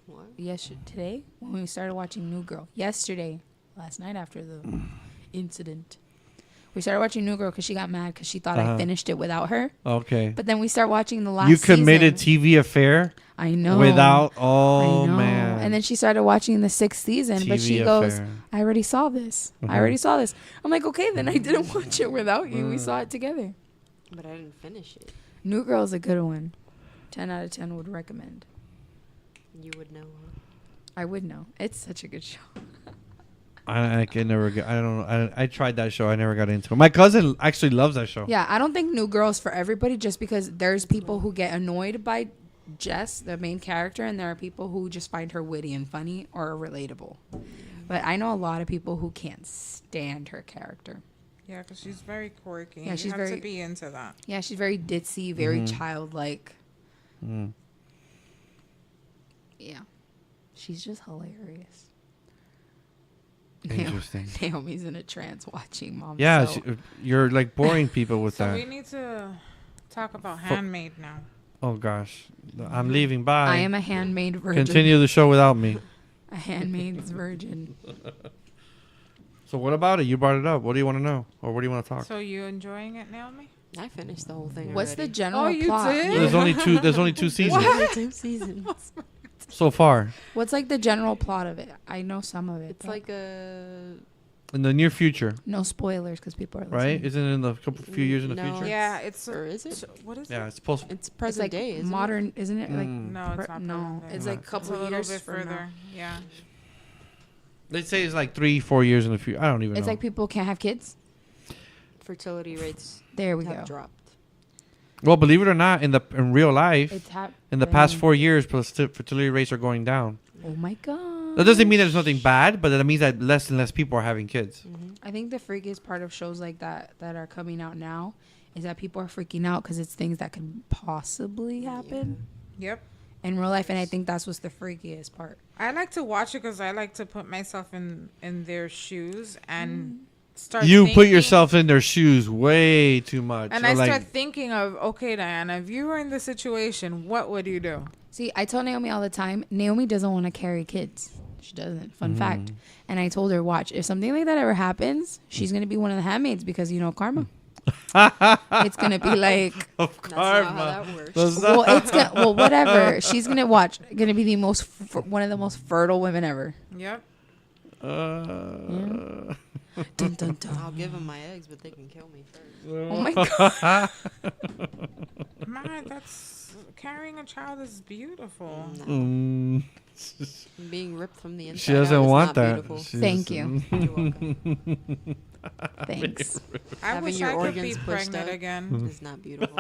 What? Today when we started watching New Girl. Yesterday, last night after the incident, we started watching New Girl because she got mad because she thought I finished it without her. Okay. But then we start watching the last. You committed season. TV affair I know. without. I Oh, know. man. And then she started watching the 6th season, but she TV goes, affair. I already saw this. I already saw this. I'm like, okay, then I didn't watch it without you. We saw it together. But I didn't finish it. New Girl is a good one. 10 out of 10 would recommend. You would know. Huh? I would know. It's such a good show. I can never get. I don't know. I tried that show. I never got into it. My cousin actually loves that show. Yeah, I don't think New Girl is for everybody just because there's people who get annoyed by Jess, the main character, and there are people who just find her witty and funny or relatable. But I know a lot of people who can't stand her character. Yeah, because she's very quirky. Yeah, she's you have very- to be into that. Yeah, she's very ditzy, very childlike. Mm. Yeah. She's just hilarious. Interesting. Naomi's in a trance watching Mom. Yeah, Sew. you're like boring people with So that. we need to talk about Handmaid now. Oh gosh, I'm leaving. Bye. I am a handmaid virgin. Continue the show without me. A handmaid's virgin. So what about it? You brought it up. What do you want to know, or what do you want to talk? So you enjoying it, Naomi? I finished the whole thing. What's the already. general Oh, you plot? did? There's only two. There's only two seasons Only 2 seasons. so far. What's like the general plot of it? I know some of it. It's but like a. In the near future, no spoilers because people are right? listening. Isn't it in the few years in the No. future? Yeah, it's Or is it? so- what is Yeah, it? it's supposed. It's It's present like day. Isn't modern, isn't it? Like No, it's not. no, present day. it's like a It's couple a little years bit from further. now. Yeah. They say it's like 3-4 years in the future. I don't even It's know. like people can't have kids. it? Fertility rates There we have go. dropped. Well, believe it or not, in real life, It's in the past 4 years, fertility rates are going down. Oh my god. That doesn't mean there's nothing bad, but that means that less and less people are having kids. I think the freakiest part of shows like that are coming out now is that people are freaking out because it's things that could possibly happen Yep. in real life, and I think that's what's the freakiest part. I like to watch it because I like to put myself in their shoes and start. You put thinking- yourself in their shoes way too much. And Or I like, start thinking of, okay, Diana, if you were in this situation, what would you do? See, I tell Naomi all the time, Naomi doesn't want to carry kids. She doesn't. Fun fact. And I told her, watch, if something like that ever happens, she's going to be one of the handmaids because, karma. It's going to be like, of That's not how karma. that works. That's not- well, whatever. She's going to going to be the most, one of the most fertile women ever. Yep. Dun, dun, dun. I'll give them my eggs, but they can kill me first. Oh my God. Man, that's carrying a child is beautiful. No. Mm, Being ripped from the inside she doesn't out is want not that. Beautiful. She's- Thank you. You're welcome. Thanks. I Having wish your I could be organs pushed pregnant up. again. It's not beautiful.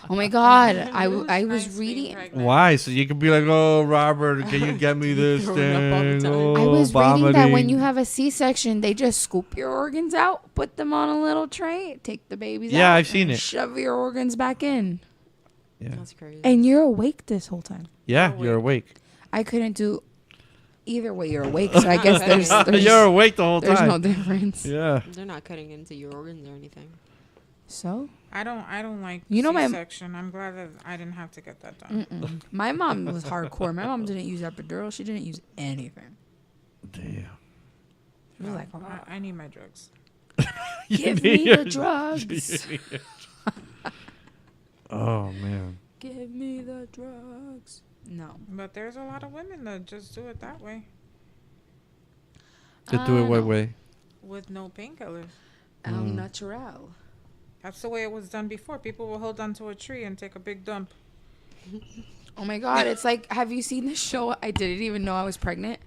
Oh my God. It I was was nice being reading. pregnant. Why? So you could be like, oh, Robert, can you get me this Throwing up all the thing? time. Oh, I was reading that when vomiting." you have a C-section, they just scoop your organs out, put them on a little tray, take the babies out. Yeah, I've seen and it. Shove your organs back in. Yeah, That's crazy. And you're awake this whole time. yeah, you're awake. I couldn't do either way. You're awake, so I guess there's You're awake the whole there's time. no difference. Yeah. They're not cutting into your organs or anything. So I don't like You know my- C-section. I'm glad that I didn't have to get that done. my mom was hardcore. My mom didn't use epidural. She didn't use anything. Damn. She was like, I need my drugs. give me the drugs. Oh man. Give me the drugs. No. But there's a lot of women that just do it that way To do it what no. way? with no painkillers. Al natural. That's the way it was done before. People will hold onto a tree and take a big dump. Oh my God. It's like, have you seen the show? I didn't even know I was pregnant.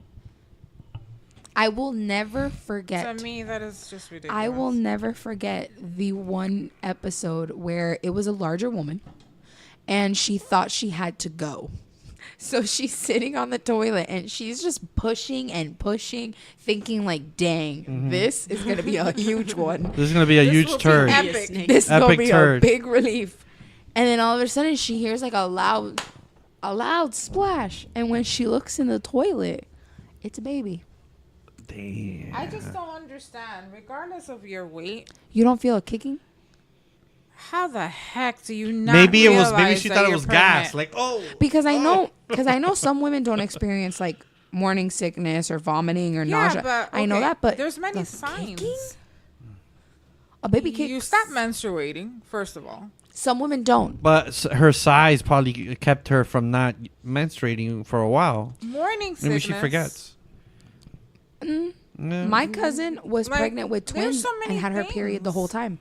I will never forget. To me, that is just ridiculous. I will never forget the one episode where it was a larger woman and she thought she had to go. So she's sitting on the toilet and she's just pushing and pushing, thinking like, dang, this is going to be a huge one. This is gonna be a huge will be turd. epic. This is going to Epic be turd. a big relief. And then all of a sudden she hears like a loud splash. And when she looks in the toilet, it's a baby. Damn. I just don't understand. Regardless of your weight, You don't feel a kicking? how the heck do you not? Maybe she realize thought that it you're was gas. pregnant? Like, oh. Because I know some women don't experience like morning sickness or vomiting or Yeah, nausea. but I know okay, that, but there's many the signs. kicking? A baby kick. You stop menstruating, first of all. Some women don't. But her size probably kept her from not menstruating for a while. Morning sickness. Maybe she forgets. Yeah. My cousin was Like, pregnant with there's twins so many and had her period the things. whole time.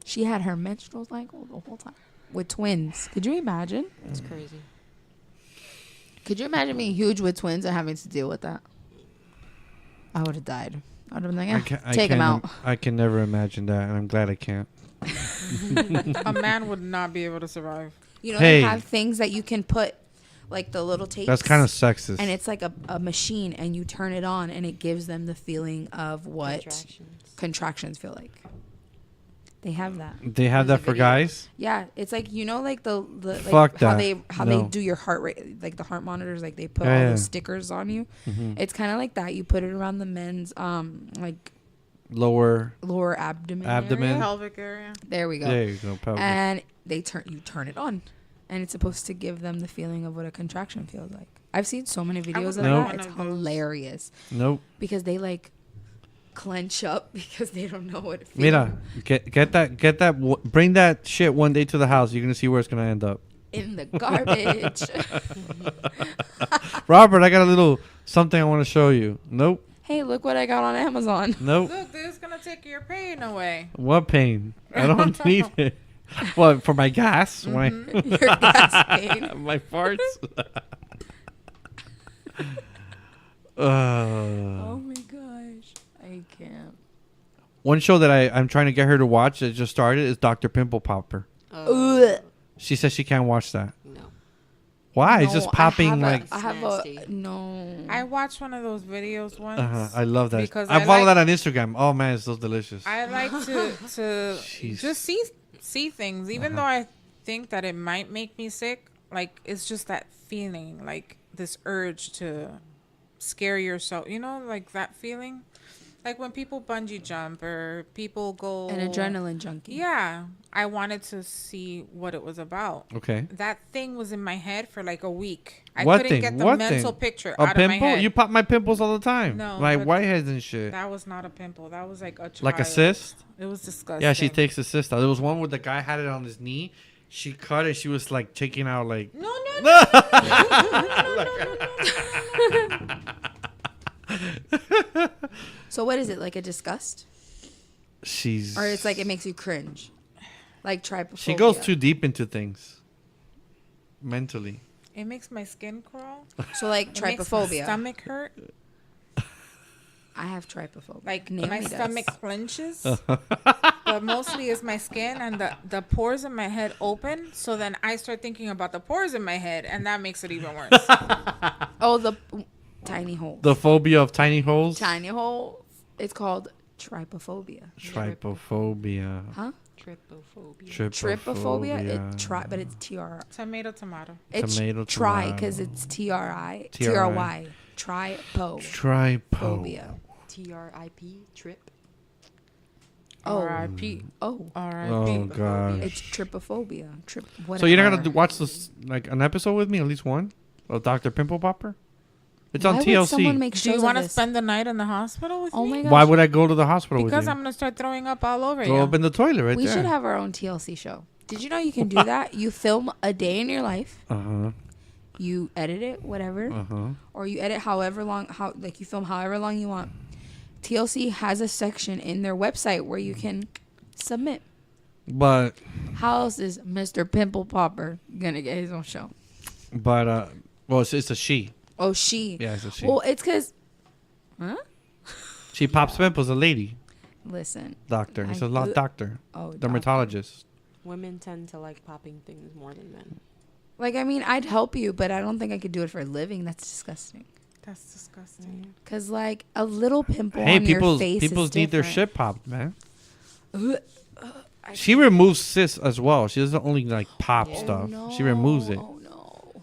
She had her menstrual cycle the whole time with twins. Could you imagine? It's crazy. Could you imagine being huge with twins and having to deal with that? I would have died. I would have been like, take him out. I can never imagine that, and I'm glad I can't. A man would not be able to survive. You know, Hey. they have things that you can put, like the little tapes. That's kind of sexist. And it's like a machine, and you turn it on, and it gives them the feeling of what contractions feel like. They have that. They have There's that a for video. guys. Yeah, it's like like the like Fuck how that. how No. they do your heart rate, like the heart monitors, like they put Yeah, all yeah. those stickers on you. It's kind of like that. You put it around the men's like Lower. lower abdomen. Abdomen. area. Pelvic area. There we go. There you go. Pelvic. And you turn it on, and it's supposed to give them the feeling of what a contraction feels like. I've seen so many videos of would like that. one It's of those. hilarious Nope. because they like clench up because they don't know what it feels. Mira, get that. Bring that shit one day to the house. You're gonna see where it's gonna end up. In the garbage. Robert, I got a little something I want to show you. Nope. Hey, look what I got on Amazon. Nope. Look, this is gonna take your pain away. What pain? I don't need it. What, for my gas? Your gas pain. My farts? Oh my gosh. I can't. One show that I'm trying to get her to watch that just started is Dr. Pimple Popper. Ugh. She says she can't watch that. No. Why? It's No, just popping I like. have Nasty. no. I watched one of those videos once. I love that. Because I I follow like- that on Instagram. Oh man, it's so delicious. I like to Jeez. just see things, even though I think that it might make me sick. Like it's just that feeling, like this urge to scare yourself. You know, like that feeling, like when people bungee jump or people go An adrenaline junkie. Yeah, I wanted to see what it was about. Okay. That thing was in my head for like a week. I What couldn't thing? get the What mental thing? picture A out of my pimple? head. You pop my pimples all the time. No, My but- whiteheads and shit. That was not a pimple. That was like a child. Like a cyst? It was disgusting. Yeah, she takes the cyst out. There was one where the guy had it on his knee. She cut it. She was like taking out like. No, no, no. So what is it? Like a disgust? She's. Or it's like it makes you cringe? Like trypophobia. She goes too deep into things. Mentally. It makes my skin crawl. So like It makes my trypophobia. stomach hurt. I have trypophobia. Like Naomi my does. stomach clenches. But mostly it's my skin and the pores in my head open. So then I start thinking about the pores in my head, and that makes it even worse. Oh, the tiny hole. The phobia of tiny holes. Tiny hole. It's called trypophobia. Trypophobia. Huh? Trypophobia. Trypophobia. But it's TR. Tomato. It's Tomato, try tomato. because it's TRI. TRI. TRY. Trypo. Trypo. Phobia. TRIP. Trip. Oh. R.I.P. Oh. R.I.P. Oh god. It's trypophobia. So you're not gonna watch this like an episode with me, at least one, of Dr. Pimple Popper? It's on Why would TLC. someone make Do shows you of want to this? spend the night in the hospital with Oh me? my gosh. Why would I go to the hospital Because with you? I'm gonna start throwing up all over Throw you. up in the toilet right We there. should have our own TLC show. Did you know you can do that? You film a day in your life. Uh-huh. You edit it, whatever. Uh-huh. Or you edit however long, you film however long you want. TLC has a section in their website where you can submit. But How else is Mr. Pimple Popper gonna get his own show? well, it's a she. Oh, she. Yeah, it's a she. Well, it's because. Huh? She pops pimples. A lady Listen. doctor. It's I- a doctor. Oh, Dermatologist. Women tend to like popping things more than men. Like, I mean, I'd help you, but I don't think I could do it for a living. That's disgusting. That's disgusting. Cause like a little pimple Hey, on your face people is need their different. shit popped, man. Ugh. She removes cysts as well. She doesn't only like pop Yeah. stuff. No. She removes it. Oh no.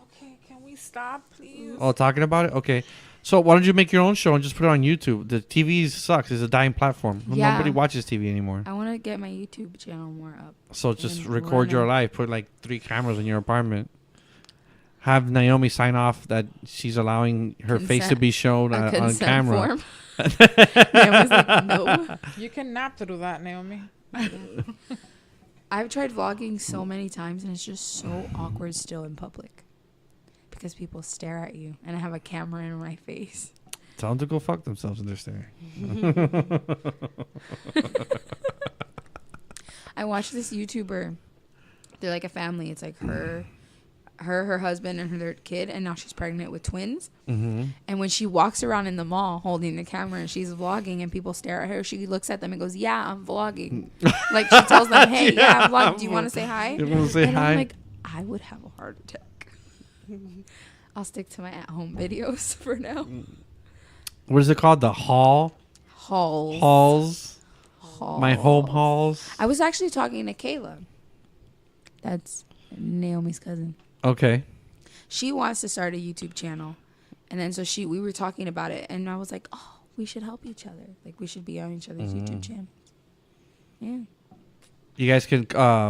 Okay, can we stop, please? Oh, talking about it? Okay. So why don't you make your own show and just put it on YouTube? The TV sucks. It's a dying platform. Yeah. Nobody watches TV anymore. I want to get my YouTube channel more up. So just And record your running. life. Put like 3 cameras in your apartment. Have Naomi sign off that she's allowing her face to Consent. be shown A on consent camera. form. I was like, no. You can nap through that, Naomi. I've tried vlogging so many times and it's just so awkward still in public because people stare at you and I have a camera in my face. Tell them to go fuck themselves in their staring. I watched this YouTuber. They're like a family. It's like her husband and their kid, and now she's pregnant with twins. Mm-hmm. And when she walks around in the mall holding the camera and she's vlogging and people stare at her, she looks at them and goes, "Yeah, I'm vlogging." Like she tells them, "Hey, yeah, I'm vlogging. Do you want to say hi?" You want to say and hi? I'm like, I would have a heart attack. I'll stick to my at-home videos for now. What is it called? The Halls. halls. My home halls. I was actually talking to Kayla. That's Naomi's cousin. Okay. She wants to start a YouTube channel. And then we were talking about it and I was like, "Oh, we should help each other. Like we should be on each other's YouTube channel." Yeah. You guys can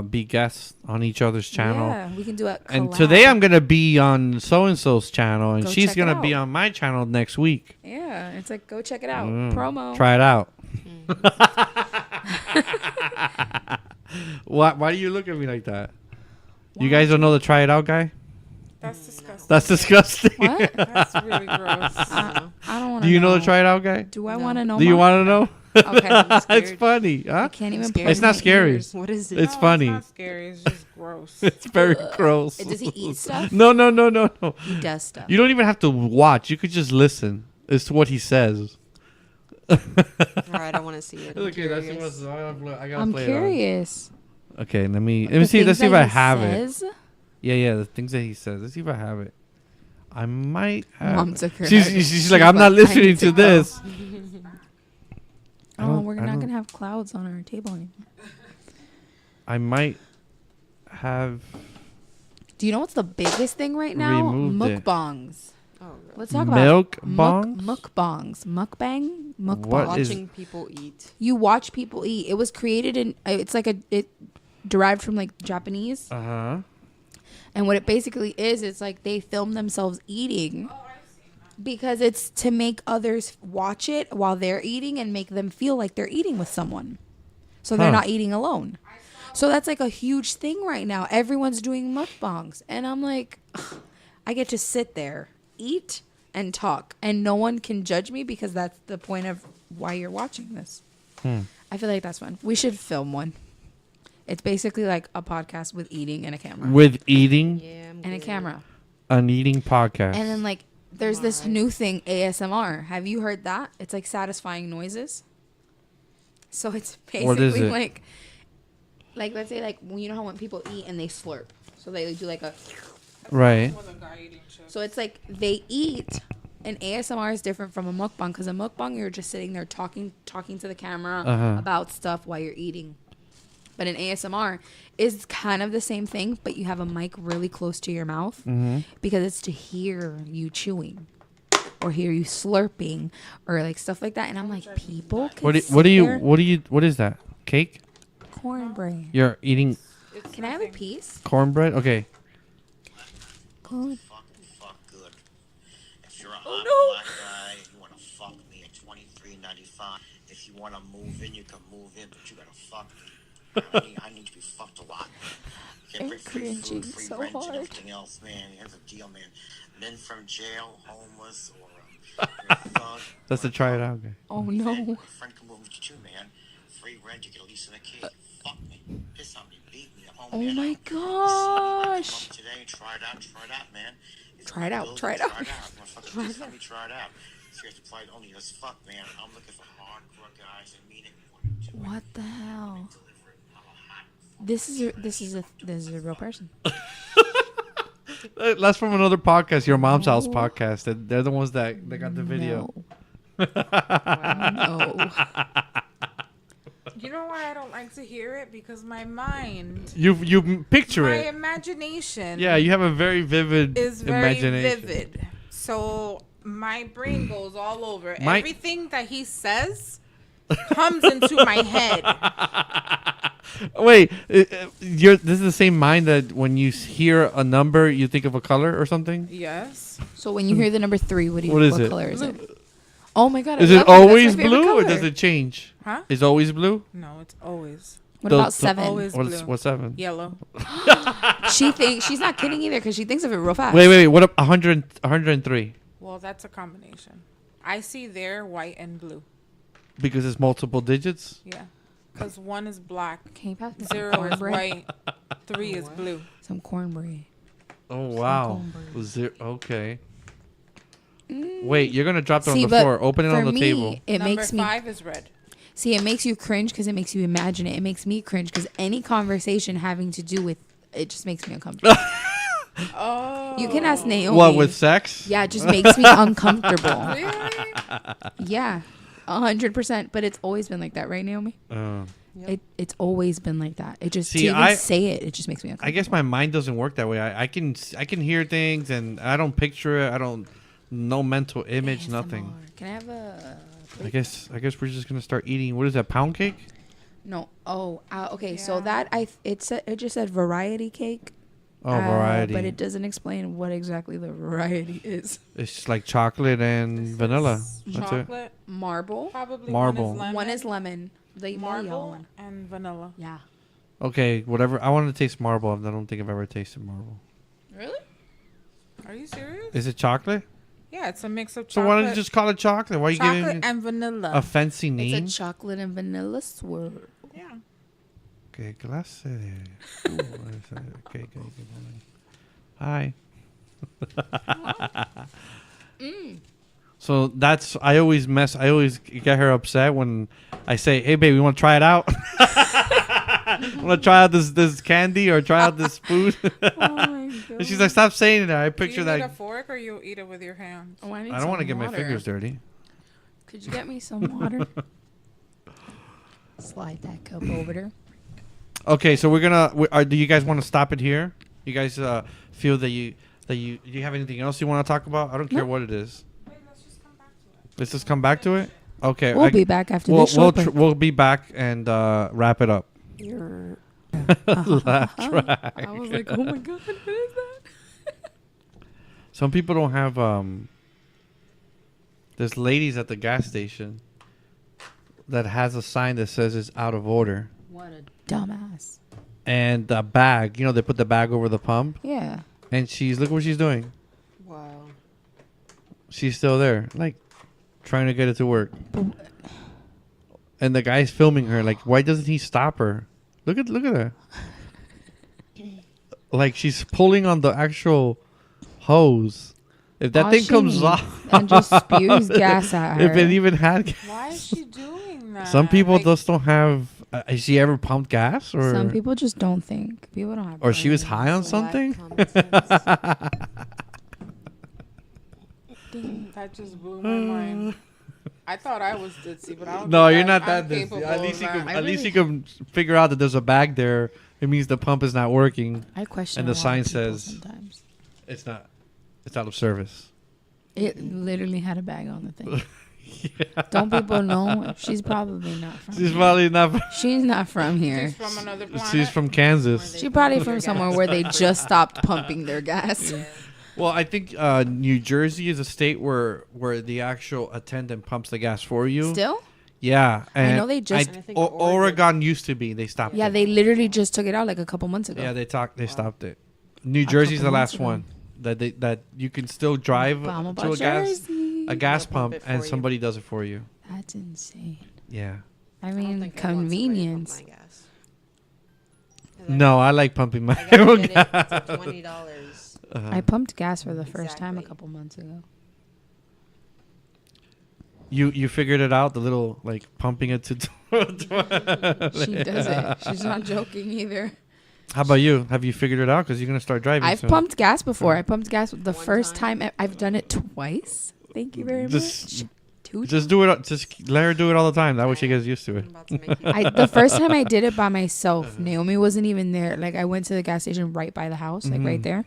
be guests on each other's channel. Yeah, we can do it. And today I'm going to be on so-and-so's channel, and Go she's check going it to be out. on my channel next week. Yeah, it's like, go check it out. Promo. Try it out. Why do you look at me like that? You guys don't know the try it out guy? That's disgusting. That's disgusting. What? That's really gross. I don't want to Do you know the try it out guy? Do I No. want to know Do you more? want to know? Okay. I'm scared. It's funny, I huh? can't even scared. plug It's not my scary. ears. What is it? It's No, funny. It's not scary. It's just gross. It's very gross. Does he eat stuff? No. He does stuff. You don't even have to watch. You could just listen. It's what he says. All right, I want to see it. I'm curious. I gotta I'm curious. Okay, let me The see. Let's see things if I that he have it. says? Yeah, the things that he says. Let's see if I have it. I might have. Mom took her. She's like, I'm not I listening need to go. this. I Oh, don't- we're I not don't- going to have clouds on our table anymore. I might have. Do you know what's the biggest thing right now? Removed it. Mukbangs. Oh, God. Let's talk about Milk bongs? mukbangs. Mukbang? Mukbang. What is- Watching people eat. You watch people eat. It was created in. It's like it derived from like Japanese, Uh-huh. and what it basically is, it's like they film themselves eating. Because it's to make others watch it while they're eating and make them feel like they're eating with someone. So they're Huh. not eating alone. So that's like a huge thing right now. Everyone's doing mukbangs. And I'm like, I get to sit there, eat, and talk. And no one can judge me because that's the point of why you're watching this. I feel like that's fun. We should film one. It's basically like a podcast with eating and a camera. With eating, Yeah, I'm And a good. camera. an eating podcast. And then like there's this new thing, ASMR. Have you heard that? It's like satisfying noises. So it's What is basically it? like let's say like you know how when people eat and they slurp. So they do like a Right. Was a guy eating chips. so it's like they eat and ASMR is different from a mukbang because a mukbang you're just sitting there talking to the camera Uh-huh. about stuff while you're eating. But an ASMR is kind of the same thing, but you have a mic really close to your mouth because it's to hear you chewing or hear you slurping or like stuff like that. And I'm like, people can What sit there- what is that? Cake? cornbread. You're eating Can I have a piece? cornbread? Okay. Corn. Fuck good. If you're a Oh, hot no. black guy, you want to fuck me at $23.95. If you want to move in, you can move in, but you gotta fuck me. I need to be fucked a lot. Get I'm free food, cringing free so rent, hard. and everything else, man. Here's the deal, man. Men from jail, homeless, or you're a thug. That's the try it out guy. Oh Then no. a friend can move with you too, man. Free rent, you get a lease in a kid. Fuck me, piss on me, beat me at home. Oh man. my You see me, come gosh. up today, try it out, man. If Try it you out, build try it out. Motherfucker, please let me try it out. Seriously, applied only as fuck, man. I'm looking for hardcore guys that mean it. What the hell? This is a real person. That's from another podcast, your mom's house podcast. They're the ones that got the video. No. No. You know why I don't like to hear it? Because my mind, You picture my it. imagination, Yeah, you have a very vivid is very imagination. vivid. So my brain goes all over. My- Everything that he says comes into my head. Wait, this is the same mind that when you hear a number, you think of a color or something? Yes. So when you hear the number 3, what What is it? color is it? Oh my god! Is I it love that. That's my always favorite blue or color. does it change? Huh? Is it always blue? No, it's always What about 7? always blue. What's 7? Yellow. She thinks she's not kidding either because she thinks of it real fast. Wait. What up? 103? Well, that's a combination. I see there white and blue. Because it's multiple digits? Yeah. Because 1 is black, Can you pass me some 0 is cornbread? white, 3 is blue. Some cornbread. Oh, wow. cornbread. Okay. Wait, you're going to drop it on See, the but floor. Open it for on the me, table. It Number makes me 5 is red. see. It makes you cringe because it makes you imagine it. It makes me cringe because any conversation having to do with it just makes me uncomfortable. Oh. You can ask Naomi. What, with sex? Yeah, it just makes me uncomfortable. Really? Yeah, 100%. But it's always been like that, right, Naomi? It's always been like that. It just See, to even I- say it, it just makes me uncomfortable. I guess my mind doesn't work that way. I can hear things and I don't picture it. I don't no mental image, nothing. ASMR. Can I have a? I guess we're just gonna start eating. What is that? Pound cake? No. Oh, okay. So Yeah. that it just said variety cake. Oh, variety. But it doesn't explain what exactly the variety is. It's just like chocolate and vanilla. That's it. Chocolate. Marble. Probably Marble. One is lemon. The yellow marble one. and vanilla. Yeah. Okay, whatever. I want to taste marble. I don't think I've ever tasted marble. Really? Are you serious? Is it chocolate? Yeah, it's a mix of So chocolate. why don't you just call it chocolate? Why are you chocolate giving it and vanilla? a fancy name? It's a chocolate and vanilla swirl. Yeah. Okay, clase. Okay, good morning. Hi. So that's I always get her upset when I say, "Hey, babe, you want to try it out? Want to try out this candy or try out this food?" Oh my god. And she's like, "Stop saying that." I Do picture you need a that. fork or you eat it with your hands? Oh, I I don't want to get my water. fingers dirty. Could you get me some water? Slide that cup over there. Okay, so we're gonna. Do you guys want to stop it here? You guys feel that you do you have anything else you want to talk about? I don't care what it is. Wait, let's just come back to it. Let's just come back to it. Okay, We'll be back after we'll this short break. we'll be back and wrap it up. You're- Laugh track. I was like, oh my god, what is that? Some people don't have there's ladies at the gas station that has a sign that says it's out of order. What a dumbass. And the bag, they put the bag over the pump Yeah. and look what she's doing. Wow. She's still there, like trying to get it to work. And the guy's filming her, like, why doesn't he stop her? Look at her. Like she's pulling on the actual hose. If that All thing she comes needs- off and just spews gas at her. if it even had gas. Why is she doing that? Some people Like, just don't have. Has she ever pumped gas, or Some people just don't think. People don't have. or she was brains. high on something? That just blew my mind. I thought I was ditzy, but I don't. No, think you're not I'm that. capable At of least that. at least you can figure out that there's a bag there. It means the pump is not working. I question. And a the lot sign of people says- sometimes. It's not. It's out of service. It literally had a bag on the thing. Don't people know? She's probably not from. She's here. probably not. She's not from here. She's from another planet. She's from Kansas. She probably from somewhere where they just stopped pumping their gas. Well, I think New Jersey is a state where the actual attendant pumps the gas for you. Still? Yeah, and know they just- And I think Oregon used to be. They stopped. Yeah, it. they literally just took it out like a couple months ago. Yeah, they stopped it. New Jersey's the couple last months ago. one that you can still drive Bum to about a gas Jersey. pump pump it and for you. somebody does it for you. That's insane. Yeah. I I don't mean, think I want somebody to pump convenience. my gas. 'Cause No, I like pumping my I gotta own get it. gas. It's like $20. Uh-huh. I pumped gas for the first time a Exactly. couple months ago. You figured it out, the little like pumping it to. She does it. She's not joking either. How about you? Have you figured it out? Because you're gonna start driving. I've soon. pumped gas before. I pumped gas the One first time. time. I've done it twice. Thank you very Just- much. Two Just do it. Just let her do it all the time. That way she gets used to it. I'm about to make you The first time I did it by myself, Naomi wasn't even there. Like I went to the gas station right by the house, like right there,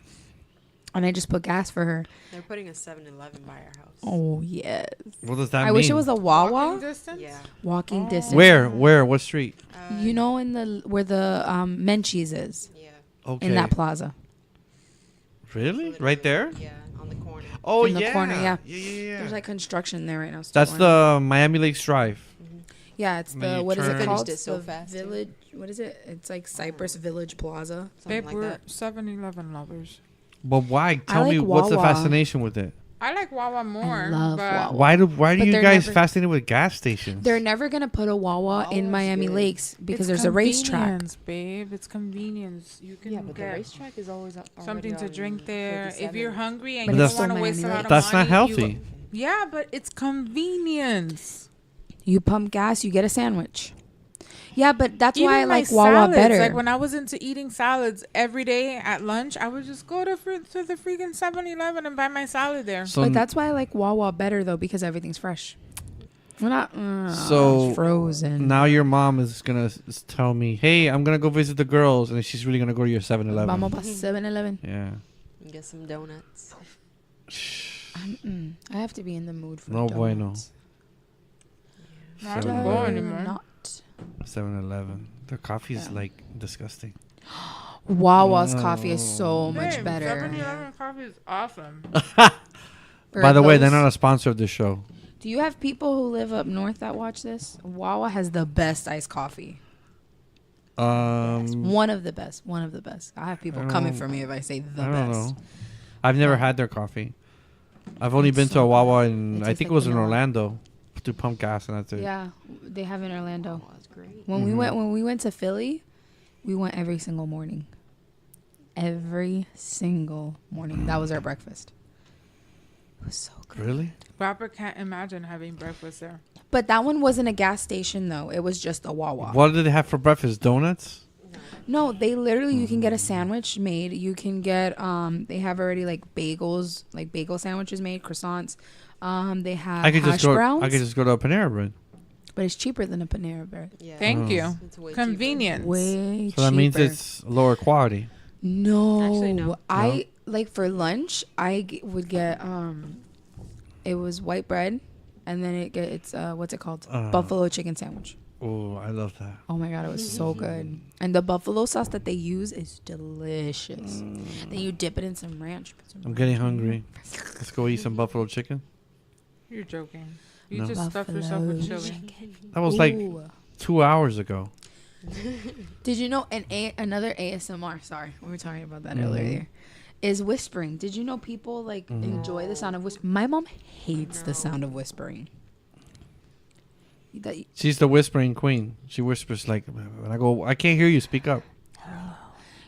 and I just put gas for her. They're putting a 7-Eleven by our house. Oh yes. What does that mean? I wish it was a Walking Wawa. distance? Yeah. Walking distance. Where? What street? You know, in the where the Menchie's is Yeah. Okay. in that plaza. Really? Literally, Right there? Yeah, on the corner. Oh In the yeah. corner, yeah. Yeah. There's like construction there right now. That's still. the Miami Lakes Drive. Yeah, it's When the you what is it turn- called? Finished it so The fast, too. Village. What is it? It's like Cypress Village Plaza. Something Babe, like we're that. 7-Eleven lovers. But why? Tell like me what's the Wawa. fascination with it? I like Wawa more. love but Wawa. Why do But you they're guys never- fascinated with gas stations? They're never gonna put a Wawa in Wawa's Miami good. Lakes because it's there's a racetrack. convenience, babe. It's convenience. You can Yeah, but the get racetrack is always something to drink there. If you're hungry and But you it's don't want still to waste a Miami lot of That's money, not you healthy. go- yeah, but it's convenience. You pump gas, you get a sandwich. Yeah, but that's Even why I my like Wawa salads, better. Like when I was into eating salads every day at lunch, I would just go to the freaking 7-Eleven and buy my salad there. So But that's why I like Wawa better though, because everything's fresh. We're not So, it's frozen. now your mom is gonna tell me, "Hey, I'm gonna go visit the girls," and she's really gonna go to your 7-Eleven. Vamos pa 7-Eleven. Yeah. And get some donuts. I have to be in the mood for No donuts. bueno. I don't go anymore. Not. 7-Eleven. Their coffee is like disgusting. Wawa's coffee is so much Babe, better. 7-Eleven coffee is awesome. For By the way, they're those- not a sponsor of this show. Do you have people who live up north that watch this? Wawa has the best iced coffee. One of the best. One of the best. I have people I coming don't- for me if I say the I don't best. know. I've never had their coffee. I've only It's been so to a Wawa good. in, It I tastes think like it was in vanilla. Orlando, to pump gas, and that's it. Yeah, they have in Orlando. Oh, that's great. When we went to Philly, we went every single morning. Every single morning. That was our breakfast. It was so good. Really? Robert can't imagine having breakfast there. But that one wasn't a gas station though. It was just a Wawa. What did they have for breakfast? Donuts? No, they literally you can get a sandwich made. You can get they have already like bagels, like bagel sandwiches made, croissants. They have I could hash just go. browns, I could just go to a Panera Bread. but it's cheaper than a Panera Bread. Yeah. Thank you. It's way cheaper. Convenience. Way So that means cheaper. it's lower quality. No, Actually, no. I like for lunch. Would get it was white bread, and then it's what's it called? Buffalo chicken sandwich. Oh, I love that. Oh my god, it was so good. And the buffalo sauce that they use is delicious. Then you dip it in some ranch. I'm getting hungry. Let's go eat some buffalo chicken. You're joking. You No. just stuffed yourself with Buffalo chili. That was like Ooh. 2 hours ago. Did you know another ASMR? Sorry, we were talking about that Mm-hmm. earlier. Is whispering. Did you know people like enjoy the sound of whispering? My mom hates the sound of whispering. That She's the whispering queen. She whispers like, when I go, I can't hear you. Speak up.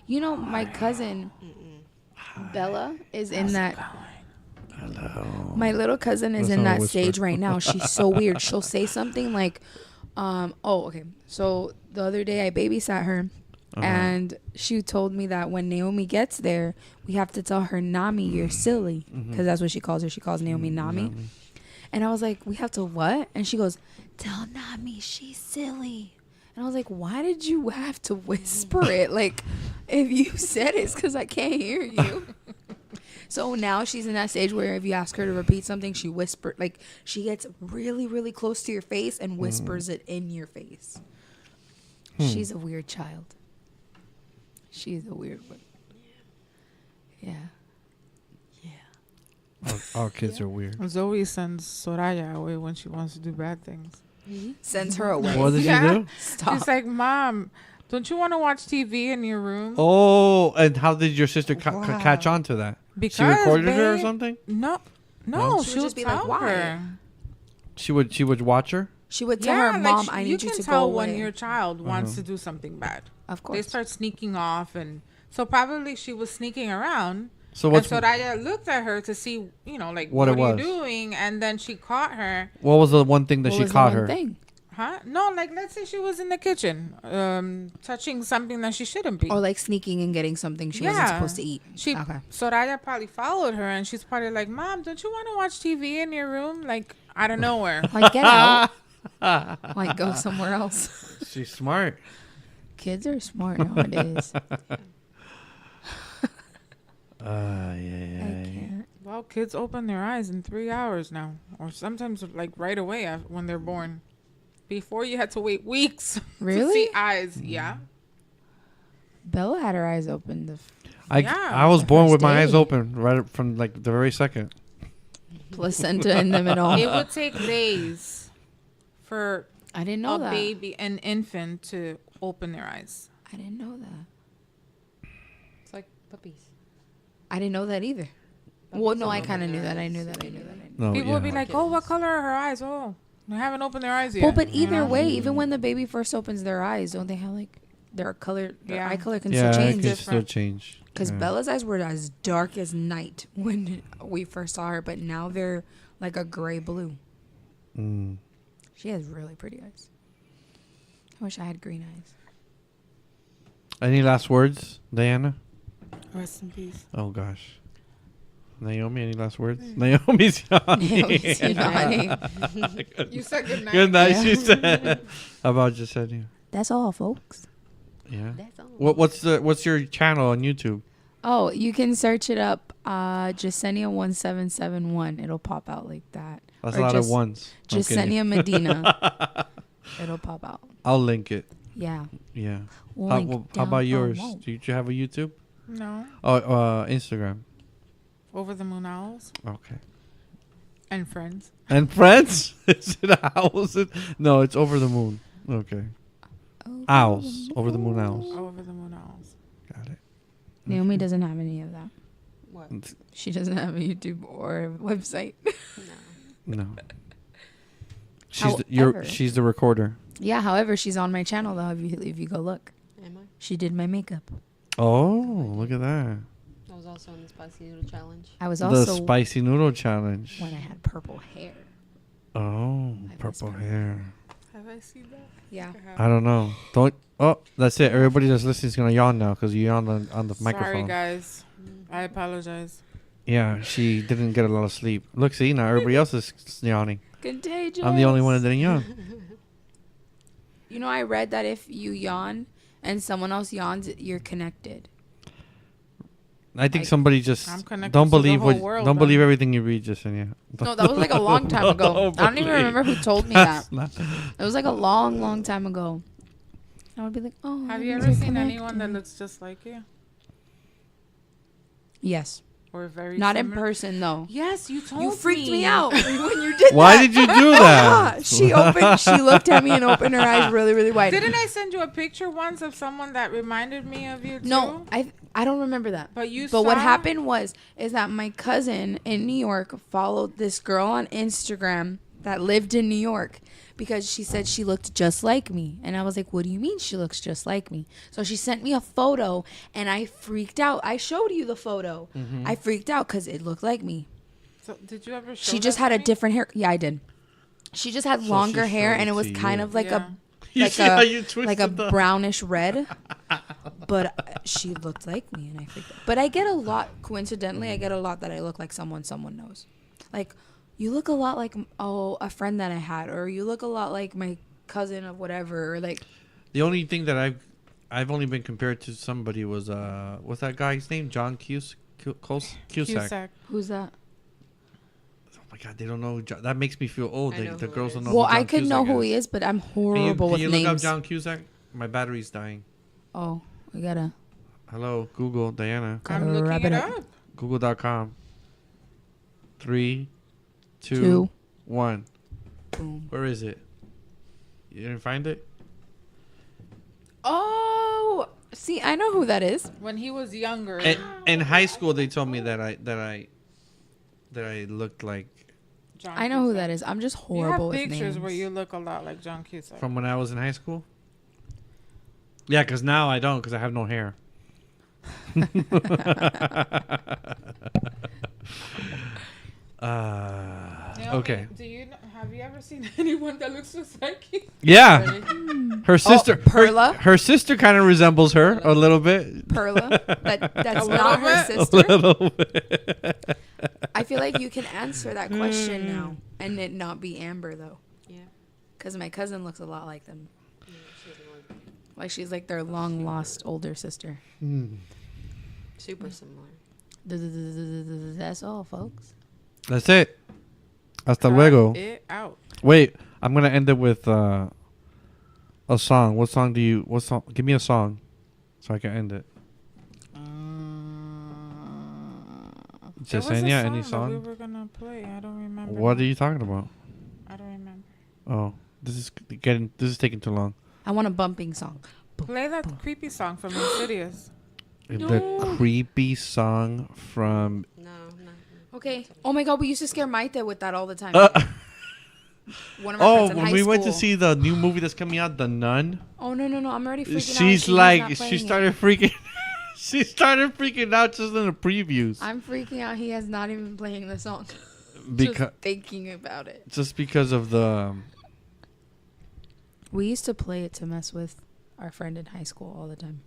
you know, my cousin Bella is in that. Hello. My little cousin is That's in not a that whisper. stage right now. She's so weird. She'll say something like, okay. So the other day I babysat her, and she told me that when Naomi gets there, we have to tell her, Nami, you're silly. Because that's what she calls her. She calls Naomi Nami. And I was like, we have to what? And she goes, tell Nami she's silly. And I was like, why did you have to whisper it? Like, if you said it's because I can't hear you. So now she's in that stage where if you ask her to repeat something, she whispers, like she gets really, really close to your face and whispers it in your face. She's a weird child. She's a weird one. Yeah. All kids are weird. Zoe sends Soraya away when she wants to do bad things. Sends her away. What did Yeah. you do? Stop. She's like, Mom, don't you want to watch TV in your room? Oh, and how did your sister catch on to that? Because, She recorded her or babe, something? No, No? She she would would just be like, tell "Why?" her. She would watch her? She would tell Yeah, her, like, Mom, I need you can to tell go when away. your child wants to do something bad. Of They course. start sneaking off, and so probably she was sneaking around. So what's And Soraya looked at her to see, like, What what it are was. you doing? And then she caught her. what was the one thing that What she was the caught one her? thing? Huh? No, like, let's say she was in the kitchen, touching something that she shouldn't be. Or like sneaking and getting something she wasn't supposed to eat. Okay. Soraya probably followed her, and she's probably like, Mom, don't you want to watch TV in your room? Like, out of nowhere. Like, get out. Like, go somewhere else. She's smart. Kids are smart nowadays. I can't. Well, kids open their eyes in 3 hours now, or sometimes like right away when they're born. Before you had to wait weeks to Really? see eyes. Yeah. Bella had her eyes open. I was The born first with my eyes day. open right from like the very second. Placenta in the middle. It would take days for I didn't know a that. baby, an infant, to open their eyes. I didn't know that. It's like puppies. I didn't know that either. Well, no, I kind of knew that. I knew that. No, People yeah. would be like, "Oh, what color are her eyes? Oh, they haven't opened their eyes yet." Well, but you either know? way, even when the baby first opens their eyes, don't they have like their color? Their Yeah. eye color can yeah, still it change. can still change. Because Yeah. Bella's eyes were as dark as night when we first saw her, but now they're like a gray blue. Mm. She has really pretty eyes. I wish I had green eyes. Any last words, Diana? Rest in peace. Oh gosh. Naomi, any last words? Naomi's yawning. Naomi's yawning. You said good night. Good night, she said. How about Jasenia? That's all, folks. Yeah. That's all. What's your channel on YouTube? Oh, you can search it up, Jasenia1771. It'll pop out like that. That's Or a lot of just- ones. I'm kidding. Jasenia Medina. It'll pop out. I'll link it. Yeah. Yeah. Link How down about yours? below. Do you have a YouTube? No, Oh, Instagram. Over the Moon Owls Okay. and Friends. And Friends? Is it owls? No, it's Over the Moon. Okay. Owls. Over the Moon Owls. Over the Moon Owls. Got it. Naomi doesn't have any of that. What? She doesn't have a YouTube or a website. No. No. However- She's the recorder. Yeah, however, she's on my channel though. If you go look, Am I? she did my makeup. Oh, look at that. I was also on the spicy noodle challenge. I was The also spicy noodle challenge. when I had purple hair. Oh, I purple was- hair. Have I seen that? Yeah. I don't know. Don't. Oh, that's it. Everybody that's listening is gonna yawn now because you yawned on the Sorry, microphone. guys. I apologize. Yeah, she didn't get a lot of sleep. Look, see now everybody else is yawning. Contagious. I'm the only one that didn't yawn. You know, I read that if you yawn and someone else yawns, you're connected. I think Like, somebody just I'm connected don't to the believe whole what world, don't though. believe everything you read, Jasenia. No, that was like a long time ago. I don't even remember who told me that. It was like a long, long time ago. I would be like, oh. Have you you're ever seen anyone that connected. looks just like you? Yes. Or very Not in similar? person though. Yes, you told You freaked me me out when you did Why that. did you do that? She looked at me and opened her eyes really, really wide. Didn't I send you a picture once of someone that reminded me of you too? No, I don't remember that. But you But what saw- happened is that my cousin in New York followed this girl on Instagram that lived in New York because she said she looked just like me. And I was like, what do you mean she looks just like me? So she sent me a photo and I freaked out. I showed you the photo. I freaked out because it looked like me. So did you ever show She just that had to a me? different hair. Yeah, I did. She just had longer she hair showed and it it was to kind you. of like Yeah. You like see how you a twisted like a the- brownish red. But she looked like me and I freaked out. But I get a lot, coincidentally, I get a lot that I look like someone knows. Like, you look a lot like, a friend that I had, or you look a lot like my cousin of whatever, or like, The only thing that I've only been compared to somebody was what's that guy's name? John Cusack. Cusack. who's that? Oh my God, they don't know. That makes me feel old. I know The who girls it don't is. know. Well, who John I could know Cusack who he is, but I'm Can horrible you with look up names. John Cusack? My battery's dying. Oh, we gotta. Hello, Google, Diana. I'm looking Wrap it it up. up. Google.com. 3, 2, Two. 1. Boom. Where is it? You didn't find it? Oh, see, I know who that is. When he was younger. In high school, they told me that I looked like John I know who Cusack. that is. I'm just You horrible have with pictures names. where you look a lot like John Cusack. from when I was in high school. Yeah, because now I don't, because I have no hair. Okay. Have you ever seen anyone that looks just like you? Yeah. Her sister. Perla? Her sister kind of resembles her a little bit. Perla. That's A not little her bit? A sister. little bit. I feel like you can answer that question now and it not be Amber though. Yeah. Because my cousin looks a lot like them. Yeah, she's one. Like she's like their long lost older sister. Super similar. That's all, folks. That's it. Hasta luego. It out. Wait, I'm gonna end it with a song. What song? Give me a song, so I can end it. Jasenia, any that song? we were gonna play. I don't remember. What are you talking about? I don't remember. Oh, this is taking too long. I want a bumping song. Play that creepy song from Insidious. The creepy song from. No. Okay. Oh my God, we used to scare Maite with that all the time. One of my Oh, friends in when high we school. went to see the new movie that's coming out, The Nun. Oh no, I'm already freaking out. She's like, she started freaking. She started freaking out just in the previews. I'm freaking out. He has not even playing the song. Because Just thinking about it. just because of the. We used to play it to mess with our friend in high school all the time.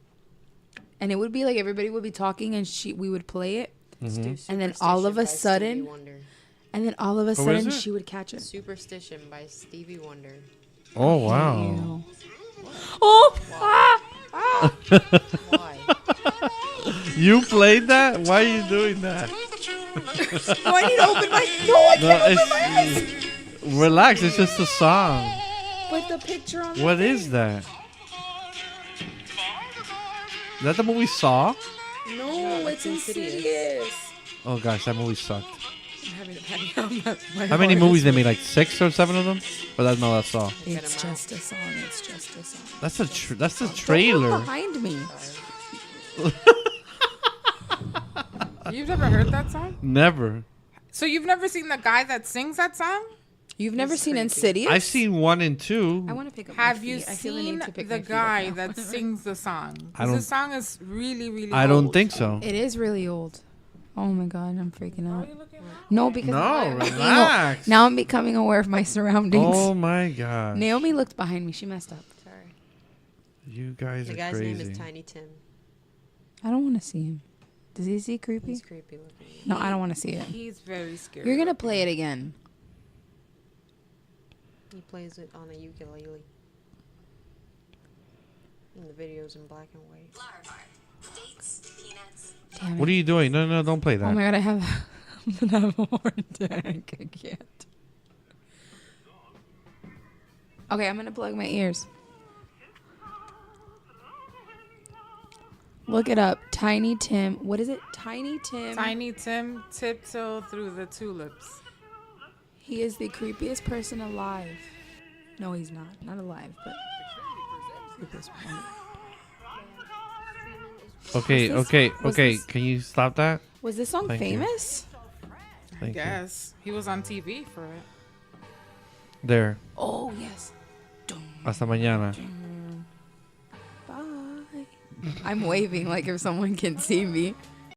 And it would be like everybody would be talking and we would play it. Mm-hmm. And then all of a Superstition by sudden, Stevie Wonder. is it? she would catch it. Superstition by Stevie Wonder. Oh wow! Ew. Oh! Ah! Why? You played that? Why are you doing that? No, I need to open my. No, I can't open my eyes. Relax. It's just a song. Put the picture on. What is that? Is that the movie Saw? No, it's Insidious. Oh gosh, that movie sucked. I'm having a panic on my How many heart. movies they made? Like 6 or 7 of them? But that's not that Saw. It's just a song. It's just a song. That's the Don't trailer. look behind me. You've never heard that song? Never. So you've never seen the guy that sings that song? You've never seen Insidious? I've seen 1 and 2. I want to pick up. my Have you feet. I feel the seen need to pick the my feet up guy now. that sings the song? I 'Cause don't- the song is really, really I don't old. think so. It is really old. Oh my God, I'm freaking Why out. are you looking at me? No, because No, now, relax. now I'm becoming aware of my surroundings. Oh my god. Naomi looked behind me. She messed up. Sorry. You guys The are guy's crazy. name is Tiny Tim. I don't want to see him. Does he see creepy? He's creepy looking. No, I don't want to see it. He's very scary. You're gonna play it again. He plays it on a ukulele. And the video's in black and white. Damn What it. are you doing? No, don't play that. Oh my God, I'm gonna have a heart attack. I can't. Okay, I'm gonna plug my ears. Look it up. Tiny Tim. What is it? Tiny Tim. Tiny Tim tiptoe through the tulips. He is the creepiest person alive. No, he's not. Not alive, but creepiest one. Okay, Was okay, this- was okay. this- Can you stop that? Was this song Thank you. famous? Thank you. Yes. He was on TV for it. There. Oh yes. Hasta mañana. Bye. I'm waving like if someone can see me.